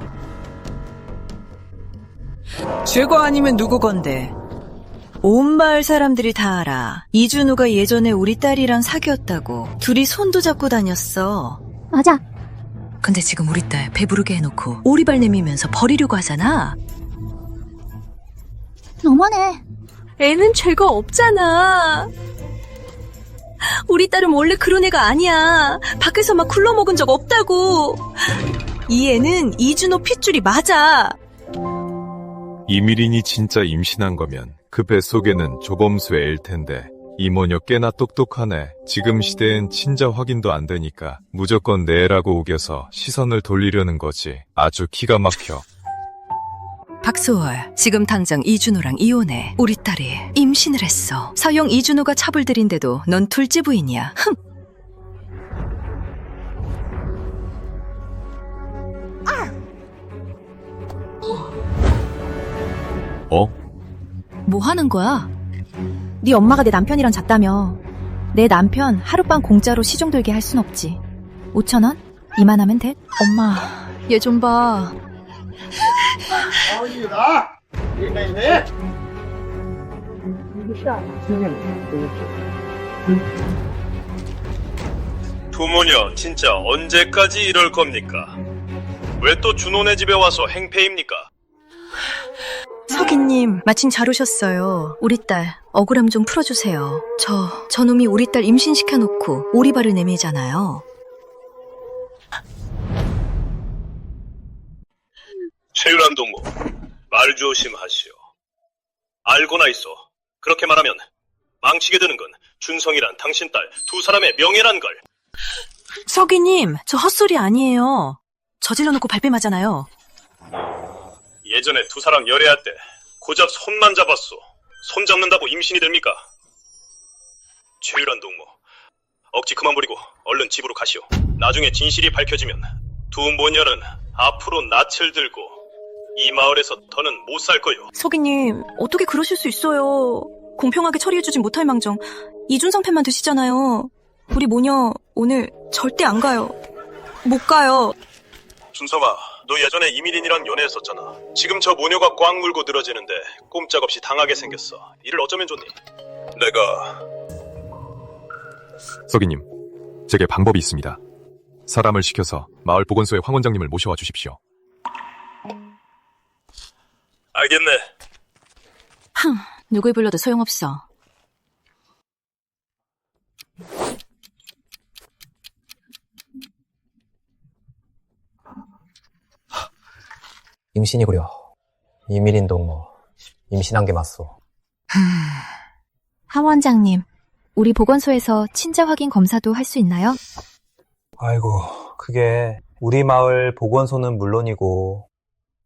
죄거 아니면 누구 건데? 온 마을 사람들이 다 알아. 이준호가 예전에 우리 딸이랑 사귀었다고. 둘이 손도 잡고 다녔어. 맞아. 근데 지금 우리 딸 배부르게 해놓고 오리발 내밀면서 버리려고 하잖아. 너무하네. 애는 죄가 없잖아. 우리 딸은 원래 그런 애가 아니야. 밖에서 막 굴러먹은 적 없다고. 이 애는 이준호 핏줄이 맞아. 이미린이 진짜 임신한 거면 그 뱃속에는 조범수의 애일 텐데 이 모녀 꽤나 똑똑하네. 지금 시대엔 친자 확인도 안 되니까 무조건 내 애라고 우겨서 시선을 돌리려는 거지. 아주 기가 막혀. 박소월, 지금 당장 이준호랑 이혼해. 우리 딸이 임신을 했어. 서영 이준호가 첩을 들인데도 넌 둘째 부인이야. 흥. 어? 뭐 하는 거야? 네 엄마가 내 남편이랑 잤다며. 내 남편 하룻밤 공짜로 시중 들게 할 순 없지. 5,000원? 이만하면 돼? 엄마, 얘 좀 봐. 부모녀 진짜 언제까지 이럴 겁니까? 왜 또 준호네 집에 와서 행패입니까? 서기님, 마침 잘 오셨어요. 우리 딸 억울함 좀 풀어주세요. 저놈이 우리 딸 임신시켜놓고 오리발을 내밀잖아요. 최유란 동무, 말 조심하시오. 알고나 있어. 그렇게 말하면 망치게 되는 건 준성이란 당신 딸 두 사람의 명예란 걸. 서기님, 저 헛소리 아니에요. 저질러놓고 발뺌하잖아요. 예전에 두 사람 열애할 때 고작 손만 잡았소. 손 잡는다고 임신이 됩니까? 최유란 동무, 억지 그만 부리고 얼른 집으로 가시오. 나중에 진실이 밝혀지면 두 모녀는 앞으로 낯을 들고 이 마을에서 더는 못 살 거요. 서기님, 어떻게 그러실 수 있어요. 공평하게 처리해주진 못할 망정 이준성 팬만 드시잖아요. 우리 모녀 오늘 절대 안 가요. 못 가요. 준성아, 너 예전에 이미린이랑 연애했었잖아. 지금 저 모녀가 꽉 물고 늘어지는데 꼼짝없이 당하게 생겼어. 이를 어쩌면 좋니? 내가... 서기님, 제게 방법이 있습니다. 사람을 시켜서 마을 보건소의 황 원장님을 모셔와 주십시오. 알겠네. 누굴 불러도 소용없어. 임신이구려. 이미린 동무, 임신한 게 맞소. 황 원장님, 우리 보건소에서 친자 확인 검사도 할 수 있나요? 아이고, 그게 우리 마을 보건소는 물론이고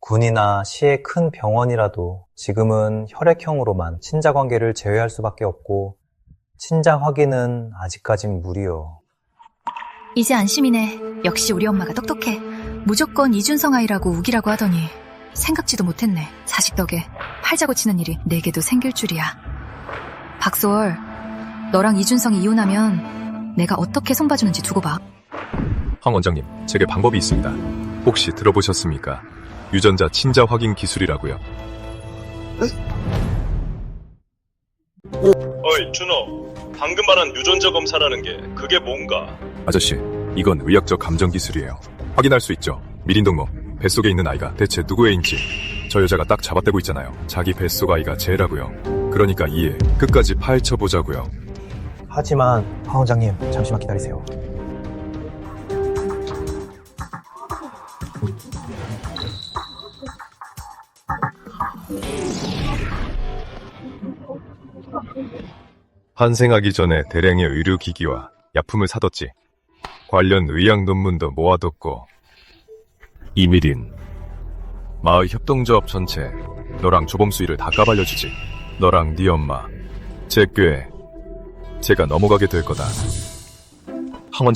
군이나 시의 큰 병원이라도 지금은 혈액형으로만 친자 관계를 제외할 수밖에 없고 친자 확인은 아직까진 무리요. 이제 안심이네. 역시 우리 엄마가 똑똑해. 무조건 이준성 아이라고 우기라고 하더니 생각지도 못했네. 자식 덕에 팔자고 치는 일이 내게도 생길 줄이야. 박소월, 너랑 이준성이 이혼하면 내가 어떻게 손봐주는지 두고 봐. 황 원장님, 제게 방법이 있습니다. 혹시 들어보셨습니까? 유전자 친자 확인 기술이라고요. 어이, 준호. 방금 말한 유전자 검사라는 게 그게 뭔가? 아저씨, 이건 의학적 감정 기술이에요. 확인할 수 있죠. 미린 동무, 뱃속에 있는 아이가 대체 누구의 인지. 저 여자가 딱 잡아떼고 있잖아요. 자기 뱃속 아이가 쟤라고요. 그러니까 이 애 끝까지 파헤쳐보자고요. 하지만 황 원장님, 잠시만 기다리세요. 환생하기 전에 대량의 의료기기와 약품을 사뒀지. 관련 의학 논문도 모아뒀고. 이미린, 마을 협동조합 전체 너랑 조범수 일을 다 까발려주지. 너랑 네 엄마, 제 꾀에 제가 넘어가게 될 거다. 황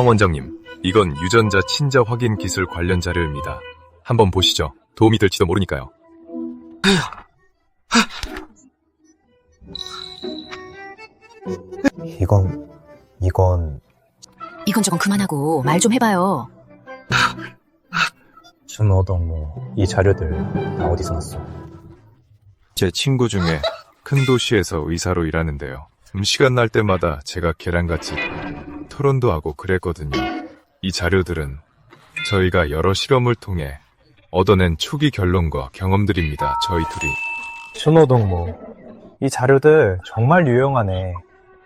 원장님, 이건 유전자 친자 확인 기술 관련 자료입니다. 한번 보시죠. 도움이 될지도 모르니까요. 이건 저건 그만하고 말 좀 해봐요. 준호 동무, 이 자료들 다 어디서 났어? 제 친구 중에 큰 도시에서 의사로 일하는데요. 시간 날 때마다 제가 걔랑같이 토론도 하고 그랬거든요. 이 자료들은 저희가 여러 실험을 통해 얻어낸 초기 결론과 경험들입니다. 저희 둘이. 준호 동무, 이 자료들 정말 유용하네.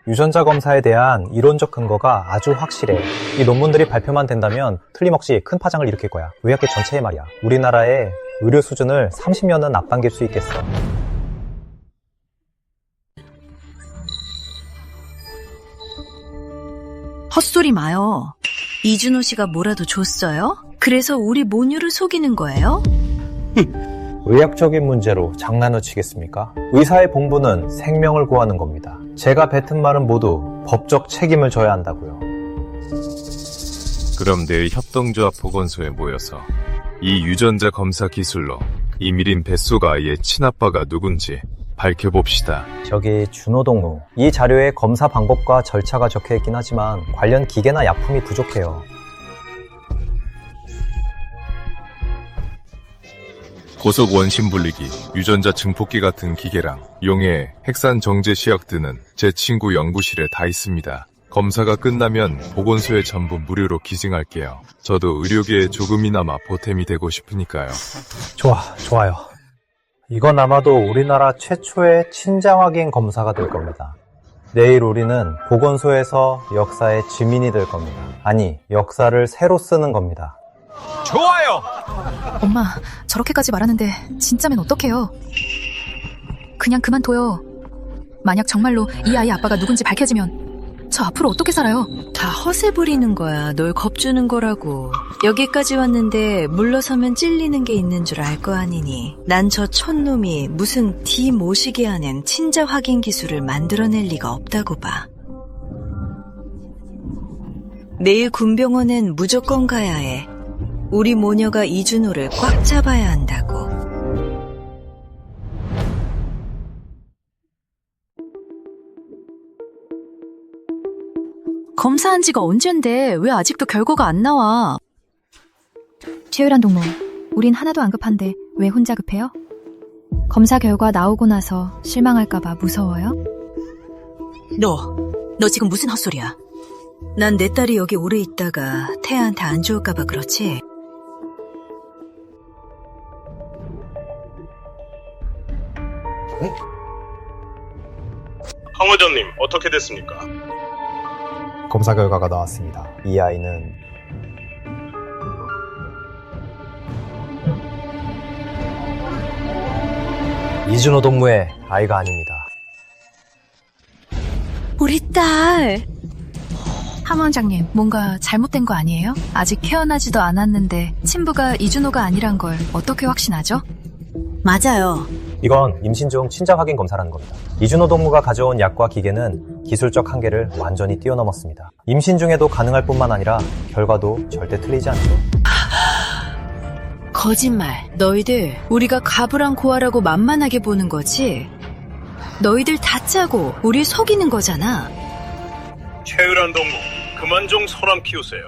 유전자 검사에 대한 이론적 근거가 아주 확실해. 이 논문들이 발표만 된다면 틀림없이 큰 파장을 일으킬 거야. 의학계 전체에 말이야. 우리나라의 의료 수준을 30년은 앞당길 수 있겠어. 헛소리 마요. 이준호 씨가 뭐라도 줬어요? 그래서 우리 모뉴를 속이는 거예요? 의학적인 문제로 장난을 치겠습니까? 의사의 본분은 생명을 구하는 겁니다. 제가 뱉은 말은 모두 법적 책임을 져야 한다고요. 그럼 내일 협동조합 보건소에 모여서 이 유전자 검사 기술로 이미린 뱃속 아이의 친아빠가 누군지 밝혀봅시다. 저기 준호 동무, 이 자료에 검사 방법과 절차가 적혀있긴 하지만 관련 기계나 약품이 부족해요. 고속 원심 분리기, 유전자 증폭기 같은 기계랑 용해, 핵산 정제 시약 등은 제 친구 연구실에 다 있습니다. 검사가 끝나면 보건소에 전부 무료로 기증할게요. 저도 의료계에 조금이나마 보탬이 되고 싶으니까요. 좋아요. 이건 아마도 우리나라 최초의 친장 확인 검사가 될 겁니다. 내일 우리는 보건소에서 역사의 증인이 될 겁니다. 아니, 역사를 새로 쓰는 겁니다. 좋아요! 엄마, 저렇게까지 말하는데 진짜면 어떡해요? 그냥 그만둬요. 만약 정말로 이 아이 아빠가 누군지 밝혀지면 저 앞으로 어떻게 살아요? 다 허세 부리는 거야. 널 겁주는 거라고. 여기까지 왔는데 물러서면 찔리는 게 있는 줄 알 거 아니니. 난 저 촌놈이 무슨 뒤 모시게 하는 친자 확인 기술을 만들어낼 리가 없다고 봐. 내일 군병원엔 무조건 가야 해. 우리 모녀가 이준호를 꽉 잡아야 한다고. 검사한 지가 언젠데 왜 아직도 결과가 안 나와? 최유란 동무, 우린 하나도 안 급한데 왜 혼자 급해요? 검사 결과 나오고 나서 실망할까봐 무서워요? 너 지금 무슨 헛소리야? 난 내 딸이 여기 오래 있다가 태아한테 안 좋을까봐 그렇지. 황 원장님, 어떻게 됐습니까? 검사 결과가 나왔습니다. 이 아이는 이준호 동무의 아이가 아닙니다. 우리 딸. 함 원장님, 뭔가 잘못된 거 아니에요? 아직 태어나지도 않았는데 친부가 이준호가 아니란 걸 어떻게 확신하죠? 맞아요. 이건 임신 중 친장 확인 검사라는 겁니다. 이준호 동무가 가져온 약과 기계는 기술적 한계를 완전히 뛰어넘었습니다. 임신 중에도 가능할 뿐만 아니라 결과도 절대 틀리지 않죠. 거짓말. 너희들 우리가 가부랑 고아라고 만만하게 보는 거지? 너희들 다 짜고 우리 속이는 거잖아. 최유란 동무, 그만 좀 소란 피우세요.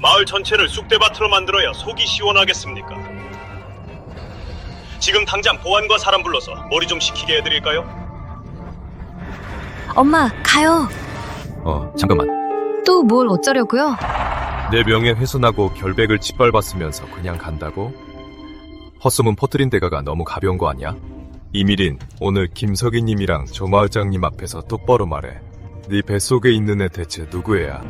마을 전체를 쑥대밭으로 만들어야 속이 시원하겠습니까? 지금 당장 보안과 사람 불러서 머리 좀 식히게 해드릴까요? 엄마, 가요. 잠깐만. 또 뭘 어쩌려고요? 내 명예 훼손하고 결백을 짓밟았으면서 그냥 간다고? 헛소문 퍼뜨린 대가가 너무 가벼운 거 아니야? 이미린, 오늘 김석희님이랑 조마을장님 앞에서 똑바로 말해. 네 뱃속에 있는 애 대체 누구 애야?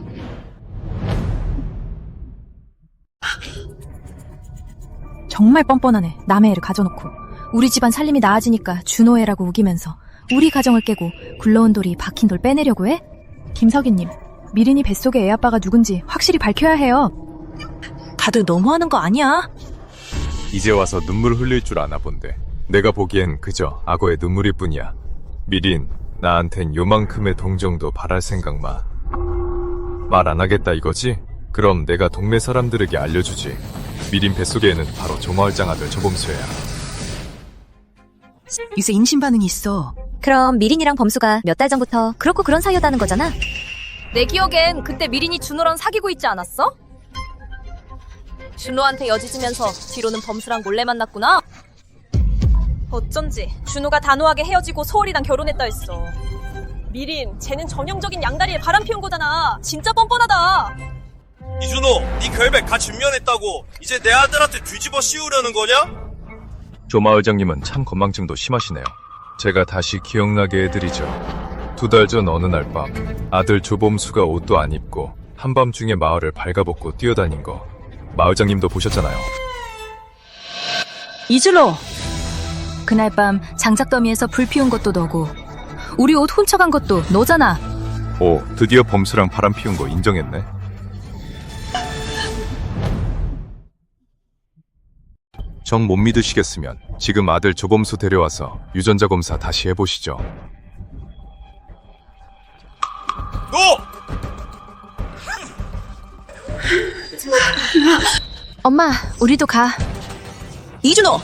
정말 뻔뻔하네. 남의 애를 가져놓고. 우리 집안 살림이 나아지니까 준호 애라고 우기면서 우리 가정을 깨고 굴러온 돌이 박힌 돌 빼내려고 해? 김석희님, 미린이 뱃속의 애 아빠가 누군지 확실히 밝혀야 해요. 다들 너무하는 거 아니야? 이제 와서 눈물 흘릴 줄 아나 본데. 내가 보기엔 그저 악어의 눈물일 뿐이야. 미린, 나한텐 요만큼의 동정도 바랄 생각 마. 말 안 하겠다 이거지? 그럼 내가 동네 사람들에게 알려주지. 미린 뱃속에 애는 바로 조마을장 아들 조범수야. 요새 임신 반응이 있어. 그럼 미린이랑 범수가 몇 달 전부터 그렇고 그런 사이였다는 거잖아? 내 기억엔 그때 미린이 준호랑 사귀고 있지 않았어? 준호한테 여지지면서 뒤로는 범수랑 몰래 만났구나? 어쩐지 준호가 단호하게 헤어지고 소월이랑 결혼했다 했어. 미린, 쟤는 전형적인 양다리에 바람 피운 거잖아. 진짜 뻔뻔하다. 이준호, 네 결백 다 준면했다고 이제 내 아들한테 뒤집어 씌우려는 거냐? 조마회장님은 참 건망증도 심하시네요. 제가 다시 기억나게 해드리죠. 2달 전 어느 날 밤 아들 조범수가 옷도 안 입고 한밤중에 마을을 발가벗고 뛰어다닌 거 마회장님도 보셨잖아요. 이준호! 그날 밤 장작더미에서 불 피운 것도 너고 우리 옷 훔쳐간 것도 너잖아. 오, 드디어 범수랑 바람 피운 거 인정했네. 정 못 믿으시겠으면 지금 아들 조범수 데려와서 유전자 검사 다시 해보시죠. 너! 엄마, 우리도 가. 이준호!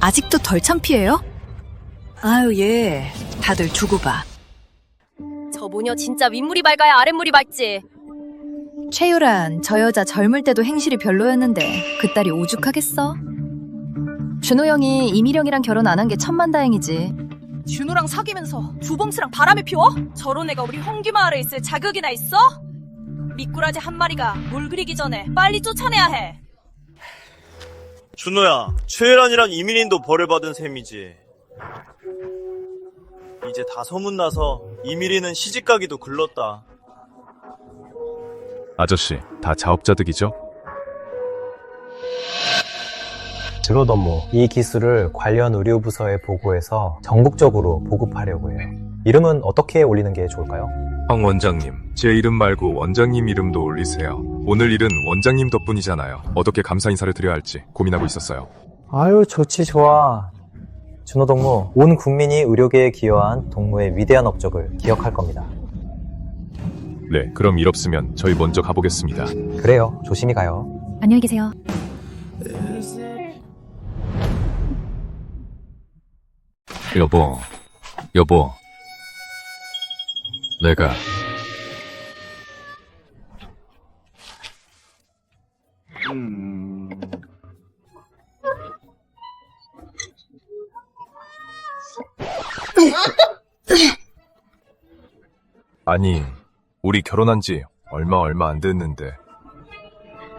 아직도 덜 창피해요? 아유, 얘 다들 두고 봐. 저 모녀 진짜 윗물이 밝아야 아랫물이 밝지. 최유란, 저 여자 젊을 때도 행실이 별로였는데 그 딸이 오죽하겠어? 준호 형이 이미령이랑 결혼 안 한 게 천만다행이지. 준호랑 사귀면서 조범수랑 바람을 피워? 저런 애가 우리 홍기마을에 있을 자격이나 있어? 미꾸라지 한 마리가 물 그리기 전에 빨리 쫓아내야 해. 준호야, 최혜란이랑 이민인도 벌을 받은 셈이지. 이제 다 소문나서 이미리는 시집가기도 글렀다. 아저씨, 다 자업자득이죠? 드롯 업무, 이 기술을 관련 의료부서에 보고해서 전국적으로 보급하려고 해요. 이름은 어떻게 올리는 게 좋을까요? 황 원장님, 제 이름 말고 원장님 이름도 올리세요. 오늘 일은 원장님 덕분이잖아요. 어떻게 감사 인사를 드려야 할지 고민하고 있었어요. 아유, 좋지, 좋아. 준호 동무, 온 국민이 의료계에 기여한 동무의 위대한 업적을 기억할 겁니다. 네, 그럼 일 없으면 저희 먼저 가보겠습니다. 그래요, 조심히 가요. 안녕히 계세요. 여보, 내가 아니, 우리 결혼한 지 얼마 안 됐는데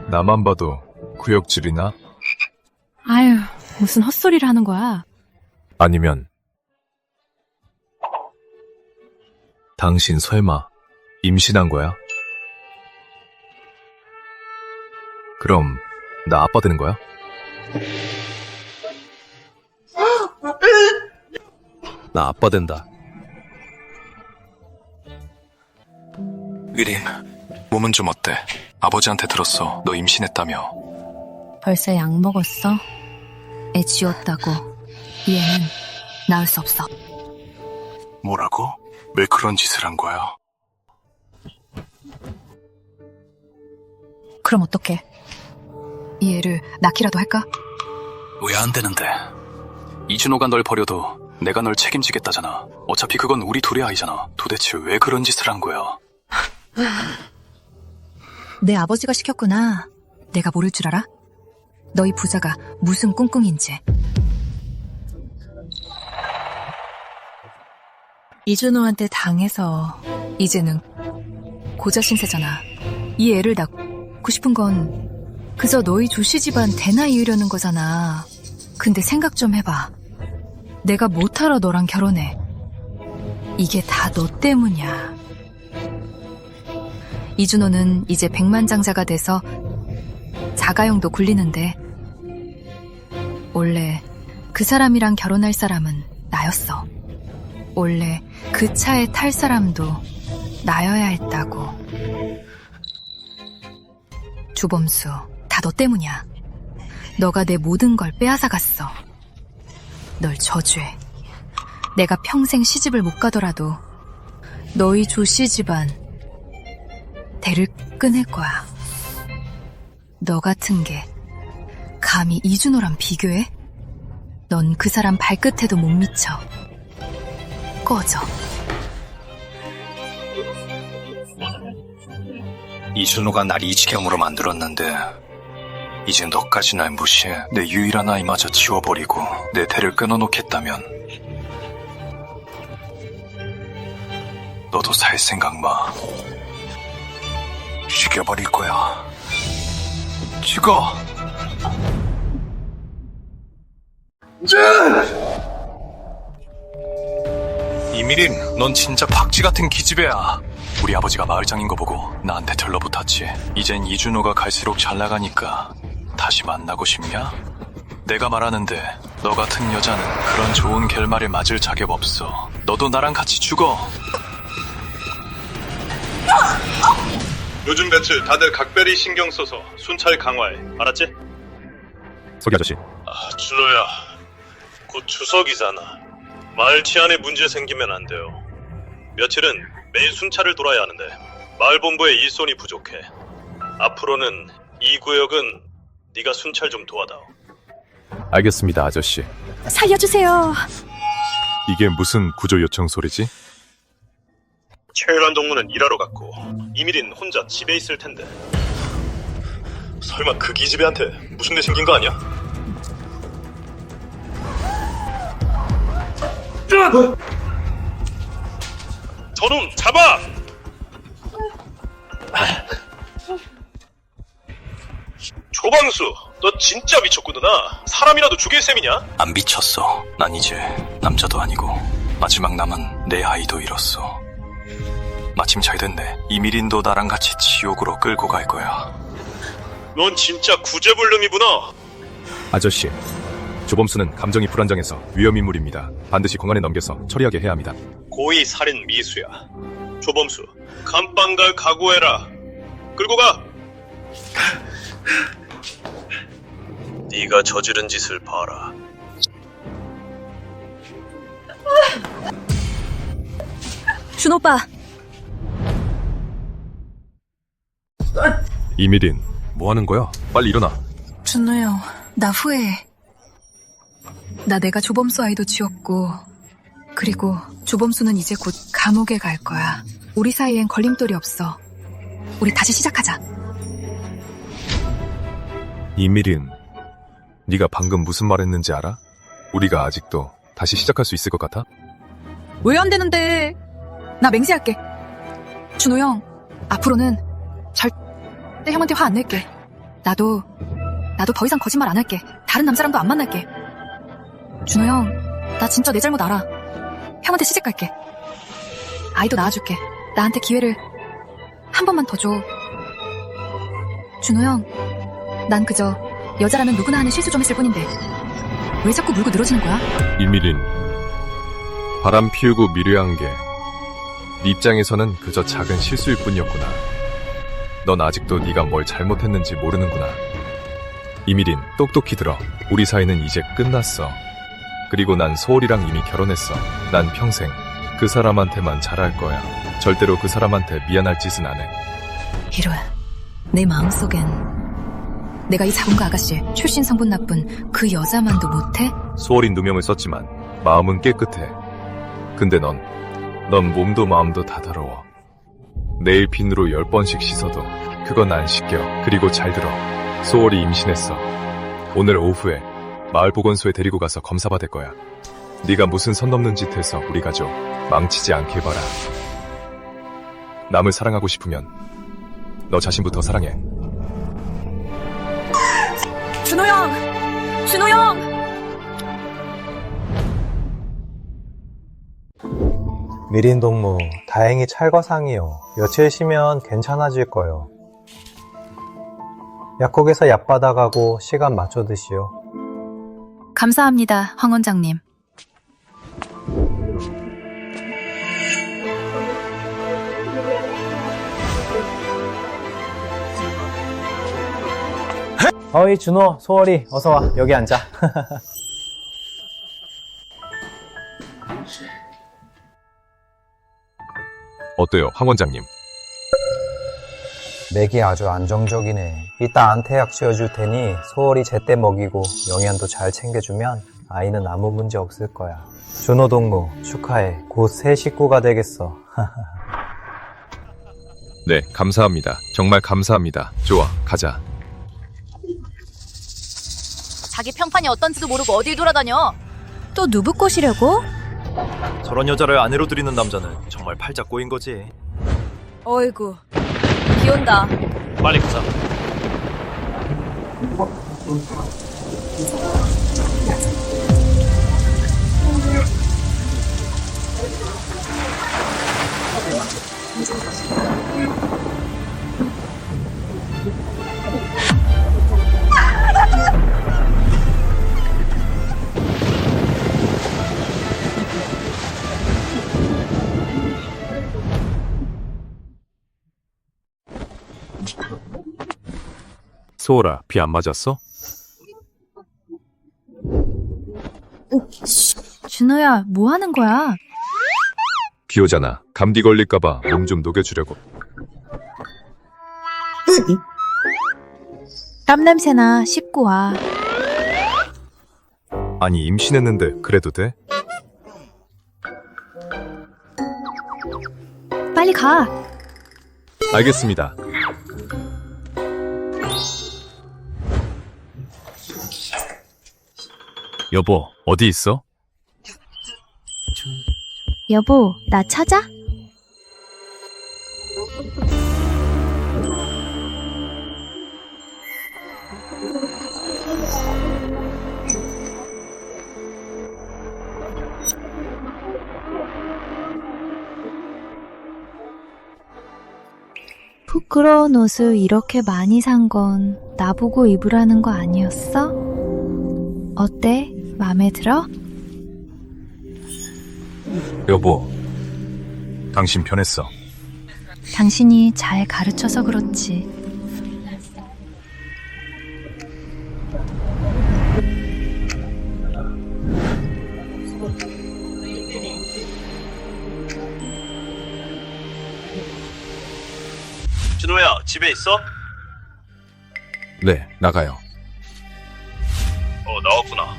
나만 봐도 구역질이나? 아유, 무슨 헛소리를 하는 거야. 아니면 당신 설마 임신한 거야? 그럼 나 아빠 되는 거야? 나 아빠 된다. 의린, 몸은 좀 어때? 아버지한테 들었어. 너 임신했다며. 벌써 약 먹었어? 애 지웠다고. 이 애는 낳을 수 없어. 뭐라고? 왜 그런 짓을 한 거야? 그럼 어떡해? 이 애를 낳기라도 할까? 왜 안 되는데? 이준호가 널 버려도 내가 널 책임지겠다잖아. 어차피 그건 우리 둘의 아이잖아. 도대체 왜 그런 짓을 한 거야? 내 아버지가 시켰구나. 내가 모를 줄 알아? 너희 부자가 무슨 꿍꿍인지. 이준호한테 당해서 이제는 고자 신세잖아. 이 애를 낳고 싶은 건 그저 너희 조씨 집안 대나 이으려는 거잖아. 근데 생각 좀 해봐. 내가 못하러 너랑 결혼해. 이게 다 너 때문이야. 이준호는 이제 백만장자가 돼서 자가용도 굴리는데 원래 그 사람이랑 결혼할 사람은 나였어. 원래 그 차에 탈 사람도 나여야 했다고. 주범수, 다 너 때문이야. 너가 내 모든 걸 빼앗아갔어. 널 저주해. 내가 평생 시집을 못 가더라도 너희 조씨 집안 대를 끊을 거야. 너 같은 게 감히 이준호랑 비교해? 넌 그 사람 발끝에도 못 미쳐. 꺼져. 이준호가 날 이 지경으로 만들었는데 이제 너까지 날 무시해 내 유일한 아이마저 지워버리고 내 대를 끊어놓겠다면 너도 살 생각 마. 죽여버릴 거야. 죽어. 이미린, 넌 진짜 박쥐 같은 기집애야. 우리 아버지가 마을장인 거 보고 나한테 들러붙었지. 이젠 이준호가 갈수록 잘 나가니까 다시 만나고 싶냐? 내가 말하는데 너 같은 여자는 그런 좋은 결말에 맞을 자격 없어. 너도 나랑 같이 죽어. 요즘 배틀 다들 각별히 신경 써서 순찰 강화해. 알았지? 서기 아저씨. 준호야, 곧 추석이잖아. 마을 치안에 문제 생기면 안 돼요. 며칠은 매일 순찰을 돌아야 하는데 마을 본부에 일손이 부족해. 앞으로는 이 구역은 네가 순찰 좀 도와다오. 알겠습니다, 아저씨. 살려주세요. 이게 무슨 구조 요청 소리지? 최일환 동무는 일하러 갔고 이미린 혼자 집에 있을 텐데. 설마 그 기집애한테 무슨 일 생긴 거 아니야? 저놈 잡아! 조방수, 너 진짜 미쳤구나. 사람이라도 죽일 셈이냐? 안 미쳤어. 난 이제 남자도 아니고 마지막 남은 내 아이도 잃었어. 마침 잘 됐네. 이미린도 나랑 같이 지옥으로 끌고 갈 거야. 넌 진짜 구제불능이구나. 아저씨, 조범수는 감정이 불안정해서 위험인물입니다. 반드시 공안에 넘겨서 처리하게 해야 합니다. 고의 살인 미수야. 조범수, 감방 갈 각오해라. 끌고 가. 네가 저지른 짓을 봐라. 준 오빠. 이미린, 뭐 하는 거야? 빨리 일어나. 준호 형, 나 후회해. 나 내가 조범수 아이도 지웠고, 그리고 조범수는 이제 곧 감옥에 갈 거야. 우리 사이엔 걸림돌이 없어. 우리 다시 시작하자. 이미린, 네가 방금 무슨 말 했는지 알아? 우리가 아직도 다시 시작할 수 있을 것 같아? 왜 안 되는데? 나 맹세할게. 준호 형, 앞으로는 절대 형한테 화 안 낼게. 나도 더 이상 거짓말 안 할게. 다른 남자랑도 안 만날게. 준호 형, 나 진짜 내 잘못 알아. 형한테 시집 갈게. 아이도 낳아줄게. 나한테 기회를 한 번만 더 줘. 준호 형, 난 그저 여자라면 누구나 하는 실수 좀 했을 뿐인데 왜 자꾸 물고 늘어지는 거야? 이미린, 바람 피우고 미련한 게 네 입장에서는 그저 작은 실수일 뿐이었구나. 넌 아직도 네가 뭘 잘못했는지 모르는구나. 이미린, 똑똑히 들어. 우리 사이는 이제 끝났어. 그리고 난 소울이랑 이미 결혼했어. 난 평생 그 사람한테만 잘할 거야. 절대로 그 사람한테 미안할 짓은 안 해. 이루야, 내 마음속엔 내가 이 자본가 아가씨 출신 성분 나쁜 그 여자만도 못해? 소울이 누명을 썼지만 마음은 깨끗해. 근데 넌 몸도 마음도 다 더러워. 내일 비누로 10번씩 씻어도 그건 안 씻겨. 그리고 잘 들어. 소울이 임신했어. 오늘 오후에 마을 보건소에 데리고 가서 검사받을 거야. 네가 무슨 선 넘는 짓 해서 우리 가족 망치지 않길 바라. 남을 사랑하고 싶으면 너 자신부터 사랑해. 준호 형! 준호 형! 미린 동무, 다행히 찰거상이요. 며칠 쉬면 괜찮아질 거요. 약국에서 약 받아가고 시간 맞춰 드시오. 감사합니다, 황 원장님. 어이 준호, 소월이 어서와. 여기 앉아. 어때요, 황 원장님? 맥이 아주 안정적이네. 이따 안태약 씌워줄 테니 소월이 제때 먹이고 영양도 잘 챙겨주면 아이는 아무 문제 없을 거야. 준호 동무, 축하해. 곧 새 식구가 되겠어. 네, 감사합니다. 정말 감사합니다. 좋아, 가자. 자기 평판이 어떤지도 모르고 어딜 돌아다녀. 또 누구 꼬시려고? 저런 여자를 아내로 들이는 남자는 정말 팔자 꼬인 거지. 어이구, 비 온다. 빨리 가자. 소월아, 비 안 맞았어? 준호야, 뭐 하는 거야? 비 오잖아. 감기 걸릴까봐 몸 좀 녹여주려고. 땀 냄새나 씻고 와. 아니, 임신했는데 그래도 돼? 빨리 가. 알겠습니다. 여보, 어디 있어? 여보, 나 찾아? 부끄러운 옷을 이렇게 많이 산 건 나보고 입으라는 거 아니었어? 어때? 마음에 들어? 여보, 당신 변했어. 당신이 잘 가르쳐서 그렇지. 준호야, 집에 있어? 네, 나가요. 나왔구나.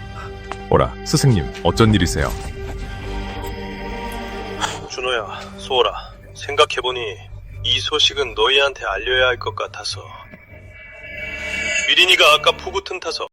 오라, 스승님, 어쩐 일이세요? 준호야, 소월아, 생각해보니 이 소식은 너희한테 알려야 할 것 같아서. 미린이가 아까 폭우 틈타서